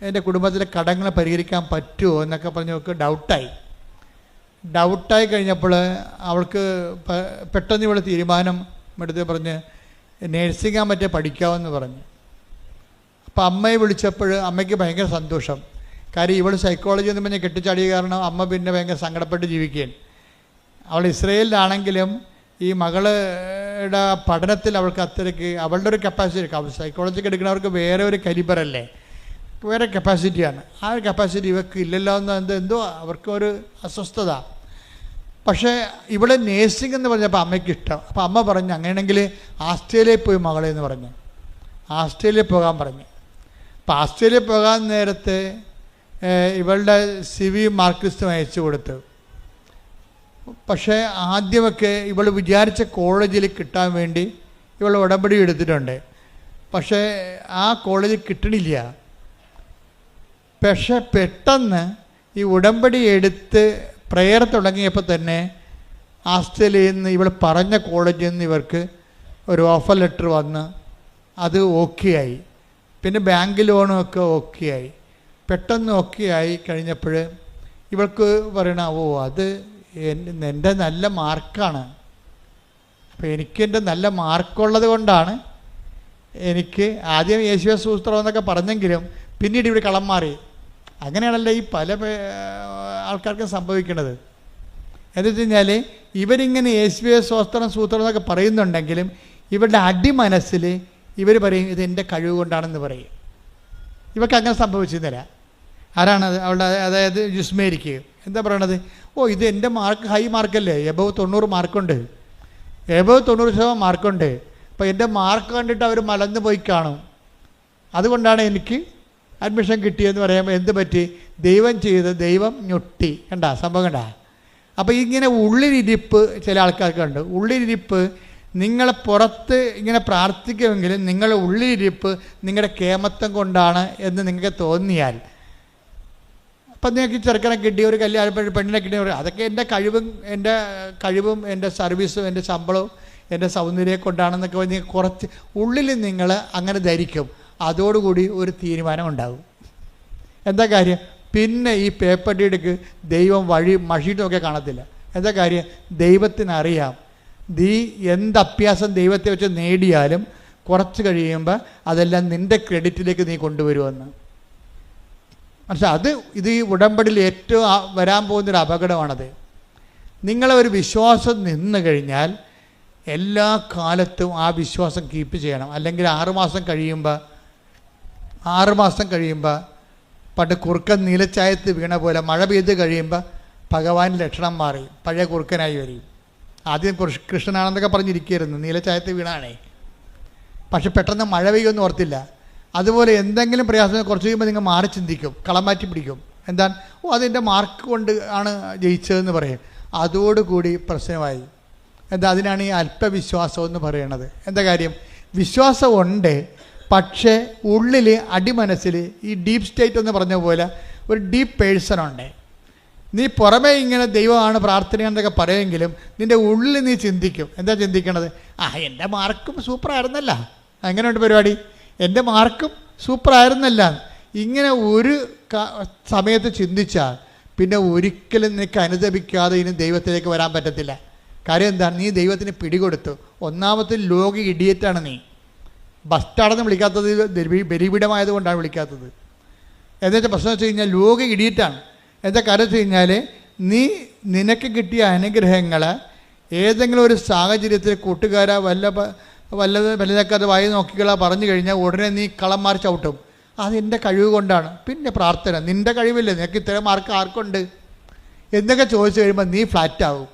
എൻ്റെ കുടുംബത്തിലെ കടങ്ങളെ പരിഹരിക്കാൻ പറ്റുമോ എന്നൊക്കെ പറഞ്ഞ് അവൾക്ക് ഡൗട്ടായി കഴിഞ്ഞപ്പോൾ അവൾക്ക് പെട്ടെന്ന് ഇവിടെ തീരുമാനം എടുത്ത് പറഞ്ഞ് നേഴ്സിംഗ് പറ്റിയ പഠിക്കാമെന്ന് പറഞ്ഞു. അപ്പോൾ അമ്മയെ വിളിച്ചപ്പോൾ അമ്മയ്ക്ക് ഭയങ്കര സന്തോഷം. കാര്യം ഇവൾ സൈക്കോളജി എന്ന് പറഞ്ഞ് കെട്ടിച്ചാടിയ കാരണം അമ്മ പിന്നെ ഭയങ്കര സങ്കടപ്പെട്ട് ജീവിക്കുകയാണ്. അവൾ ഇസ്രയേലിലാണെങ്കിലും ഈ മകളുടെ പഠനത്തിൽ അവൾക്ക് അത്രയ്ക്ക് അവളുടെ ഒരു കപ്പാസിറ്റി, സൈക്കോളജിക്ക് എടുക്കുന്നവർക്ക് വേറെ ഒരു കലിബറല്ലേ, വേറെ കപ്പാസിറ്റിയാണ്. ആ ഒരു കപ്പാസിറ്റി ഇവർക്ക് ഇല്ലല്ലോ എന്ന് എന്തോ അവർക്കൊരു അസ്വസ്ഥത. പക്ഷേ ഇവിടെ നേഴ്സിംഗ് എന്ന് പറഞ്ഞപ്പോൾ അമ്മയ്ക്ക് ഇഷ്ടം. അപ്പോൾ അമ്മ പറഞ്ഞു, അങ്ങനെയാണെങ്കിൽ ആസ്ട്രേലിയയിൽ പോയി മകളെ എന്ന് പറഞ്ഞു. ആസ്ട്രേലിയയിൽ പോകാൻ പറഞ്ഞു. അപ്പോൾ ആസ്ട്രേലിയയിൽ പോകാൻ നേരത്തെ ഇവളുടെ CV മാർക്ക് ലിസ്റ്റ് അയച്ചു കൊടുത്തു. പക്ഷേ ആദ്യമൊക്കെ ഇവൾ വിചാരിച്ച കോളേജിൽ കിട്ടാൻ വേണ്ടി ഇവൾ ഉടമ്പടി എടുത്തിട്ടുണ്ട്. പക്ഷേ ആ കോളേജിൽ കിട്ടണില്ല. പക്ഷേ പെട്ടെന്ന് ഈ ഉടമ്പടി എടുത്ത് പ്രെയർ തുടങ്ങിയപ്പോൾ തന്നെ ആസ്ട്രേലിയയിൽ നിന്ന് ഇവൾ പറഞ്ഞ കോളേജിൽ നിന്ന് ഇവർക്ക് ഒരു ഓഫർ ലെറ്റർ വന്ന് അത് ഓക്കെ ആയി. പിന്നെ ബാങ്ക് ലോണും ഒക്കെ ഓക്കെ ആയി. പെട്ടെന്ന് ഓക്കെ ആയി കഴിഞ്ഞപ്പോൾ ഇവൾക്ക് പറയണ, അത് എൻ്റെ നല്ല മാർക്കാണ്, അപ്പോൾ എനിക്കെൻ്റെ നല്ല മാർക്കുള്ളത് കൊണ്ടാണ് എനിക്ക് ആദ്യം യേശുവേ സ്തോത്രം എന്നൊക്കെ പറഞ്ഞെങ്കിലും പിന്നീട് ഇവിടെ കളം മാറി. അങ്ങനെയാണല്ലോ ഈ പല ആൾക്കാർക്കും സംഭവിക്കുന്നത്. എന്ന് വെച്ച് കഴിഞ്ഞാൽ ഇവരിങ്ങനെ യേശുവേ സ്തോത്രം എന്നൊക്കെ പറയുന്നുണ്ടെങ്കിലും ഇവരുടെ അടിമനസ്സിൽ ഇവർ പറയും ഇത് എൻ്റെ കഴിവ് കൊണ്ടാണെന്ന് പറയും. ഇവർക്ക് അങ്ങനെ സംഭവിച്ചിരുന്നില്ല. ആരാണത്? അവളുടെ അതായത് ജുസ്മേരിക്ക് എന്താ പറയണത്? ഇത് എൻ്റെ മാർക്ക് ഹൈ മാർക്കല്ലേ, എബവ് 90 മാർക്കുണ്ട്, എബവ് 90% മാർക്കുണ്ട്. അപ്പോൾ എൻ്റെ മാർക്ക് കണ്ടിട്ട് അവർ മലന്ന് പോയി കാണും, അതുകൊണ്ടാണ് എനിക്ക് അഡ്മിഷൻ കിട്ടിയെന്ന് പറയുമ്പോൾ എന്ത് പറ്റി? ദൈവം ചെയ്ത് ദൈവം ഞൊട്ടി. കണ്ടാ സംഭവം കണ്ടാ? അപ്പോൾ ഇങ്ങനെ ഉള്ളിലിരിപ്പ് ചില ആൾക്കാർക്കുണ്ട്. ഉള്ളിലിരിപ്പ് നിങ്ങളെ പുറത്ത് ഇങ്ങനെ പ്രാർത്ഥിക്കുമെങ്കിലും നിങ്ങളുടെ ഉള്ളിലിരിപ്പ് നിങ്ങളുടെ കേമത്വം കൊണ്ടാണ് എന്ന് നിങ്ങൾക്ക് തോന്നിയാൽ, അപ്പം നിങ്ങൾക്ക് ചെറുക്കനെ കിട്ടിയ ഒരു കല്യാണം പെണ്ണിനെ കിട്ടിയ അതൊക്കെ എൻ്റെ കഴിവും എൻ്റെ സർവീസും എൻ്റെ ശമ്പളവും എൻ്റെ സൗന്ദര്യം കൊണ്ടാണെന്നൊക്കെ പറഞ്ഞ് കുറച്ച് ഉള്ളിൽ നിങ്ങൾ അങ്ങനെ ധരിക്കും. അതോടുകൂടി ഒരു തീരുമാനം ഉണ്ടാകും. എന്താ കാര്യം? പിന്നെ ഈ പേപ്പർ ഡീഡിക്ക് ദൈവം മഷിയിട്ടൊക്കെ കാണത്തില്ല. എന്താ കാര്യം? ദൈവത്തിനറിയാം നീ എന്ത് അഭ്യാസം ദൈവത്തെ വെച്ച് നേടിയാലും കുറച്ച് കഴിയുമ്പോൾ അതെല്ലാം നിൻ്റെ ക്രെഡിറ്റിലേക്ക് നീ കൊണ്ടുവരുമെന്ന്. പക്ഷേ ഇത് ഈ ഉടമ്പടിയിൽ ഏറ്റവും വരാൻ പോകുന്നൊരു അപകടമാണത്. നിങ്ങളെ ഒരു വിശ്വാസം നിന്ന് കഴിഞ്ഞാൽ എല്ലാ കാലത്തും ആ വിശ്വാസം കീപ്പ് ചെയ്യണം. അല്ലെങ്കിൽ 6 മാസം കഴിയുമ്പോൾ പണ്ട് കുറുക്കൻ നീലച്ചായത്ത് വീണ പോലെ മഴ പെയ്ത് കഴിയുമ്പോൾ ഭഗവാൻ ലക്ഷണം മാറി പഴയ കുറുക്കനായി വരും. ആദ്യം കൃഷ്ണനാണെന്നൊക്കെ പറഞ്ഞിരിക്കുകയായിരുന്നു, നീലച്ചായത്ത് വീണാണേ. പക്ഷെ പെട്ടെന്ന് മഴ പെയ്യുമെന്ന് ഓർത്തില്ല. അതുപോലെ എന്തെങ്കിലും പ്രയാസം കുറച്ച് കഴിയുമ്പോൾ നിങ്ങൾ മാറി ചിന്തിക്കും, കളം മാറ്റി പിടിക്കും. എന്താണ്? അതിൻ്റെ മാർക്ക് കൊണ്ട് ആണ് ജയിച്ചതെന്ന് പറയും. അതോടുകൂടി പ്രശ്നമായി. അതിനാണ് ഈ അല്പവിശ്വാസം എന്ന് പറയുന്നത്. എന്താ കാര്യം? വിശ്വാസമുണ്ട്, പക്ഷേ ഉള്ളിൽ അടിമനസ്സിൽ ഈ ഡീപ്പ് സ്റ്റേറ്റ് എന്ന് പറഞ്ഞ പോലെ ഒരു ഡീപ്പ് പേഴ്സൺ ഉണ്ട്. നീ പുറമേ ഇങ്ങനെ ദൈവമാണ് പ്രാർത്ഥനയെന്നൊക്കെ പറയുമെങ്കിലും നിൻ്റെ ഉള്ളിൽ നീ ചിന്തിക്കും. എന്താ ചിന്തിക്കണത്? എൻ്റെ മാർക്കും സൂപ്പറായിരുന്നല്ല, അങ്ങനെയുണ്ട് പരിപാടി, എൻ്റെ മാർക്കും സൂപ്പറായിരുന്നല്ല. ഇങ്ങനെ ഒരു സമയത്ത് ചിന്തിച്ചാൽ പിന്നെ ഒരിക്കലും നിനക്ക് അനുദപിക്കാതെ ഇനി ദൈവത്തിലേക്ക് വരാൻ പറ്റത്തില്ല. കാര്യം എന്താണ്? നീ ദൈവത്തിന് പിടികൊടുത്തു. ഒന്നാമത്തെ ലോക ഇഡിയറ്റാണ് നീ. ബസ്റ്റാണെന്ന് വിളിക്കാത്തത് ബലിപീഠമായതുകൊണ്ടാണ് വിളിക്കാത്തത്. എന്നുവെച്ചാൽ പ്രശ്നം വെച്ച് കഴിഞ്ഞാൽ ലോക ഇഡിയറ്റാണ്. എന്താ കാര്യം വെച്ച് കഴിഞ്ഞാൽ നിനക്ക് കിട്ടിയ അനുഗ്രഹങ്ങൾ ഏതെങ്കിലും ഒരു സാഹചര്യത്തിൽ കൂട്ടുകാരാ വല്ലതൊക്കെ വായി നോക്കിക്കളാ പറഞ്ഞു കഴിഞ്ഞാൽ ഉടനെ നീ കളം മാറി ചവിട്ടും. അതെൻ്റെ കഴിവ് കൊണ്ടാണ്. പിന്നെ പ്രാർത്ഥന, നിൻ്റെ കഴിവില്ലേ, നിനക്ക് ഇത്രയും മാർക്ക് ആർക്കുണ്ട് എന്നൊക്കെ ചോദിച്ചു കഴിയുമ്പോൾ നീ ഫ്ലാറ്റാവും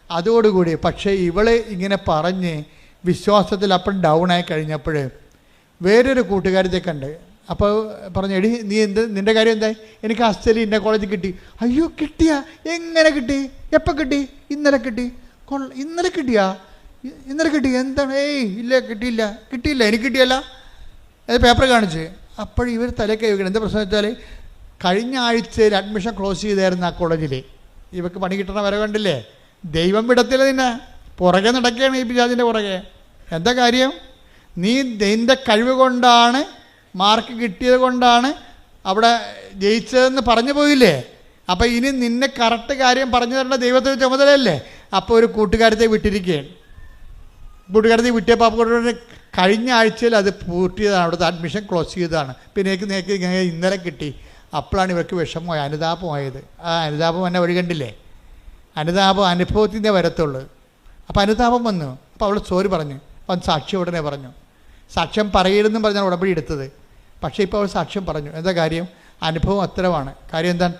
അതോടുകൂടി. പക്ഷേ ഇവള് ഇങ്ങനെ പറഞ്ഞ് വിശ്വാസത്തിൽ അപ്പം ഡൗൺ ആയി കഴിഞ്ഞപ്പോൾ വേറൊരു കൂട്ടുകാരത്തെ കണ്ട്. അപ്പോൾ പറഞ്ഞു, എടി നീ നിൻ്റെ കാര്യം എന്തായി? എനിക്ക് ഹസ്റ്റലി ഇന്ന കോളേജിൽ കിട്ടി. അയ്യോ കിട്ടിയാ? എങ്ങനെ കിട്ടി? എപ്പോൾ കിട്ടി? ഇന്നലെ കിട്ടി. ഇന്നലെ കിട്ടിയാ? ഇന്നലെ കിട്ടി? എന്താണ്? ഇല്ല കിട്ടിയില്ല എനിക്ക് കിട്ടിയല്ല. അത് പേപ്പർ കാണിച്ച്. അപ്പോൾ ഇവർ തലയ്ക്ക് വെക്കണം. എന്താ പ്രശ്നം വെച്ചാൽ കഴിഞ്ഞ ആഴ്ചയിൽ അഡ്മിഷൻ ക്ലോസ് ചെയ്തായിരുന്നു ആ കോളേജിൽ. ഇവർക്ക് പണി കിട്ടണ വരെ കണ്ടില്ലേ? ദൈവം വിടത്തില്ല, നിന്നെ പുറകെ നടക്കുകയാണ് ഈ പിശാചിൻ്റെ പുറകെ. എന്താ കാര്യം? നീ നിൻ്റെ കഴിവ് കൊണ്ടാണ്, മാർക്ക് കിട്ടിയത് കൊണ്ടാണ് അവിടെ ജയിച്ചതെന്ന് പറഞ്ഞു പോയില്ലേ? അപ്പോൾ ഇനി നിന്നെ കറക്റ്റ് കാര്യം പറഞ്ഞു തരേണ്ട ദൈവത്തിന് ചുമതലയല്ലേ? അപ്പോൾ ഒരു കൂട്ടുകാരത്തെ വിട്ടിരിക്കുകയാണ്. കൂട്ടുകാരത്തെ വിട്ടിയപ്പോൾ അപ്പോൾ കഴിഞ്ഞ ആഴ്ചയിൽ അത് പൂർത്തിയതാണ്, അവിടുത്തെ അഡ്മിഷൻ ക്ലോസ് ചെയ്തതാണ്. പിന്നെ എനിക്ക് ഇന്നലെ കിട്ടി. അപ്പോഴാണ് ഇവർക്ക് വിഷമമായി, അനുതാപമായത്. ആ അനുതാപം എന്നെ വഴി കണ്ടില്ലേ? അനുതാപം അനുഭവത്തിൻ്റെ വരത്തുള്ളൂ. അപ്പോൾ അനുതാപം വന്നു. അപ്പോൾ അവൾ സോറി പറഞ്ഞു. അവൻ സാക്ഷ്യം ഉടനെ പറഞ്ഞു. സാക്ഷ്യം പറയരുതെന്നും പറഞ്ഞാൽ ഉടമ്പടി എടുത്തത്. പക്ഷേ ഇപ്പോൾ അവൾ സാക്ഷ്യം പറഞ്ഞു. എന്താ കാര്യം? അനുഭവം അത്തരമാണ്. കാര്യം എന്താണ്?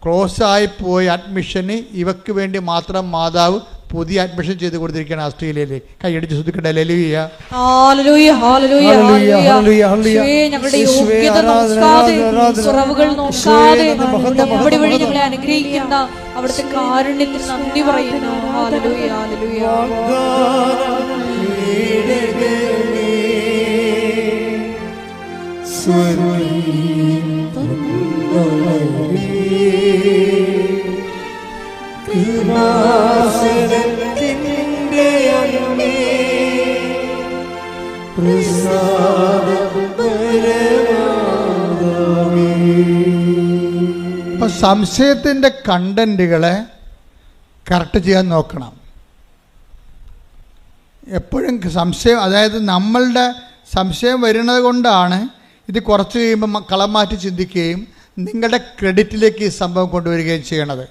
ക്ലോസായി പോയ അഡ്മിഷന് ഇവക്ക് വേണ്ടി മാത്രം മാതാവ് പുതിയ അഡ്മിഷൻ ചെയ്ത് കൊടുത്തിരിക്കുകയാണ് ഓസ്ട്രേലിയയിൽ. കൈയടിച്ച് ശ്രദ്ധിക്കട്ടെ. ഹല്ലേലൂയ, ഹല്ലേലൂയ, ഹല്ലേലൂയ, ഹല്ലേലൂയ. ഞങ്ങളുടെ യോഗ്യത നോക്കാതെ, കുറവുകൾ നോക്കാതെ ഉടമ്പടി വഴി ഞങ്ങളെ അനുഗ്രഹിക്കുന്ന അവിടുത്തെ കാരുണ്യത്തിന് നന്ദി പറയുന്നു. Hallelujah, hallelujah. അപ്പം സംശയത്തിൻ്റെ കണ്ടന്റുകളെ കറക്റ്റ് ചെയ്യാൻ നോക്കണം എപ്പോഴും. സംശയം, അതായത് നമ്മളുടെ സംശയം വരുന്നത് കൊണ്ടാണ് ഇത് കുറച്ച് കഴിയുമ്പോൾ കളം മാറ്റി ചിന്തിക്കുകയും നിങ്ങളുടെ ക്രെഡിറ്റിലേക്ക് ഈ സംഭവം കൊണ്ടുവരികയും ചെയ്യണത്.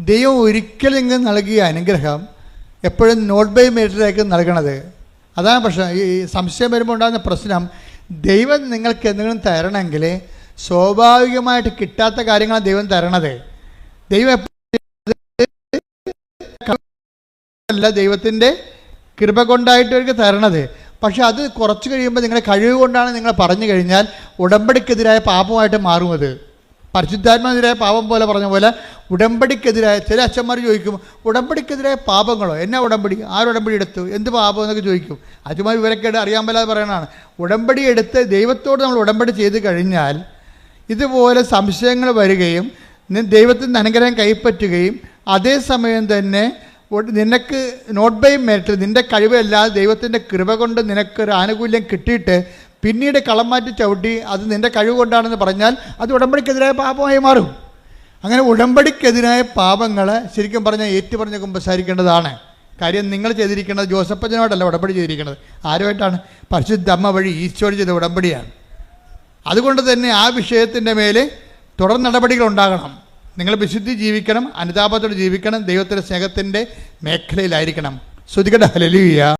ദൈവം ഒരിക്കലും ഇങ്ങനെ നൽകിയ അനുഗ്രഹം എപ്പോഴും നോട്ട് ബൈ മെറിറ്റിലേക്ക് നൽകണത്. അതാണ് പ്രശ്നം. ഈ സംശയം വരുമ്പോൾ ഉണ്ടാകുന്ന പ്രശ്നം, ദൈവം നിങ്ങൾക്ക് എന്തെങ്കിലും തരണമെങ്കിൽ സ്വാഭാവികമായിട്ട് കിട്ടാത്ത കാര്യങ്ങളാണ് ദൈവം തരണത്. ദൈവം അല്ല, ദൈവത്തിൻ്റെ കൃപ കൊണ്ടായിട്ട് അവർക്ക് തരണത്. പക്ഷെ അത് കുറച്ച് കഴിയുമ്പോൾ നിങ്ങളുടെ കഴിവ് കൊണ്ടാണ് നിങ്ങൾ പറഞ്ഞു കഴിഞ്ഞാൽ ഉടമ്പടിക്കെതിരായ പാപമായിട്ട് മാറും. അത് പരിശുദ്ധാത്മാവിനെതിരായ പാപം പോലെ പറഞ്ഞ പോലെ ഉടമ്പടിക്കെതിരായ, ചില അച്ഛന്മാർ ചോദിക്കും, ഉടമ്പടിക്കെതിരായ പാപങ്ങളോ? എന്നാ ഉടമ്പടി? ആരുടമ്പടി എടുത്തു? എന്ത് പാപം എന്നൊക്കെ ചോദിക്കും. അച്ഛന്മാർ ഇവരൊക്കെ അറിയാൻ മേലാതെ പറയണതാണ്. ഉടമ്പടി എടുത്ത് ദൈവത്തോട് നമ്മൾ ഉടമ്പടി ചെയ്ത് കഴിഞ്ഞാൽ ഇതുപോലെ സംശയങ്ങൾ വരികയും ദൈവത്തിൻ്റെ അനുഗ്രഹം കൈപ്പറ്റുകയും അതേസമയം തന്നെ നിനക്ക് നോട്ട് ബൈ മെറിറ്റ്, നിൻ്റെ കഴിവല്ലാതെ ദൈവത്തിൻ്റെ കൃപ കൊണ്ട് നിനക്കൊരു ആനുകൂല്യം കിട്ടിയിട്ട് പിന്നീട് കളം മാറ്റി ചവിട്ടി അത് നിൻ്റെ കഴിവ് കൊണ്ടാണെന്ന് പറഞ്ഞാൽ അത് ഉടമ്പടിക്കെതിരായ പാപമായി മാറും. അങ്ങനെ ഉടമ്പടിക്കെതിരായ പാപങ്ങൾ ശരിക്കും പറഞ്ഞാൽ ഏറ്റുപറഞ്ഞ് കുമ്പസാരിക്കേണ്ടതാണ്. കാര്യം നിങ്ങൾ ചെയ്തിരിക്കുന്നത് ജോസഫച്ചനോടല്ല ഉടമ്പടി ചെയ്തിരിക്കുന്നത്. ആരുമായിട്ടാണ്? പരിശുദ്ധ അമ്മ വഴി ഈശോട് ചെയ്ത ഉടമ്പടിയാണ്. അതുകൊണ്ട് തന്നെ ആ വിഷയത്തിൻ്റെ മേലെ തുടർ നടപടികൾ ഉണ്ടാകണം. നിങ്ങൾ വിശുദ്ധി ജീവിക്കണം, അനുതാപത്തോടെ ജീവിക്കണം, ദൈവത്തിൻ്റെ സ്നേഹത്തിൻ്റെ മേഖലയിലായിരിക്കണം. ശ്രുതികട ഹല്ലേലൂയ.